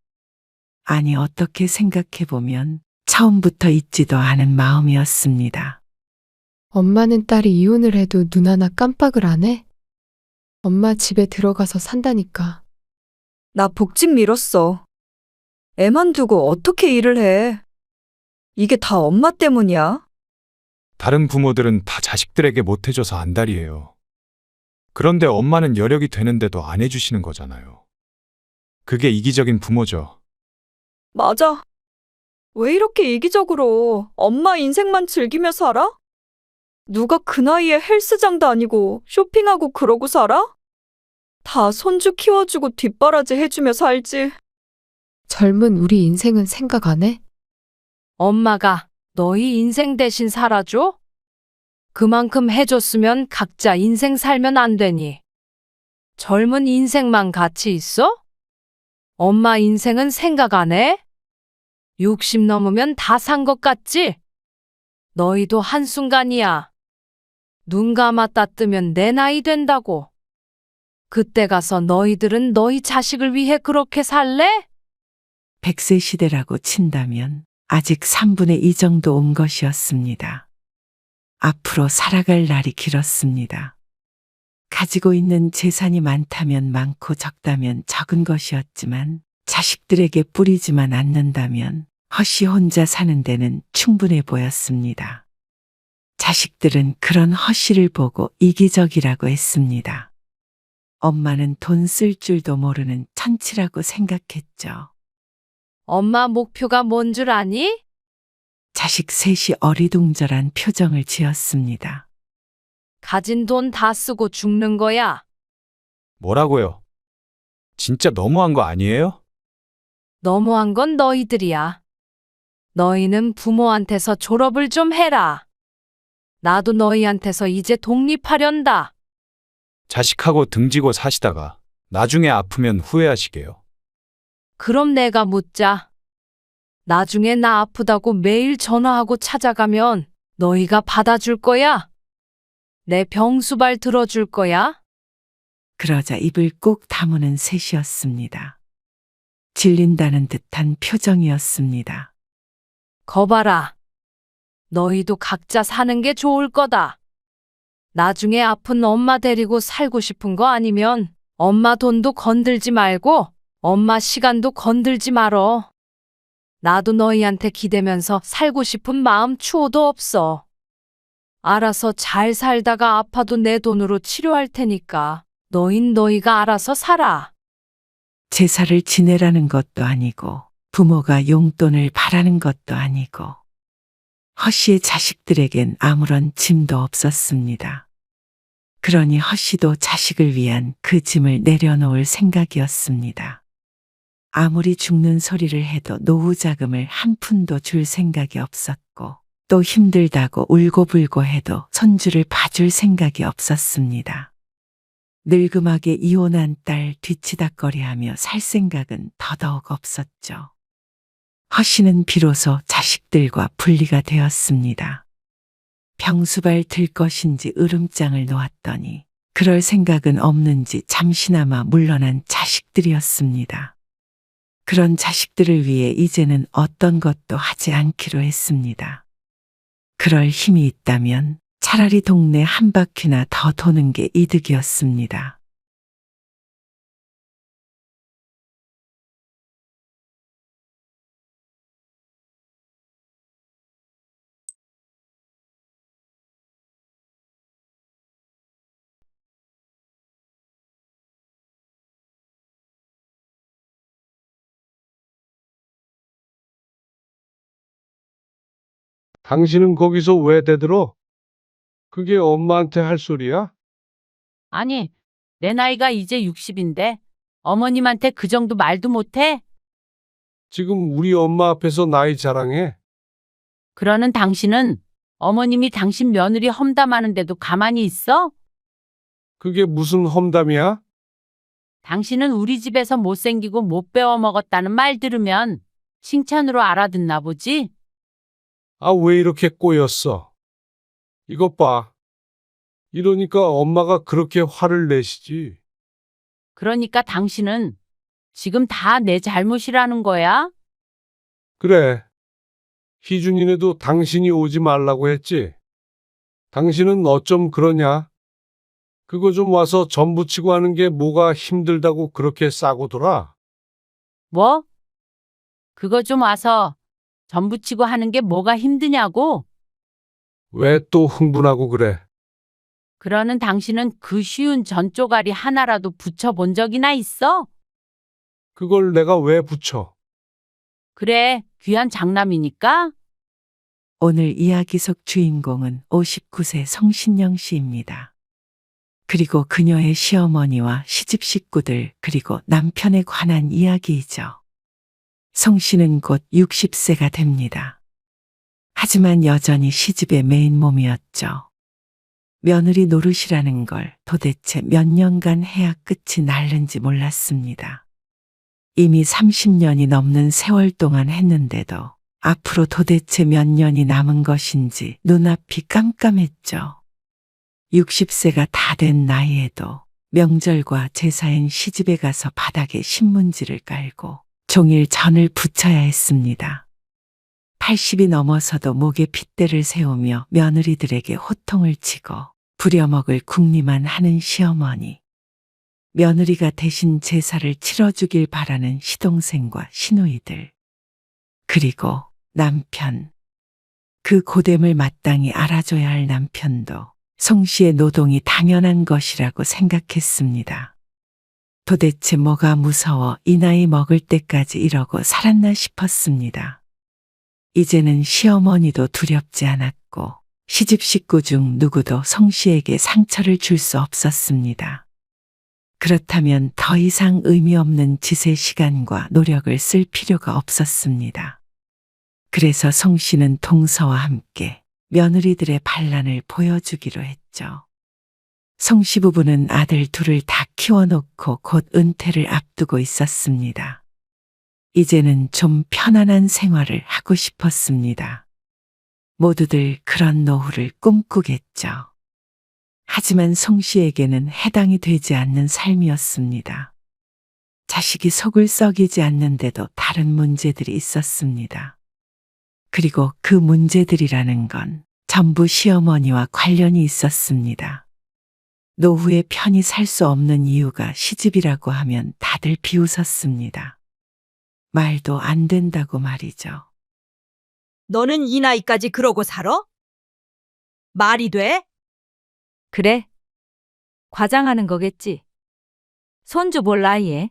S4: 아니, 어떻게 생각해보면 처음부터 있지도 않은 마음이었습니다.
S6: 엄마는 딸이 이혼을 해도 눈 하나 깜빡을 안 해? 엄마 집에 들어가서 산다니까.
S7: 나 복직 미뤘어. 애만 두고 어떻게 일을 해? 이게 다 엄마 때문이야?
S3: 다른 부모들은 다 자식들에게 못해줘서 안달이에요. 그런데 엄마는 여력이 되는데도 안 해주시는 거잖아요. 그게 이기적인 부모죠.
S7: 맞아. 왜 이렇게 이기적으로 엄마 인생만 즐기며 살아? 누가 그 나이에 헬스장 다니고 쇼핑하고 그러고 살아? 다 손주 키워주고 뒷바라지 해주며 살지.
S6: 젊은 우리 인생은 생각 안 해?
S1: 엄마가 너희 인생 대신 살아줘? 그만큼 해줬으면 각자 인생 살면 안 되니. 젊은 인생만 가치 있어? 엄마 인생은 생각 안 해? 60 넘으면 다 산 것 같지? 너희도 한순간이야. 눈 감았다 뜨면 내 나이 된다고. 그때 가서 너희들은 너희 자식을 위해 그렇게 살래?
S4: 100세 시대라고 친다면 아직 3분의 2 정도 온 것이었습니다. 앞으로 살아갈 날이 길었습니다. 가지고 있는 재산이 많다면 많고 적다면 적은 것이었지만 자식들에게 뿌리지만 않는다면 허씨 혼자 사는 데는 충분해 보였습니다. 자식들은 그런 허씨를 보고 이기적이라고 했습니다. 엄마는 돈 쓸 줄도 모르는 천치라고 생각했죠.
S1: 엄마 목표가 뭔 줄 아니?
S4: 자식 셋이 어리둥절한 표정을 지었습니다.
S1: 가진 돈 다 쓰고 죽는 거야.
S3: 뭐라고요? 진짜 너무한 거 아니에요?
S1: 너무한 건 너희들이야. 너희는 부모한테서 졸업을 좀 해라. 나도 너희한테서 이제 독립하련다.
S3: 자식하고 등지고 사시다가 나중에 아프면 후회하시게요.
S1: 그럼 내가 묻자. 나중에 나 아프다고 매일 전화하고 찾아가면 너희가 받아줄 거야? 내 병수발 들어줄 거야?
S4: 그러자 입을 꼭 다무는 셋이었습니다. 질린다는 듯한 표정이었습니다.
S1: 거봐라. 너희도 각자 사는 게 좋을 거다. 나중에 아픈 엄마 데리고 살고 싶은 거 아니면 엄마 돈도 건들지 말고 엄마 시간도 건들지 말어. 나도 너희한테 기대면서 살고 싶은 마음 추호도 없어. 알아서 잘 살다가 아파도 내 돈으로 치료할 테니까 너희가 알아서 살아.
S4: 제사를 지내라는 것도 아니고 부모가 용돈을 바라는 것도 아니고 허씨의 자식들에겐 아무런 짐도 없었습니다. 그러니 허씨도 자식을 위한 그 짐을 내려놓을 생각이었습니다. 아무리 죽는 소리를 해도 노후 자금을 한 푼도 줄 생각이 없었고 또 힘들다고 울고불고 해도 손주를 봐줄 생각이 없었습니다. 늙음하게 이혼한 딸 뒤치다꺼리하며 살 생각은 더더욱 없었죠. 허씨는 비로소 자식들과 분리가 되었습니다. 병수발 들 것인지 으름장을 놓았더니 그럴 생각은 없는지 잠시나마 물러난 자식들이었습니다. 그런 자식들을 위해 이제는 어떤 것도 하지 않기로 했습니다. 그럴 힘이 있다면 차라리 동네 한 바퀴나 더 도는 게 이득이었습니다.
S2: 당신은 거기서 왜 대들어? 그게 엄마한테 할 소리야?
S5: 아니, 내 나이가 이제 60인데 어머님한테 그 정도 말도 못해?
S2: 지금 우리 엄마 앞에서 나이 자랑해?
S5: 그러는 당신은 어머님이 당신 며느리 험담하는데도 가만히 있어?
S2: 그게 무슨 험담이야?
S5: 당신은 우리 집에서 못생기고 못 배워 먹었다는 말 들으면 칭찬으로 알아듣나 보지?
S2: 아, 왜 이렇게 꼬였어? 이것 봐. 이러니까 엄마가 그렇게 화를 내시지.
S5: 그러니까 당신은 지금 다 내 잘못이라는 거야?
S2: 그래. 희준이네도 당신이 오지 말라고 했지. 당신은 어쩜 그러냐? 그거 좀 와서 전 부치고 하는 게 뭐가 힘들다고 그렇게 싸고 돌아?
S5: 뭐? 그거 좀 와서 전 부치고 하는 게 뭐가 힘드냐고?
S2: 왜 또 흥분하고 그래?
S5: 그러는 당신은 그 쉬운 전 쪼가리 하나라도 부쳐본 적이나 있어?
S2: 그걸 내가 왜 붙여?
S5: 그래, 귀한 장남이니까?
S4: 오늘 이야기 속 주인공은 59세 성신영 씨입니다. 그리고 그녀의 시어머니와 시집 식구들 그리고 남편에 관한 이야기이죠. 성 씨는 곧 60세가 됩니다. 하지만 여전히 시집의 메인 몸이었죠. 며느리 노릇이라는 걸 도대체 몇 년간 해야 끝이 날는지 몰랐습니다. 이미 30년이 넘는 세월 동안 했는데도 앞으로 도대체 몇 년이 남은 것인지 눈앞이 깜깜했죠. 60세가 다 된 나이에도 명절과 제사엔 시집에 가서 바닥에 신문지를 깔고 종일 전을 붙여야 했습니다. 80이 넘어서도 목에 핏대를 세우며 며느리들에게 호통을 치고 부려먹을 궁리만 하는 시어머니. 며느리가 대신 제사를 치러주길 바라는 시동생과 시누이들. 그리고 남편. 그 고됨을 마땅히 알아줘야 할 남편도 송 씨의 노동이 당연한 것이라고 생각했습니다. 도대체 뭐가 무서워 이 나이 먹을 때까지 이러고 살았나 싶었습니다. 이제는 시어머니도 두렵지 않았고 시집 식구 중 누구도 송 씨에게 상처를 줄 수 없었습니다. 그렇다면 더 이상 의미 없는 짓의 시간과 노력을 쓸 필요가 없었습니다. 그래서 송 씨는 동서와 함께 며느리들의 반란을 보여주기로 했죠. 송 씨 부부는 아들 둘을 다 키워놓고 곧 은퇴를 앞두고 있었습니다. 이제는 좀 편안한 생활을 하고 싶었습니다. 모두들 그런 노후를 꿈꾸겠죠. 하지만 송 씨에게는 해당이 되지 않는 삶이었습니다. 자식이 속을 썩이지 않는데도 다른 문제들이 있었습니다. 그리고 그 문제들이라는 건 전부 시어머니와 관련이 있었습니다. 노후에 편히 살 수 없는 이유가 시집이라고 하면 다들 비웃었습니다. 말도 안 된다고 말이죠.
S10: 너는 이 나이까지 그러고 살아? 말이 돼?
S5: 그래. 과장하는 거겠지. 손주 볼 나이에.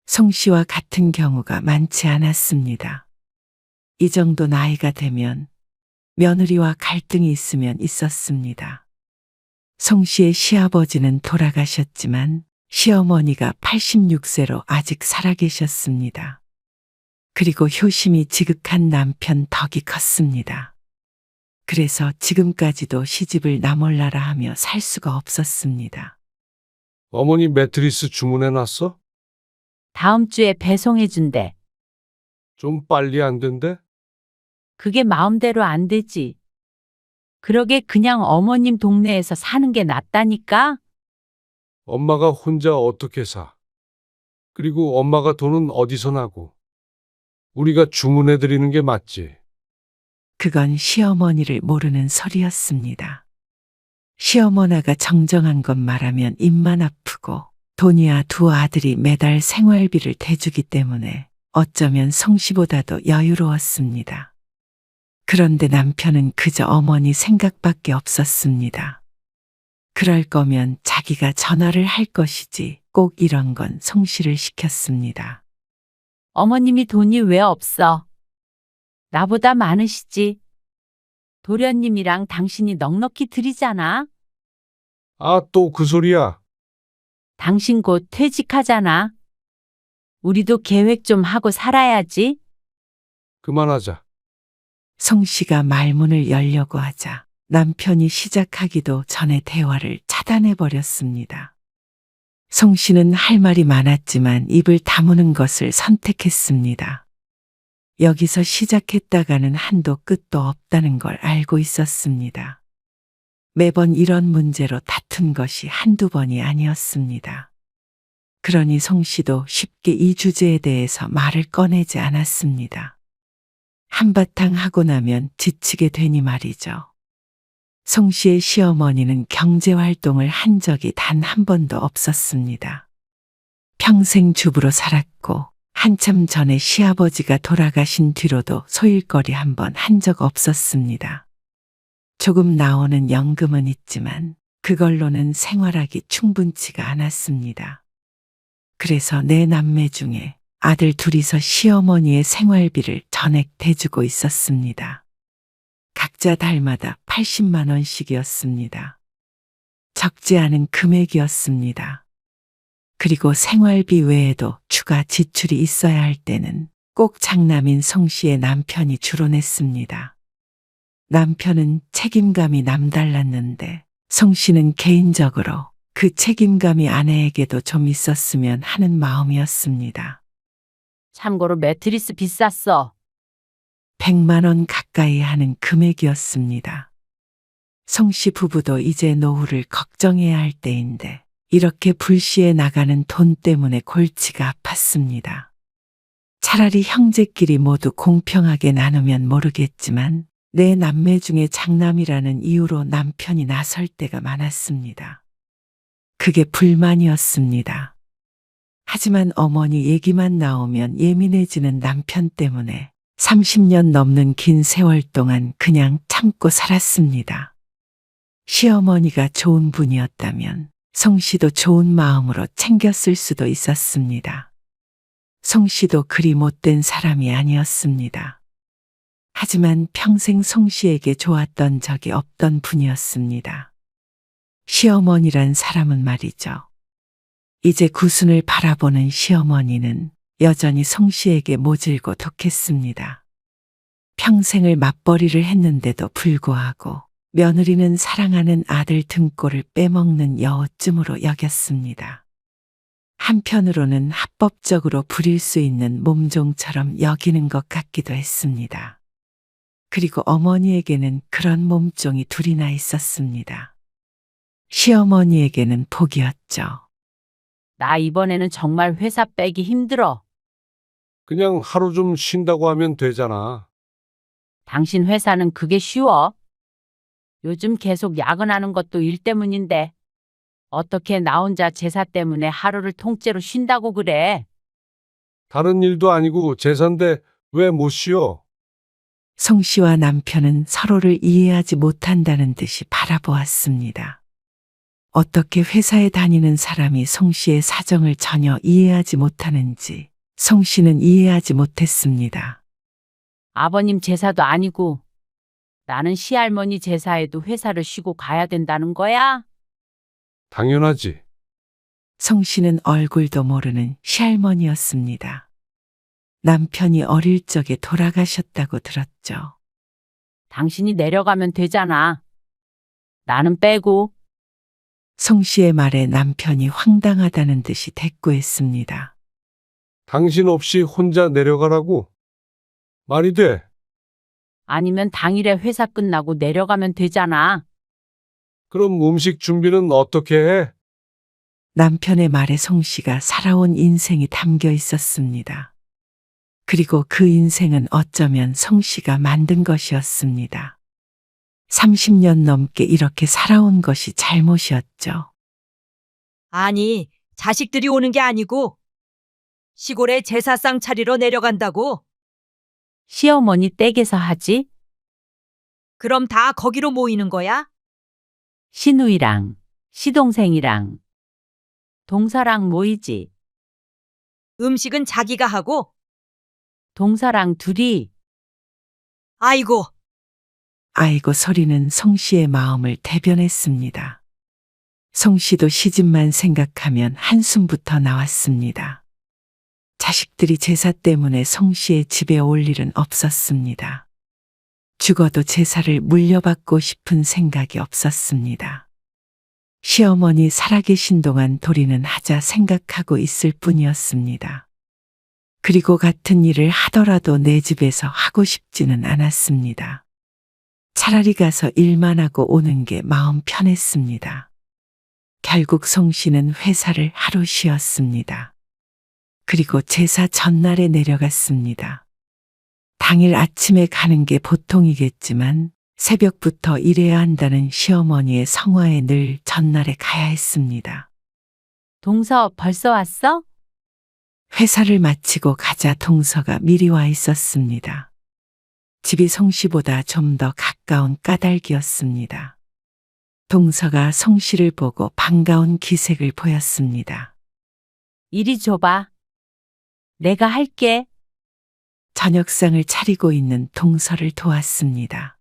S4: 송 씨와 같은 경우가 많지 않았습니다. 이 정도 나이가 되면 며느리와 갈등이 있으면 있었습니다. 송 씨의 시아버지는 돌아가셨지만 시어머니가 86세로 아직 살아계셨습니다. 그리고 효심이 지극한 남편 덕이 컸습니다. 그래서 지금까지도 시집을 나몰라라 하며 살 수가 없었습니다.
S2: 어머니 매트리스 주문해놨어?
S5: 다음 주에 배송해 준대.
S2: 좀 빨리 안 된대?
S5: 그게 마음대로 안 되지. 그러게 그냥 어머님 동네에서 사는 게 낫다니까?
S2: 엄마가 혼자 어떻게 사? 그리고 엄마가 돈은 어디서 나고? 우리가 주문해드리는 게 맞지.
S4: 그건 시어머니를 모르는 소리였습니다. 시어머니가 정정한 것 말하면 입만 아프고 돈이야 두 아들이 매달 생활비를 대주기 때문에 어쩌면 송 씨보다도 여유로웠습니다. 그런데 남편은 그저 어머니 생각밖에 없었습니다. 그럴 거면 자기가 전화를 할 것이지 꼭 이런 건 송 씨를 시켰습니다.
S5: 어머님이 돈이 왜 없어? 나보다 많으시지. 도련님이랑 당신이 넉넉히 드리잖아.
S2: 아, 또 그 소리야.
S5: 당신 곧 퇴직하잖아. 우리도 계획 좀 하고 살아야지.
S2: 그만하자.
S4: 송 씨가 말문을 열려고 하자 남편이 시작하기도 전에 대화를 차단해 버렸습니다. 송 씨는 할 말이 많았지만 입을 다무는 것을 선택했습니다. 여기서 시작했다가는 한도 끝도 없다는 걸 알고 있었습니다. 매번 이런 문제로 다툰 것이 한두 번이 아니었습니다. 그러니 송 씨도 쉽게 이 주제에 대해서 말을 꺼내지 않았습니다. 한바탕 하고 나면 지치게 되니 말이죠. 송 씨의 시어머니는 경제활동을 한 적이 단 한 번도 없었습니다. 평생 주부로 살았고 한참 전에 시아버지가 돌아가신 뒤로도 소일거리 한 번 한 적 없었습니다. 조금 나오는 연금은 있지만 그걸로는 생활하기 충분치가 않았습니다. 그래서 네 남매 중에 아들 둘이서 시어머니의 생활비를 전액 대주고 있었습니다. 각자 달마다 80만 원씩이었습니다. 적지 않은 금액이었습니다. 그리고 생활비 외에도 추가 지출이 있어야 할 때는 꼭 장남인 송 씨의 남편이 주로 냈습니다. 남편은 책임감이 남달랐는데 송 씨는 개인적으로 그 책임감이 아내에게도 좀 있었으면 하는 마음이었습니다.
S5: 참고로 매트리스 비쌌어.
S4: 100만 원 가까이 하는 금액이었습니다. 송 씨 부부도 이제 노후를 걱정해야 할 때인데 이렇게 불시에 나가는 돈 때문에 골치가 아팠습니다. 차라리 형제끼리 모두 공평하게 나누면 모르겠지만 내 남매 중에 장남이라는 이유로 남편이 나설 때가 많았습니다. 그게 불만이었습니다. 하지만 어머니 얘기만 나오면 예민해지는 남편 때문에 30년 넘는 긴 세월 동안 그냥 참고 살았습니다. 시어머니가 좋은 분이었다면 송 씨도 좋은 마음으로 챙겼을 수도 있었습니다. 송 씨도 그리 못된 사람이 아니었습니다. 하지만 평생 송 씨에게 좋았던 적이 없던 분이었습니다. 시어머니란 사람은 말이죠. 이제 구순을 바라보는 시어머니는 여전히 송 씨에게 모질고 독했습니다. 평생을 맞벌이를 했는데도 불구하고 며느리는 사랑하는 아들 등골을 빼먹는 여우쯤으로 여겼습니다. 한편으로는 합법적으로 부릴 수 있는 몸종처럼 여기는 것 같기도 했습니다. 그리고 어머니에게는 그런 몸종이 둘이나 있었습니다. 시어머니에게는 복이었죠.
S5: 나 이번에는 정말 회사 빼기 힘들어.
S2: 그냥 하루 좀 쉰다고 하면 되잖아.
S5: 당신 회사는 그게 쉬워? 요즘 계속 야근하는 것도 일 때문인데 어떻게 나 혼자 제사 때문에 하루를 통째로 쉰다고 그래?
S2: 다른 일도 아니고 제사인데 왜 못 쉬어?
S4: 송 씨와 남편은 서로를 이해하지 못한다는 듯이 바라보았습니다. 어떻게 회사에 다니는 사람이 송 씨의 사정을 전혀 이해하지 못하는지 송 씨는 이해하지 못했습니다.
S5: 아버님 제사도 아니고 나는 시할머니 제사에도 회사를 쉬고 가야 된다는 거야?
S2: 당연하지.
S4: 송 씨는 얼굴도 모르는 시할머니였습니다. 남편이 어릴 적에 돌아가셨다고 들었죠.
S5: 당신이 내려가면 되잖아. 나는 빼고.
S4: 송 씨의 말에 남편이 황당하다는 듯이 대꾸했습니다.
S2: 당신 없이 혼자 내려가라고? 말이 돼.
S5: 아니면 당일에 회사 끝나고 내려가면 되잖아.
S2: 그럼 음식 준비는 어떻게 해?
S4: 남편의 말에 송 씨가 살아온 인생이 담겨 있었습니다. 그리고 그 인생은 어쩌면 송 씨가 만든 것이었습니다. 30년 넘게 이렇게 살아온 것이 잘못이었죠.
S10: 아니, 자식들이 오는 게 아니고 시골에 제사상 차리러 내려간다고?
S5: 시어머니 댁에서 하지?
S10: 그럼 다 거기로 모이는 거야?
S5: 시누이랑 시동생이랑 동서랑 모이지.
S10: 음식은 자기가 하고?
S5: 동서랑 둘이.
S10: 아이고,
S4: 아이고 소리는 송 씨의 마음을 대변했습니다. 송 씨도 시집만 생각하면 한숨부터 나왔습니다. 자식들이 제사 때문에 송 씨의 집에 올 일은 없었습니다. 죽어도 제사를 물려받고 싶은 생각이 없었습니다. 시어머니 살아계신 동안 도리는 하자 생각하고 있을 뿐이었습니다. 그리고 같은 일을 하더라도 내 집에서 하고 싶지는 않았습니다. 차라리 가서 일만 하고 오는 게 마음 편했습니다. 결국 송 씨는 회사를 하루 쉬었습니다. 그리고 제사 전날에 내려갔습니다. 당일 아침에 가는 게 보통이겠지만 새벽부터 일해야 한다는 시어머니의 성화에 늘 전날에 가야 했습니다.
S5: 동서 벌써 왔어?
S4: 회사를 마치고 가자 동서가 미리 와 있었습니다. 집이 송 씨보다 좀 더 가까운 까닭이었습니다. 동서가 송 씨를 보고 반가운 기색을 보였습니다.
S5: 이리 줘봐. 내가 할게.
S4: 저녁상을 차리고 있는 동서를 도왔습니다.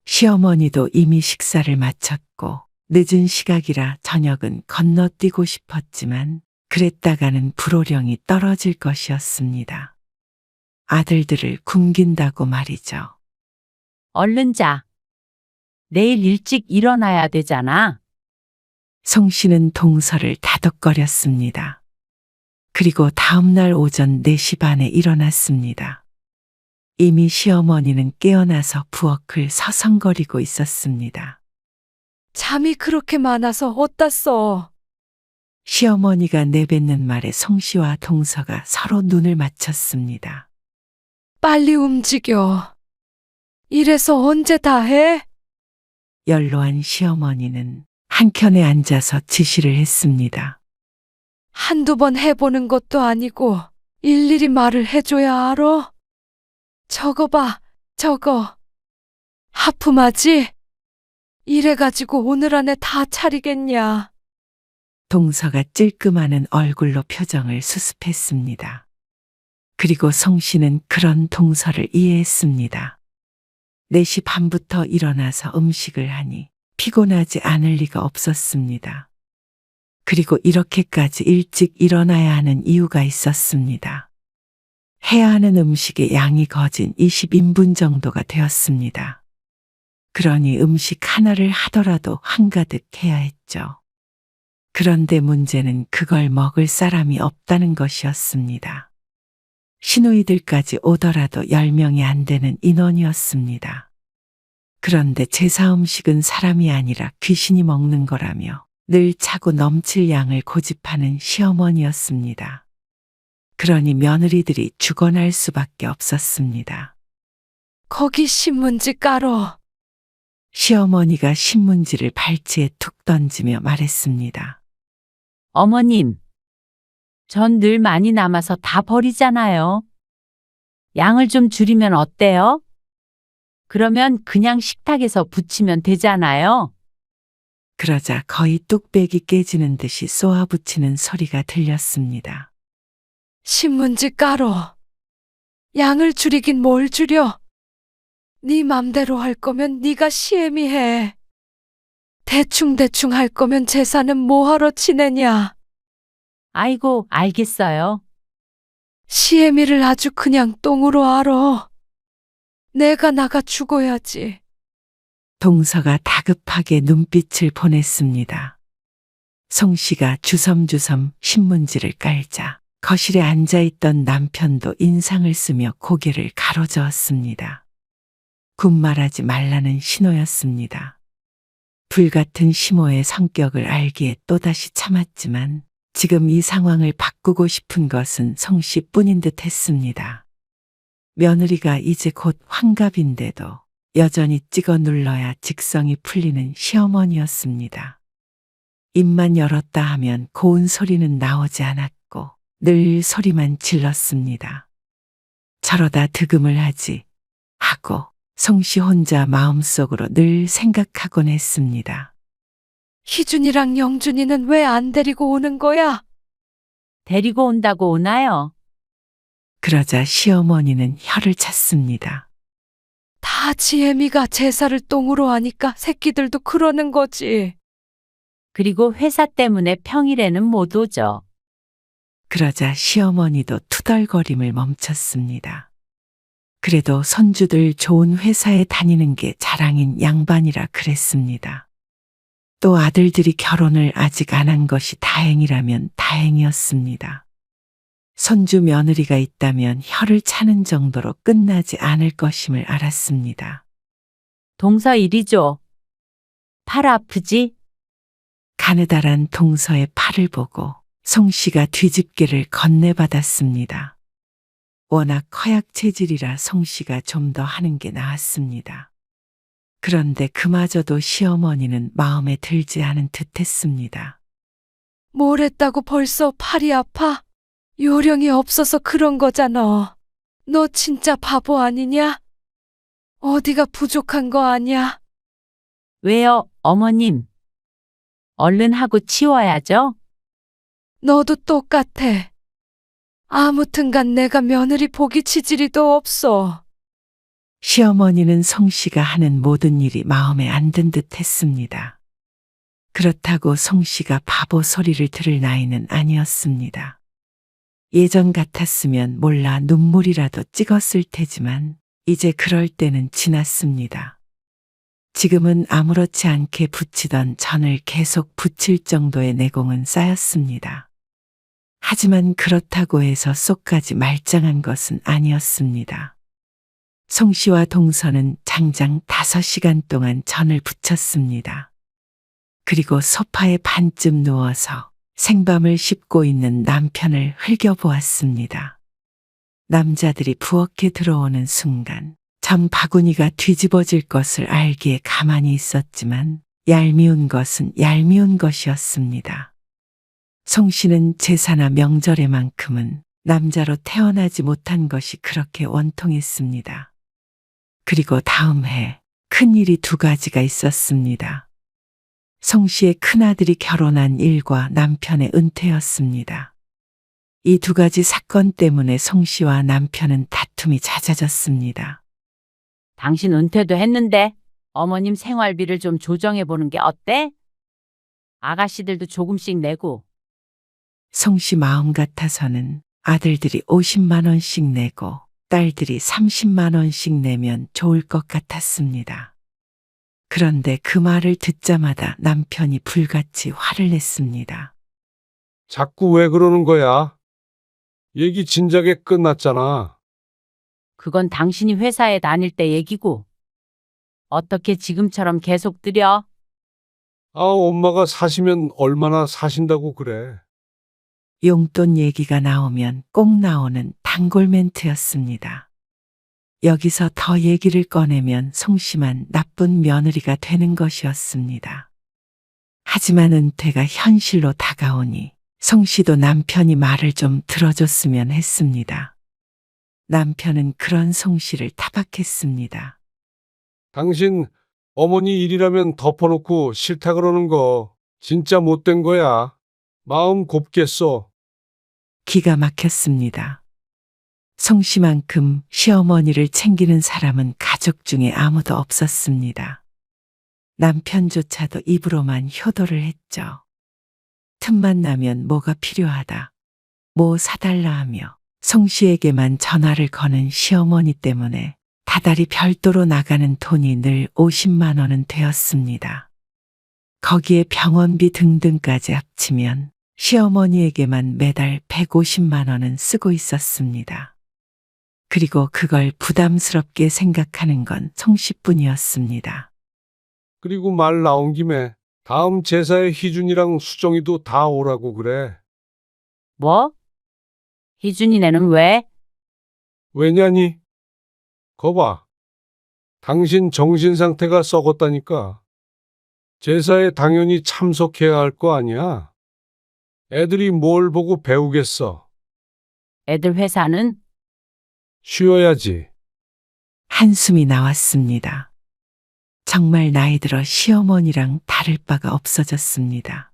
S4: 시어머니도 이미 식사를 마쳤고 늦은 시각이라 저녁은 건너뛰고 싶었지만 그랬다가는 불호령이 떨어질 것이었습니다. 아들들을 굶긴다고 말이죠.
S5: 얼른 자. 내일 일찍 일어나야 되잖아.
S4: 송 씨는 동서를 다독거렸습니다. 그리고 다음날 오전 4시 반에 일어났습니다. 이미 시어머니는 깨어나서 부엌을 서성거리고 있었습니다.
S1: 잠이 그렇게 많아서 어따 써.
S4: 시어머니가 내뱉는 말에 송 씨와 동서가 서로 눈을 맞췄습니다.
S1: 빨리 움직여. 이래서 언제 다 해?
S4: 연로한 시어머니는 한켠에 앉아서 지시를 했습니다.
S1: 한두 번 해보는 것도 아니고 일일이 말을 해줘야 알아? 저거 봐, 저거. 하품하지? 이래가지고 오늘 안에 다 차리겠냐?
S4: 동서가 찔끔하는 얼굴로 표정을 수습했습니다. 그리고 송 씨는 그런 동서를 이해했습니다. 4시 반부터 일어나서 음식을 하니 피곤하지 않을 리가 없었습니다. 그리고 이렇게까지 일찍 일어나야 하는 이유가 있었습니다. 해야 하는 음식의 양이 거진 20인분 정도가 되었습니다. 그러니 음식 하나를 하더라도 한가득 해야 했죠. 그런데 문제는 그걸 먹을 사람이 없다는 것이었습니다. 시누이들까지 오더라도 10명이 안 되는 인원이었습니다. 그런데 제사 음식은 사람이 아니라 귀신이 먹는 거라며 늘 차고 넘칠 양을 고집하는 시어머니였습니다. 그러니 며느리들이 죽어날 수밖에 없었습니다.
S1: 거기 신문지 깔어.
S4: 시어머니가 신문지를 발치에 툭 던지며 말했습니다.
S5: 어머님, 전 늘 많이 남아서 다 버리잖아요. 양을 좀 줄이면 어때요? 그러면 그냥 식탁에서 부치면 되잖아요.
S4: 그러자 거의 뚝배기 깨지는 듯이 쏘아붙이는 소리가 들렸습니다.
S1: 신문지 깔어. 양을 줄이긴 뭘 줄여? 네 맘대로 할 거면 네가 시애미 해. 대충대충 할 거면 제사는 뭐하러 지내냐?
S5: 아이고, 알겠어요.
S1: 시애미를 아주 그냥 똥으로 알아. 내가 나가 죽어야지.
S4: 동서가 다급하게 눈빛을 보냈습니다. 송 씨가 주섬주섬 신문지를 깔자 거실에 앉아있던 남편도 인상을 쓰며 고개를 가로저었습니다. 군말하지 말라는 신호였습니다. 불같은 시모의 성격을 알기에 또다시 참았지만 지금 이 상황을 바꾸고 싶은 것은 송 씨뿐인 듯 했습니다. 며느리가 이제 곧 환갑인데도 여전히 찍어 눌러야 직성이 풀리는 시어머니였습니다. 입만 열었다 하면 고운 소리는 나오지 않았고 늘 소리만 질렀습니다. 저러다 득음을 하지 하고 송 씨 혼자 마음속으로 늘 생각하곤 했습니다.
S1: 희준이랑 영준이는 왜 안 데리고 오는 거야?
S5: 데리고 온다고 오나요?
S4: 그러자 시어머니는 혀를 찼습니다.
S1: 다 지혜미가 제사를 똥으로 하니까 새끼들도 그러는 거지.
S5: 그리고 회사 때문에 평일에는 못 오죠.
S4: 그러자 시어머니도 투덜거림을 멈췄습니다. 그래도 손주들 좋은 회사에 다니는 게 자랑인 양반이라 그랬습니다. 또 아들들이 결혼을 아직 안 한 것이 다행이라면 다행이었습니다. 손주 며느리가 있다면 혀를 차는 정도로 끝나지 않을 것임을 알았습니다.
S5: 동서 이리죠. 팔 아프지?
S4: 가느다란 동서의 팔을 보고 송 씨가 뒤집개를 건네받았습니다. 워낙 허약 체질이라 송 씨가 좀 더 하는 게 나았습니다. 그런데 그마저도 시어머니는 마음에 들지 않은 듯 했습니다.
S1: 뭘 했다고 벌써 팔이 아파? 요령이 없어서 그런 거잖아. 너 진짜 바보 아니냐? 어디가 부족한 거 아니야?
S5: 왜요, 어머님? 얼른 하고 치워야죠.
S1: 너도 똑같아. 아무튼간 내가 며느리 보기 치질이도 없어.
S4: 시어머니는 송 씨가 하는 모든 일이 마음에 안 든 듯 했습니다. 그렇다고 송 씨가 바보 소리를 들을 나이는 아니었습니다. 예전 같았으면 몰라 눈물이라도 찍었을 테지만 이제 그럴 때는 지났습니다. 지금은 아무렇지 않게 붙이던 전을 계속 붙일 정도의 내공은 쌓였습니다. 하지만 그렇다고 해서 쏙까지 말짱한 것은 아니었습니다. 송 씨와 동서는 장장 5시간 동안 전을 붙였습니다. 그리고 소파에 반쯤 누워서 생밤을 씹고 있는 남편을 흘겨보았습니다. 남자들이 부엌에 들어오는 순간 전 바구니가 뒤집어질 것을 알기에 가만히 있었지만 얄미운 것은 얄미운 것이었습니다. 송 씨는 제사나 명절에만큼은 남자로 태어나지 못한 것이 그렇게 원통했습니다. 그리고 다음 해 큰일이 두 가지가 있었습니다. 송 씨의 큰아들이 결혼한 일과 남편의 은퇴였습니다. 이 두 가지 사건 때문에 송 씨와 남편은 다툼이 잦아졌습니다.
S5: 당신 은퇴도 했는데 어머님 생활비를 좀 조정해 보는 게 어때? 아가씨들도 조금씩 내고.
S4: 송 씨 마음 같아서는 아들들이 50만 원씩 내고 딸들이 30만 원씩 내면 좋을 것 같았습니다. 그런데 그 말을 듣자마자 남편이 불같이 화를 냈습니다.
S2: 자꾸 왜 그러는 거야? 얘기 진작에 끝났잖아.
S5: 그건 당신이 회사에 다닐 때 얘기고. 어떻게 지금처럼 계속 들여?
S2: 아, 엄마가 사시면 얼마나 사신다고 그래.
S4: 용돈 얘기가 나오면 꼭 나오는 단골 멘트였습니다. 여기서 더 얘기를 꺼내면 송 씨만 나쁜 며느리가 되는 것이었습니다. 하지만 은퇴가 현실로 다가오니 송 씨도 남편이 말을 좀 들어줬으면 했습니다. 남편은 그런 송 씨를 타박했습니다.
S2: 당신 어머니 일이라면 덮어놓고 싫다 그러는 거 진짜 못된 거야. 마음 곱겠어.
S4: 기가 막혔습니다. 송 씨만큼 시어머니를 챙기는 사람은 가족 중에 아무도 없었습니다. 남편조차도 입으로만 효도를 했죠. 틈만 나면 뭐가 필요하다, 뭐 사달라 하며 송 씨에게만 전화를 거는 시어머니 때문에 다달이 별도로 나가는 돈이 늘 50만 원은 되었습니다. 거기에 병원비 등등까지 합치면 시어머니에게만 매달 150만 원은 쓰고 있었습니다. 그리고 그걸 부담스럽게 생각하는 건 송 씨뿐이었습니다.
S2: 그리고 말 나온 김에 다음 제사에 희준이랑 수정이도 다 오라고 그래.
S5: 뭐? 희준이네는 왜?
S2: 왜냐니? 거봐. 당신 정신 상태가 썩었다니까. 제사에 당연히 참석해야 할 거 아니야. 애들이 뭘 보고 배우겠어.
S5: 애들 회사는?
S2: 쉬어야지.
S4: 한숨이 나왔습니다. 정말 나이 들어 시어머니랑 다를 바가 없어졌습니다.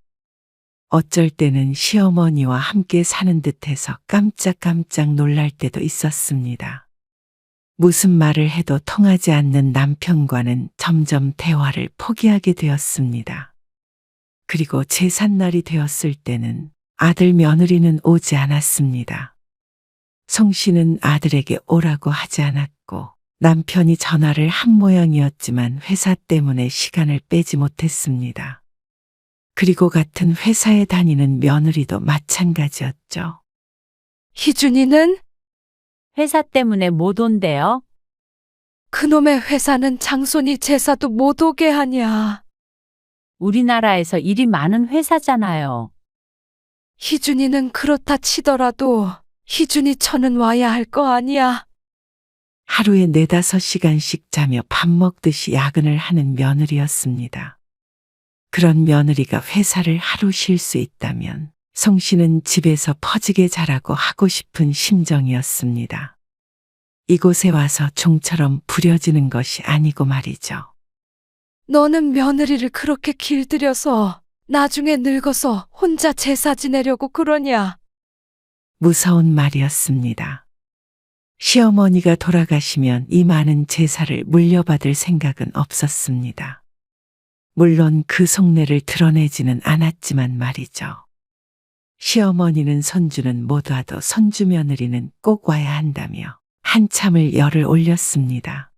S4: 어쩔 때는 시어머니와 함께 사는 듯해서 깜짝깜짝 놀랄 때도 있었습니다. 무슨 말을 해도 통하지 않는 남편과는 점점 대화를 포기하게 되었습니다. 그리고 제삿날이 되었을 때는 아들 며느리는 오지 않았습니다. 송 씨는 아들에게 오라고 하지 않았고 남편이 전화를 한 모양이었지만 회사 때문에 시간을 빼지 못했습니다. 그리고 같은 회사에 다니는 며느리도 마찬가지였죠.
S1: 희준이는?
S5: 회사 때문에 못 온대요.
S1: 그놈의 회사는 장손이 제사도 못 오게 하냐.
S5: 우리나라에서 일이 많은 회사잖아요.
S1: 희준이는 그렇다 치더라도 희준이 처는 와야 할 거 아니야.
S4: 하루에 4~5시간씩 자며 밥 먹듯이 야근을 하는 며느리였습니다. 그런 며느리가 회사를 하루 쉴 수 있다면 송 씨는 집에서 퍼지게 자라고 하고 싶은 심정이었습니다. 이곳에 와서 종처럼 부려지는 것이 아니고 말이죠.
S1: 너는 며느리를 그렇게 길들여서 나중에 늙어서 혼자 제사 지내려고 그러냐?
S4: 무서운 말이었습니다. 시어머니가 돌아가시면 이 많은 제사를 물려받을 생각은 없었습니다. 물론 그 속내를 드러내지는 않았지만 말이죠. 시어머니는 손주는 못 와도 손주 며느리는 꼭 와야 한다며 한참을 열을 올렸습니다.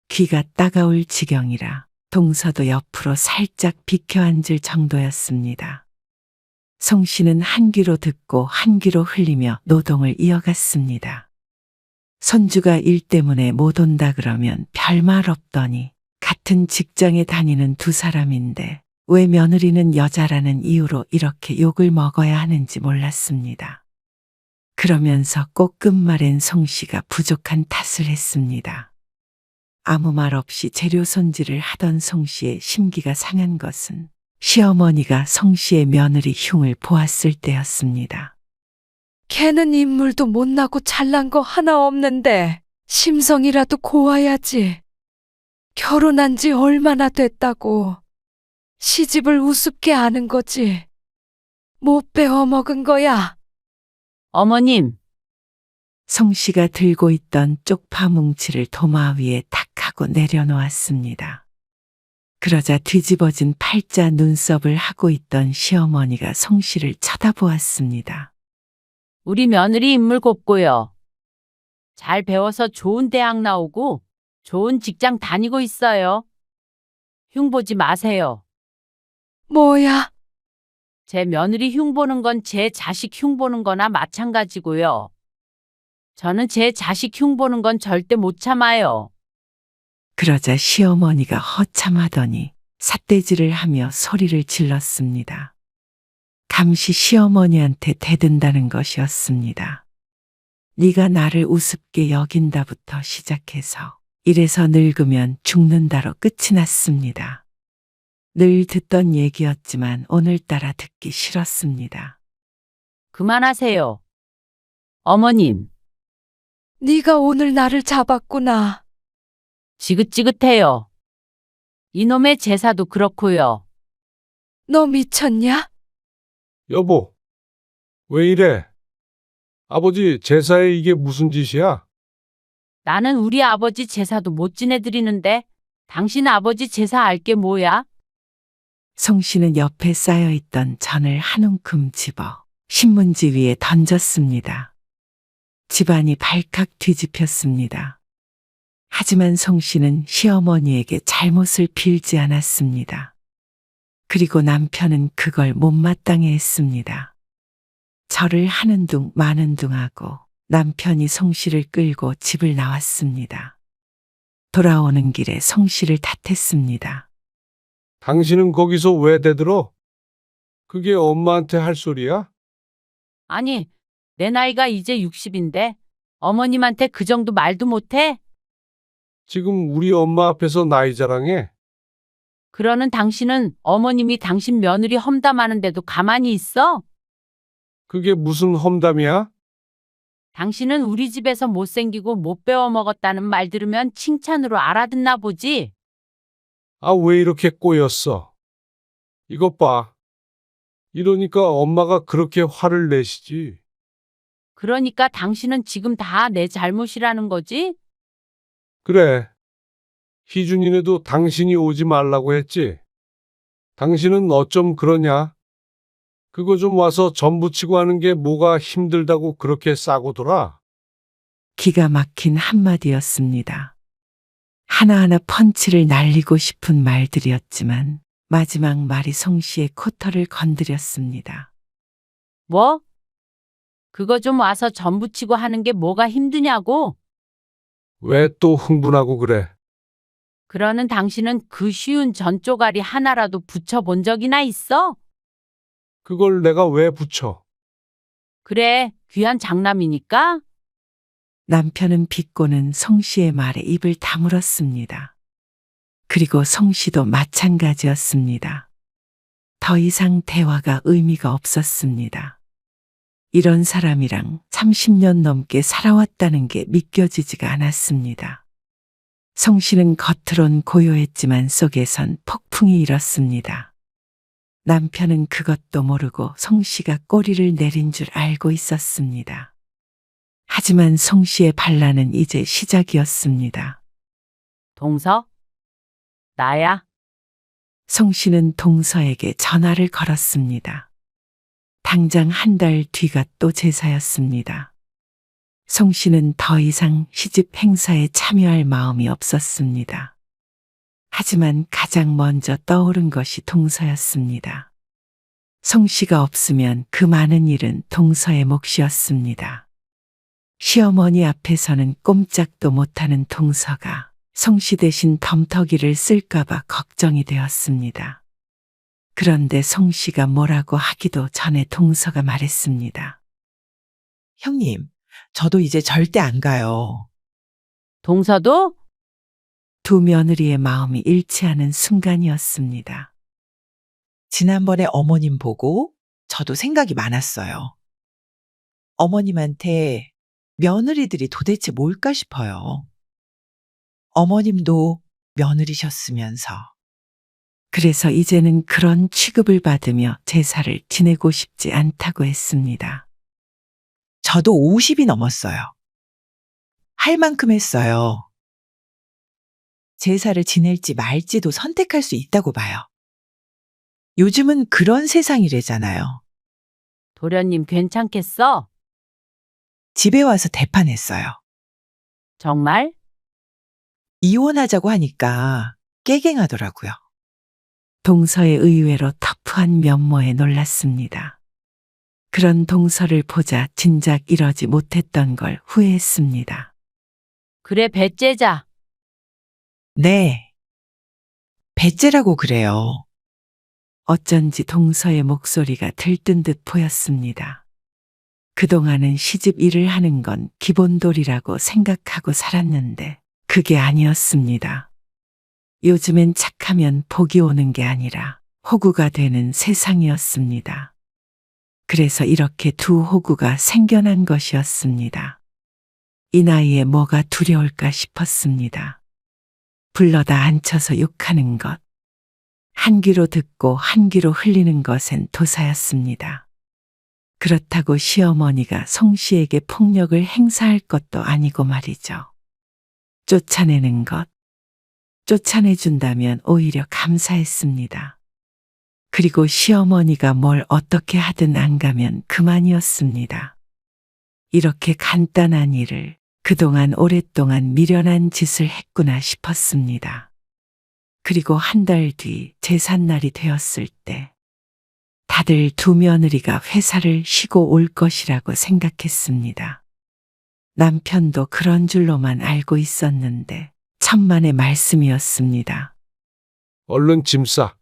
S4: 귀가 따가울 지경이라 동서도 옆으로 살짝 비켜 앉을 정도였습니다. 송 씨는 한 귀로 듣고 한 귀로 흘리며 노동을 이어갔습니다. 손주가 일 때문에 못 온다 그러면 별말 없더니 같은 직장에 다니는 두 사람인데 왜 며느리는 여자라는 이유로 이렇게 욕을 먹어야 하는지 몰랐습니다. 그러면서 꼭 끝말엔 송 씨가 부족한 탓을 했습니다. 아무 말 없이 재료 손질을 하던 송 씨의 심기가 상한 것은 시어머니가 송 씨의 며느리 흉을 보았을 때였습니다.
S1: 걔는 인물도 못나고 잘난 거 하나 없는데 심성이라도 고와야지. 결혼한 지 얼마나 됐다고. 시집을 우습게 아는 거지. 못 배워먹은 거야.
S5: 어머님,
S4: 송 씨가 들고 있던 쪽파 뭉치를 도마 위에 탁 하고 내려놓았습니다. 그러자 뒤집어진 팔자 눈썹을 하고 있던 시어머니가 송 씨를 쳐다보았습니다.
S5: 우리 며느리 인물 곱고요. 잘 배워서 좋은 대학 나오고 좋은 직장 다니고 있어요. 흉 보지 마세요.
S1: 뭐야?
S5: 제 며느리 흉 보는 건 제 자식 흉 보는 거나 마찬가지고요. 저는 제 자식 흉 보는 건 절대 못 참아요.
S4: 그러자 시어머니가 허참하더니 삿대질을 하며 소리를 질렀습니다. 감시 시어머니한테 대든다는 것이었습니다. 네가 나를 우습게 여긴다부터 시작해서 이래서 늙으면 죽는다로 끝이 났습니다. 늘 듣던 얘기였지만 오늘따라 듣기 싫었습니다.
S5: 그만하세요. 어머님,
S1: 네가 오늘 나를 잡았구나.
S5: 지긋지긋해요. 이놈의 제사도 그렇고요.
S1: 너 미쳤냐?
S2: 여보, 왜 이래? 아버지 제사에 이게 무슨 짓이야?
S5: 나는 우리 아버지 제사도 못 지내드리는데 당신 아버지 제사 알게 뭐야?
S4: 송 씨는 옆에 쌓여있던 전을 한 움큼 집어 신문지 위에 던졌습니다. 집안이 발칵 뒤집혔습니다. 하지만 송 씨는 시어머니에게 잘못을 빌지 않았습니다. 그리고 남편은 그걸 못마땅해 했습니다. 절을 하는 둥 마는 둥 하고 남편이 송 씨를 끌고 집을 나왔습니다. 돌아오는 길에 송 씨를 탓했습니다.
S2: 당신은 거기서 왜 대들어? 그게 엄마한테 할 소리야?
S5: 아니, 내 나이가 이제 60인데 어머님한테 그 정도 말도 못해?
S2: 지금 우리 엄마 앞에서 나이 자랑해?
S5: 그러는 당신은 어머님이 당신 며느리 험담하는데도 가만히 있어?
S2: 그게 무슨 험담이야?
S5: 당신은 우리 집에서 못생기고 못 배워 먹었다는 말 들으면 칭찬으로 알아듣나 보지?
S2: 아, 왜 이렇게 꼬였어? 이것 봐. 이러니까 엄마가 그렇게 화를 내시지.
S5: 그러니까 당신은 지금 다 내 잘못이라는 거지?
S2: 그래. 희준이네도 당신이 오지 말라고 했지. 당신은 어쩜 그러냐? 그거 좀 와서 전 부치고 하는 게 뭐가 힘들다고 그렇게 싸고 돌아?
S4: 기가 막힌 한마디였습니다. 하나하나 펀치를 날리고 싶은 말들이었지만 마지막 말이 송 씨의 코털을 건드렸습니다.
S5: 뭐? 그거 좀 와서 전 부치고 하는 게 뭐가 힘드냐고?
S2: 왜 또 흥분하고 그래?
S5: 그러는 당신은 그 쉬운 전 쪼가리 하나라도 붙여본 적이나 있어?
S2: 그걸 내가 왜 붙여?
S5: 그래, 귀한 장남이니까?
S4: 남편은 비꼬는 송 씨의 말에 입을 다물었습니다. 그리고 송 씨도 마찬가지였습니다. 더 이상 대화가 의미가 없었습니다. 이런 사람이랑 30년 넘게 살아왔다는 게 믿겨지지가 않았습니다. 송 씨는 겉으론 고요했지만 속에선 폭풍이 일었습니다. 남편은 그것도 모르고 송 씨가 꼬리를 내린 줄 알고 있었습니다. 하지만 송 씨의 반란은 이제 시작이었습니다.
S5: 동서? 나야?
S4: 송 씨는 동서에게 전화를 걸었습니다. 당장 한 달 뒤가 또 제사였습니다. 송 씨는 더 이상 시집 행사에 참여할 마음이 없었습니다. 하지만 가장 먼저 떠오른 것이 동서였습니다. 송 씨가 없으면 그 많은 일은 동서의 몫이었습니다. 시어머니 앞에서는 꼼짝도 못하는 동서가 송 씨 대신 덤터기를 쓸까봐 걱정이 되었습니다. 그런데 송 씨가 뭐라고 하기도 전에 동서가 말했습니다.
S11: 형님, 저도 이제 절대 안 가요.
S5: 동서도?
S4: 두 며느리의 마음이 일치하는 순간이었습니다.
S11: 지난번에 어머님 보고 저도 생각이 많았어요. 어머님한테 며느리들이 도대체 뭘까 싶어요. 어머님도 며느리셨으면서.
S4: 그래서 이제는 그런 취급을 받으며 제사를 지내고 싶지 않다고 했습니다.
S11: 저도 50이 넘었어요. 할 만큼 했어요. 제사를 지낼지 말지도 선택할 수 있다고 봐요. 요즘은 그런 세상이래잖아요.
S5: 도련님 괜찮겠어?
S11: 집에 와서 대판했어요.
S5: 정말?
S11: 이혼하자고 하니까 깨갱하더라고요.
S4: 동서의 의외로 터프한 면모에 놀랐습니다. 그런 동서를 보자 진작 이러지 못했던 걸 후회했습니다.
S5: 그래, 배째자.
S11: 네. 배째라고 그래요.
S4: 어쩐지 동서의 목소리가 들뜬 듯 보였습니다. 그동안은 시집 일을 하는 건 기본도리라고 생각하고 살았는데 그게 아니었습니다. 요즘엔 착하면 복이 오는 게 아니라 호구가 되는 세상이었습니다. 그래서 이렇게 두 호구가 생겨난 것이었습니다. 이 나이에 뭐가 두려울까 싶었습니다. 불러다 앉혀서 욕하는 것, 한 귀로 듣고 한 귀로 흘리는 것엔 도사였습니다. 그렇다고 시어머니가 송 씨에게 폭력을 행사할 것도 아니고 말이죠. 쫓아내는 것, 쫓아내준다면 오히려 감사했습니다. 그리고 시어머니가 뭘 어떻게 하든 안 가면 그만이었습니다. 이렇게 간단한 일을 그동안 오랫동안 미련한 짓을 했구나 싶었습니다. 그리고 한 달 뒤 제삿날이 되었을 때 다들 두 며느리가 회사를 쉬고 올 것이라고 생각했습니다. 남편도 그런 줄로만 알고 있었는데 천만의 말씀이었습니다.
S2: 얼른 짐 싸.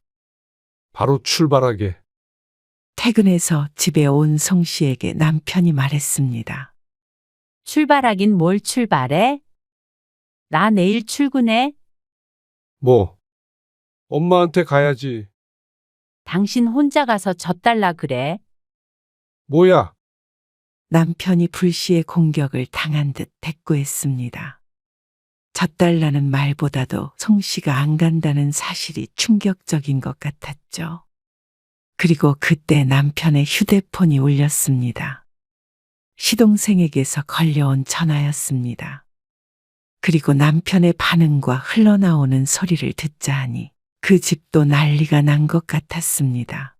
S2: 바로 출발하게.
S4: 퇴근해서 집에 온 송 씨에게 남편이 말했습니다.
S5: 출발하긴 뭘 출발해? 나 내일 출근해.
S2: 뭐? 엄마한테 가야지.
S5: 당신 혼자 가서 젖달라 그래.
S2: 뭐야?
S4: 남편이 불시의 공격을 당한 듯 대꾸했습니다. 젖달라는 말보다도 송 씨가 안 간다는 사실이 충격적인 것 같았죠. 그리고 그때 남편의 휴대폰이 울렸습니다. 시동생에게서 걸려온 전화였습니다. 그리고 남편의 반응과 흘러나오는 소리를 듣자 하니 그 집도 난리가 난 것 같았습니다.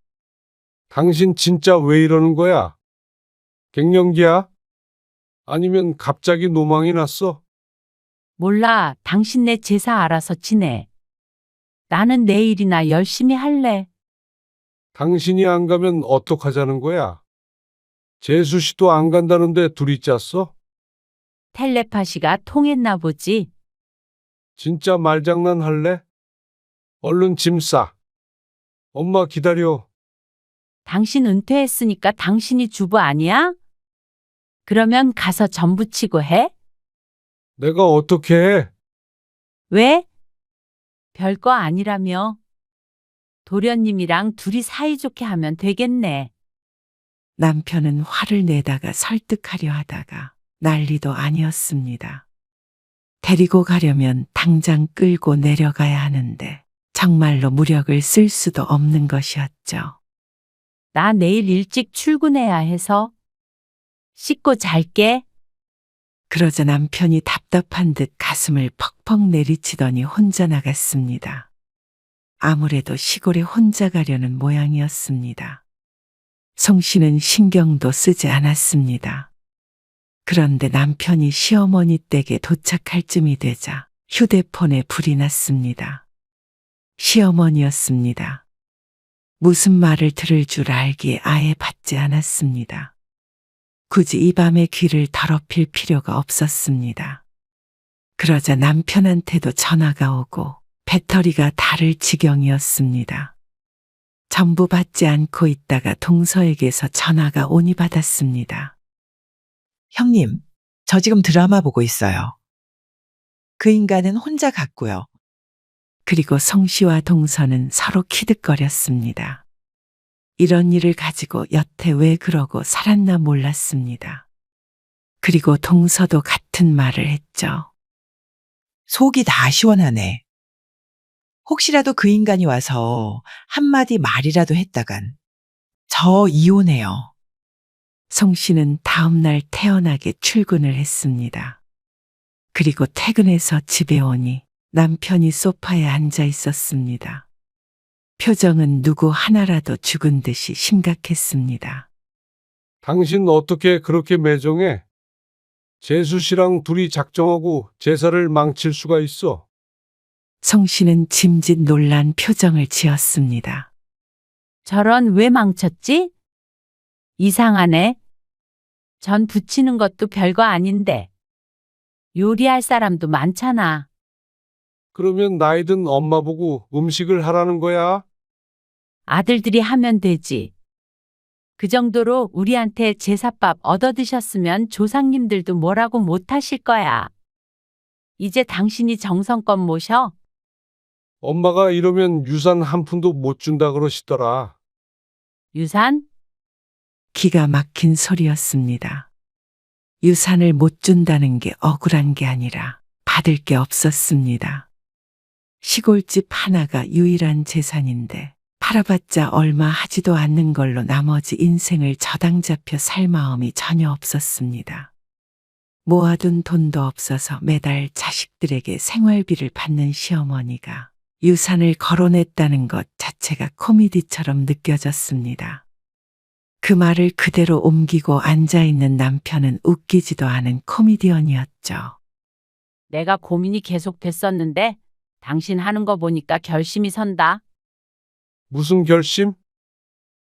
S2: 당신 진짜 왜 이러는 거야? 갱년기야? 아니면 갑자기 노망이 났어?
S5: 몰라, 당신네 제사 알아서 지내. 나는 내일이나 열심히 할래.
S2: 당신이 안 가면 어떡하자는 거야? 재수 씨도 안 간다는데 둘이 짰어?
S5: 텔레파시가 통했나 보지.
S2: 진짜 말장난 할래? 얼른 짐 싸. 엄마 기다려.
S5: 당신 은퇴했으니까 당신이 주부 아니야? 그러면 가서 전 부치고 해?
S2: 내가 어떻게 해?
S5: 왜? 별거 아니라며. 도련님이랑 둘이 사이좋게 하면 되겠네.
S4: 남편은 화를 내다가 설득하려 하다가 난리도 아니었습니다. 데리고 가려면 당장 끌고 내려가야 하는데 정말로 무력을 쓸 수도 없는 것이었죠.
S5: 나 내일 일찍 출근해야 해서. 씻고 잘게.
S4: 그러자 남편이 답답한 듯 가슴을 퍽퍽 내리치더니 혼자 나갔습니다. 아무래도 시골에 혼자 가려는 모양이었습니다. 송 씨는 신경도 쓰지 않았습니다. 그런데 남편이 시어머니 댁에 도착할 쯤이 되자 휴대폰에 불이 났습니다. 시어머니였습니다. 무슨 말을 들을 줄 알기에 아예 받지 않았습니다. 굳이 이 밤에 귀를 더럽힐 필요가 없었습니다. 그러자 남편한테도 전화가 오고 배터리가 닳을 지경이었습니다. 전부 받지 않고 있다가 동서에게서 전화가 오니 받았습니다.
S11: 형님, 저 지금 드라마 보고 있어요. 그 인간은 혼자 갔고요.
S4: 그리고 송 씨와 동서는 서로 키득거렸습니다. 이런 일을 가지고 여태 왜 그러고 살았나 몰랐습니다. 그리고 동서도 같은 말을 했죠.
S11: 속이 다 시원하네. 혹시라도 그 인간이 와서 한마디 말이라도 했다간 저 이혼해요.
S4: 송 씨는 다음 날 태연하게 출근을 했습니다. 그리고 퇴근해서 집에 오니 남편이 소파에 앉아 있었습니다. 표정은 누구 하나라도 죽은 듯이 심각했습니다.
S2: 당신 어떻게 그렇게 매정해? 재수 씨랑 둘이 작정하고 제사를 망칠 수가 있어.
S4: 송 씨는 짐짓 놀란 표정을 지었습니다.
S5: 저런 왜 망쳤지? 이상하네. 전 부치는 것도 별거 아닌데. 요리할 사람도 많잖아.
S2: 그러면 나이든 엄마 보고 음식을 하라는 거야?
S5: 아들들이 하면 되지. 그 정도로 우리한테 제사밥 얻어드셨으면 조상님들도 뭐라고 못하실 거야. 이제 당신이 정성껏 모셔.
S2: 엄마가 이러면 유산 한 푼도 못 준다 그러시더라.
S5: 유산?
S4: 기가 막힌 소리였습니다. 유산을 못 준다는 게 억울한 게 아니라 받을 게 없었습니다. 시골집 하나가 유일한 재산인데 팔아봤자 얼마 하지도 않는 걸로 나머지 인생을 저당 잡혀 살 마음이 전혀 없었습니다. 모아둔 돈도 없어서 매달 자식들에게 생활비를 받는 시어머니가 유산을 거론했다는 것 자체가 코미디처럼 느껴졌습니다. 그 말을 그대로 옮기고 앉아있는 남편은 웃기지도 않은 코미디언이었죠.
S5: 내가 고민이 계속 됐었는데 당신 하는 거 보니까 결심이 선다.
S2: 무슨 결심?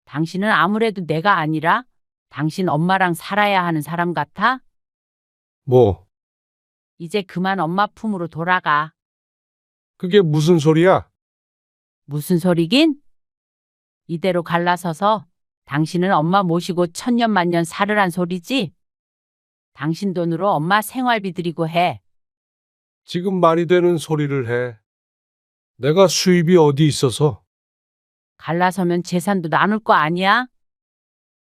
S5: 당신은 아무래도 내가 아니라 당신 엄마랑 살아야 하는 사람 같아?
S2: 뭐,
S5: 이제 그만 엄마 품으로 돌아가.
S2: 그게 무슨 소리야?
S5: 무슨 소리긴? 이대로 갈라서서 당신은 엄마 모시고 천년만년 살으란 소리지? 당신 돈으로 엄마 생활비 드리고 해.
S2: 지금 말이 되는 소리를 해. 내가 수입이 어디 있어서?
S5: 갈라서면 재산도 나눌 거 아니야?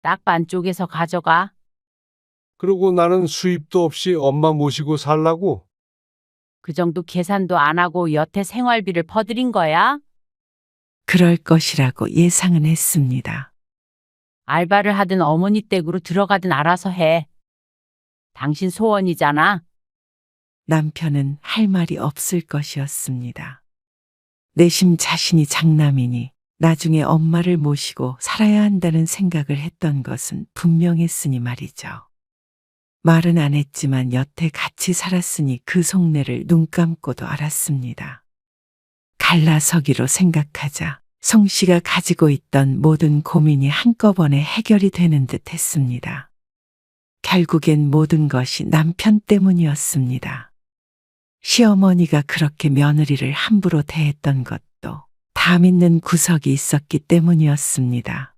S5: 딱 반쪽에서 가져가.
S2: 그러고 나는 수입도 없이 엄마 모시고 살라고?
S5: 그 정도 계산도 안 하고 여태 생활비를 퍼드린 거야?
S4: 그럴 것이라고 예상은 했습니다.
S5: 알바를 하든 어머니 댁으로 들어가든 알아서 해. 당신 소원이잖아.
S4: 남편은 할 말이 없을 것이었습니다. 내심 자신이 장남이니 나중에 엄마를 모시고 살아야 한다는 생각을 했던 것은 분명했으니 말이죠. 말은 안 했지만 여태 같이 살았으니 그 속내를 눈 감고도 알았습니다. 갈라서기로 생각하자 송 씨가 가지고 있던 모든 고민이 한꺼번에 해결이 되는 듯 했습니다. 결국엔 모든 것이 남편 때문이었습니다. 시어머니가 그렇게 며느리를 함부로 대했던 것도 다 믿는 구석이 있었기 때문이었습니다.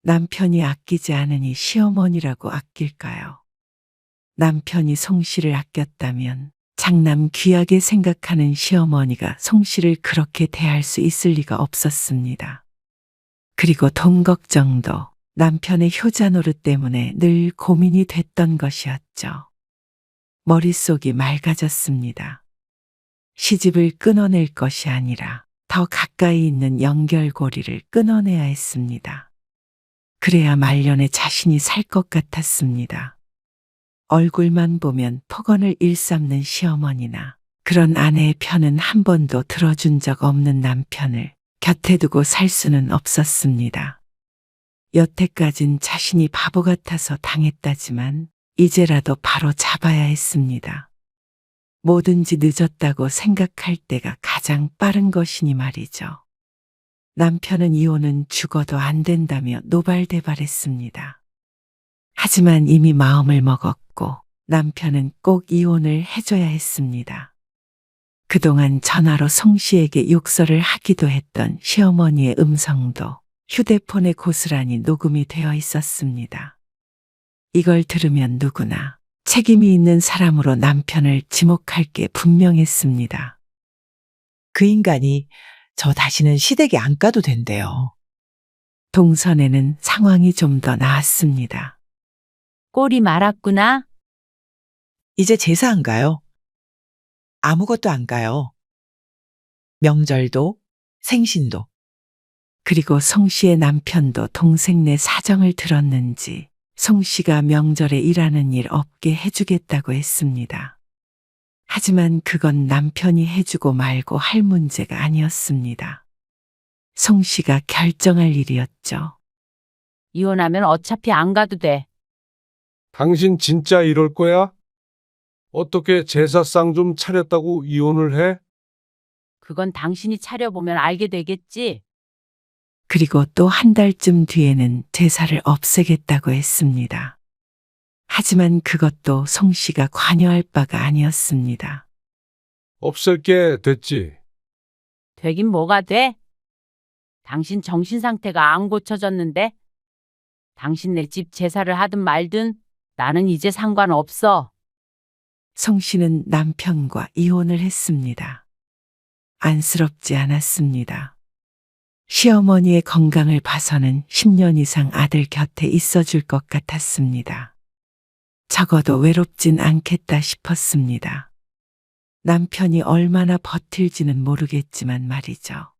S4: 남편이 아끼지 않으니 시어머니라고 아낄까요? 남편이 송 씨를 아꼈다면 장남 귀하게 생각하는 시어머니가 송 씨를 그렇게 대할 수 있을 리가 없었습니다. 그리고 돈 걱정도 남편의 효자 노릇 때문에 늘 고민이 됐던 것이었죠. 머릿속이 맑아졌습니다. 시집을 끊어낼 것이 아니라 더 가까이 있는 연결고리를 끊어내야 했습니다. 그래야 말년에 자신이 살 것 같았습니다. 얼굴만 보면 폭언을 일삼는 시어머니나 그런 아내의 편은 한 번도 들어준 적 없는 남편을 곁에 두고 살 수는 없었습니다. 여태까진 자신이 바보 같아서 당했다지만 이제라도 바로 잡아야 했습니다. 뭐든지 늦었다고 생각할 때가 가장 빠른 것이니 말이죠. 남편은 이혼은 죽어도 안 된다며 노발대발했습니다. 하지만 이미 마음을 먹었고 남편은 꼭 이혼을 해줘야 했습니다. 그동안 전화로 송 씨에게 욕설을 하기도 했던 시어머니의 음성도 휴대폰에 고스란히 녹음이 되어 있었습니다. 이걸 들으면 누구나 책임이 있는 사람으로 남편을 지목할 게 분명했습니다.
S11: 그 인간이 저 다시는 시댁에 안 가도 된대요.
S4: 동선에는 상황이 좀 더 나았습니다.
S5: 꼴이 말았구나.
S11: 이제 제사 안 가요. 아무것도 안 가요. 명절도 생신도.
S4: 그리고 송 씨의 남편도 동생네 사정을 들었는지 송 씨가 명절에 일하는 일 없게 해주겠다고 했습니다. 하지만 그건 남편이 해주고 말고 할 문제가 아니었습니다. 송 씨가 결정할 일이었죠.
S5: 이혼하면 어차피 안 가도 돼.
S2: 당신 진짜 이럴 거야? 어떻게 제사상 좀 차렸다고 이혼을 해?
S5: 그건 당신이 차려보면 알게 되겠지.
S4: 그리고 또 한 달쯤 뒤에는 제사를 없애겠다고 했습니다. 하지만 그것도 송 씨가 관여할 바가 아니었습니다.
S2: 없앨게 됐지.
S5: 되긴 뭐가 돼? 당신 정신 상태가 안 고쳐졌는데? 당신네 집 제사를 하든 말든 나는 이제 상관없어.
S4: 송 씨는 남편과 이혼을 했습니다. 안쓰럽지 않았습니다. 시어머니의 건강을 봐서는 10년 이상 아들 곁에 있어줄 것 같았습니다. 적어도 외롭진 않겠다 싶었습니다. 남편이 얼마나 버틸지는 모르겠지만 말이죠.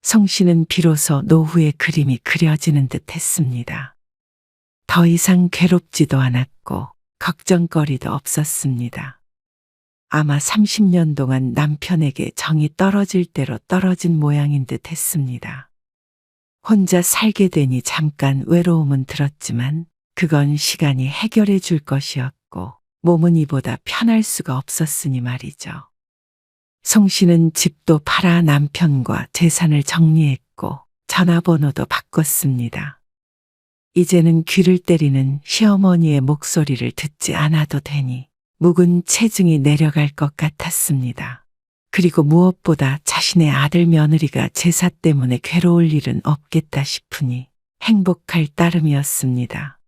S4: 송 씨는 비로소 노후의 그림이 그려지는 듯 했습니다. 더 이상 괴롭지도 않았고 걱정거리도 없었습니다. 아마 30년 동안 남편에게 정이 떨어질 대로 떨어진 모양인 듯 했습니다. 혼자 살게 되니 잠깐 외로움은 들었지만 그건 시간이 해결해 줄 것이었고 몸은 이보다 편할 수가 없었으니 말이죠. 송 씨는 집도 팔아 남편과 재산을 정리했고 전화번호도 바꿨습니다. 이제는 귀를 때리는 시어머니의 목소리를 듣지 않아도 되니 묵은 체중이 내려갈 것 같았습니다. 그리고 무엇보다 자신의 아들 며느리가 제사 때문에 괴로울 일은 없겠다 싶으니 행복할 따름이었습니다.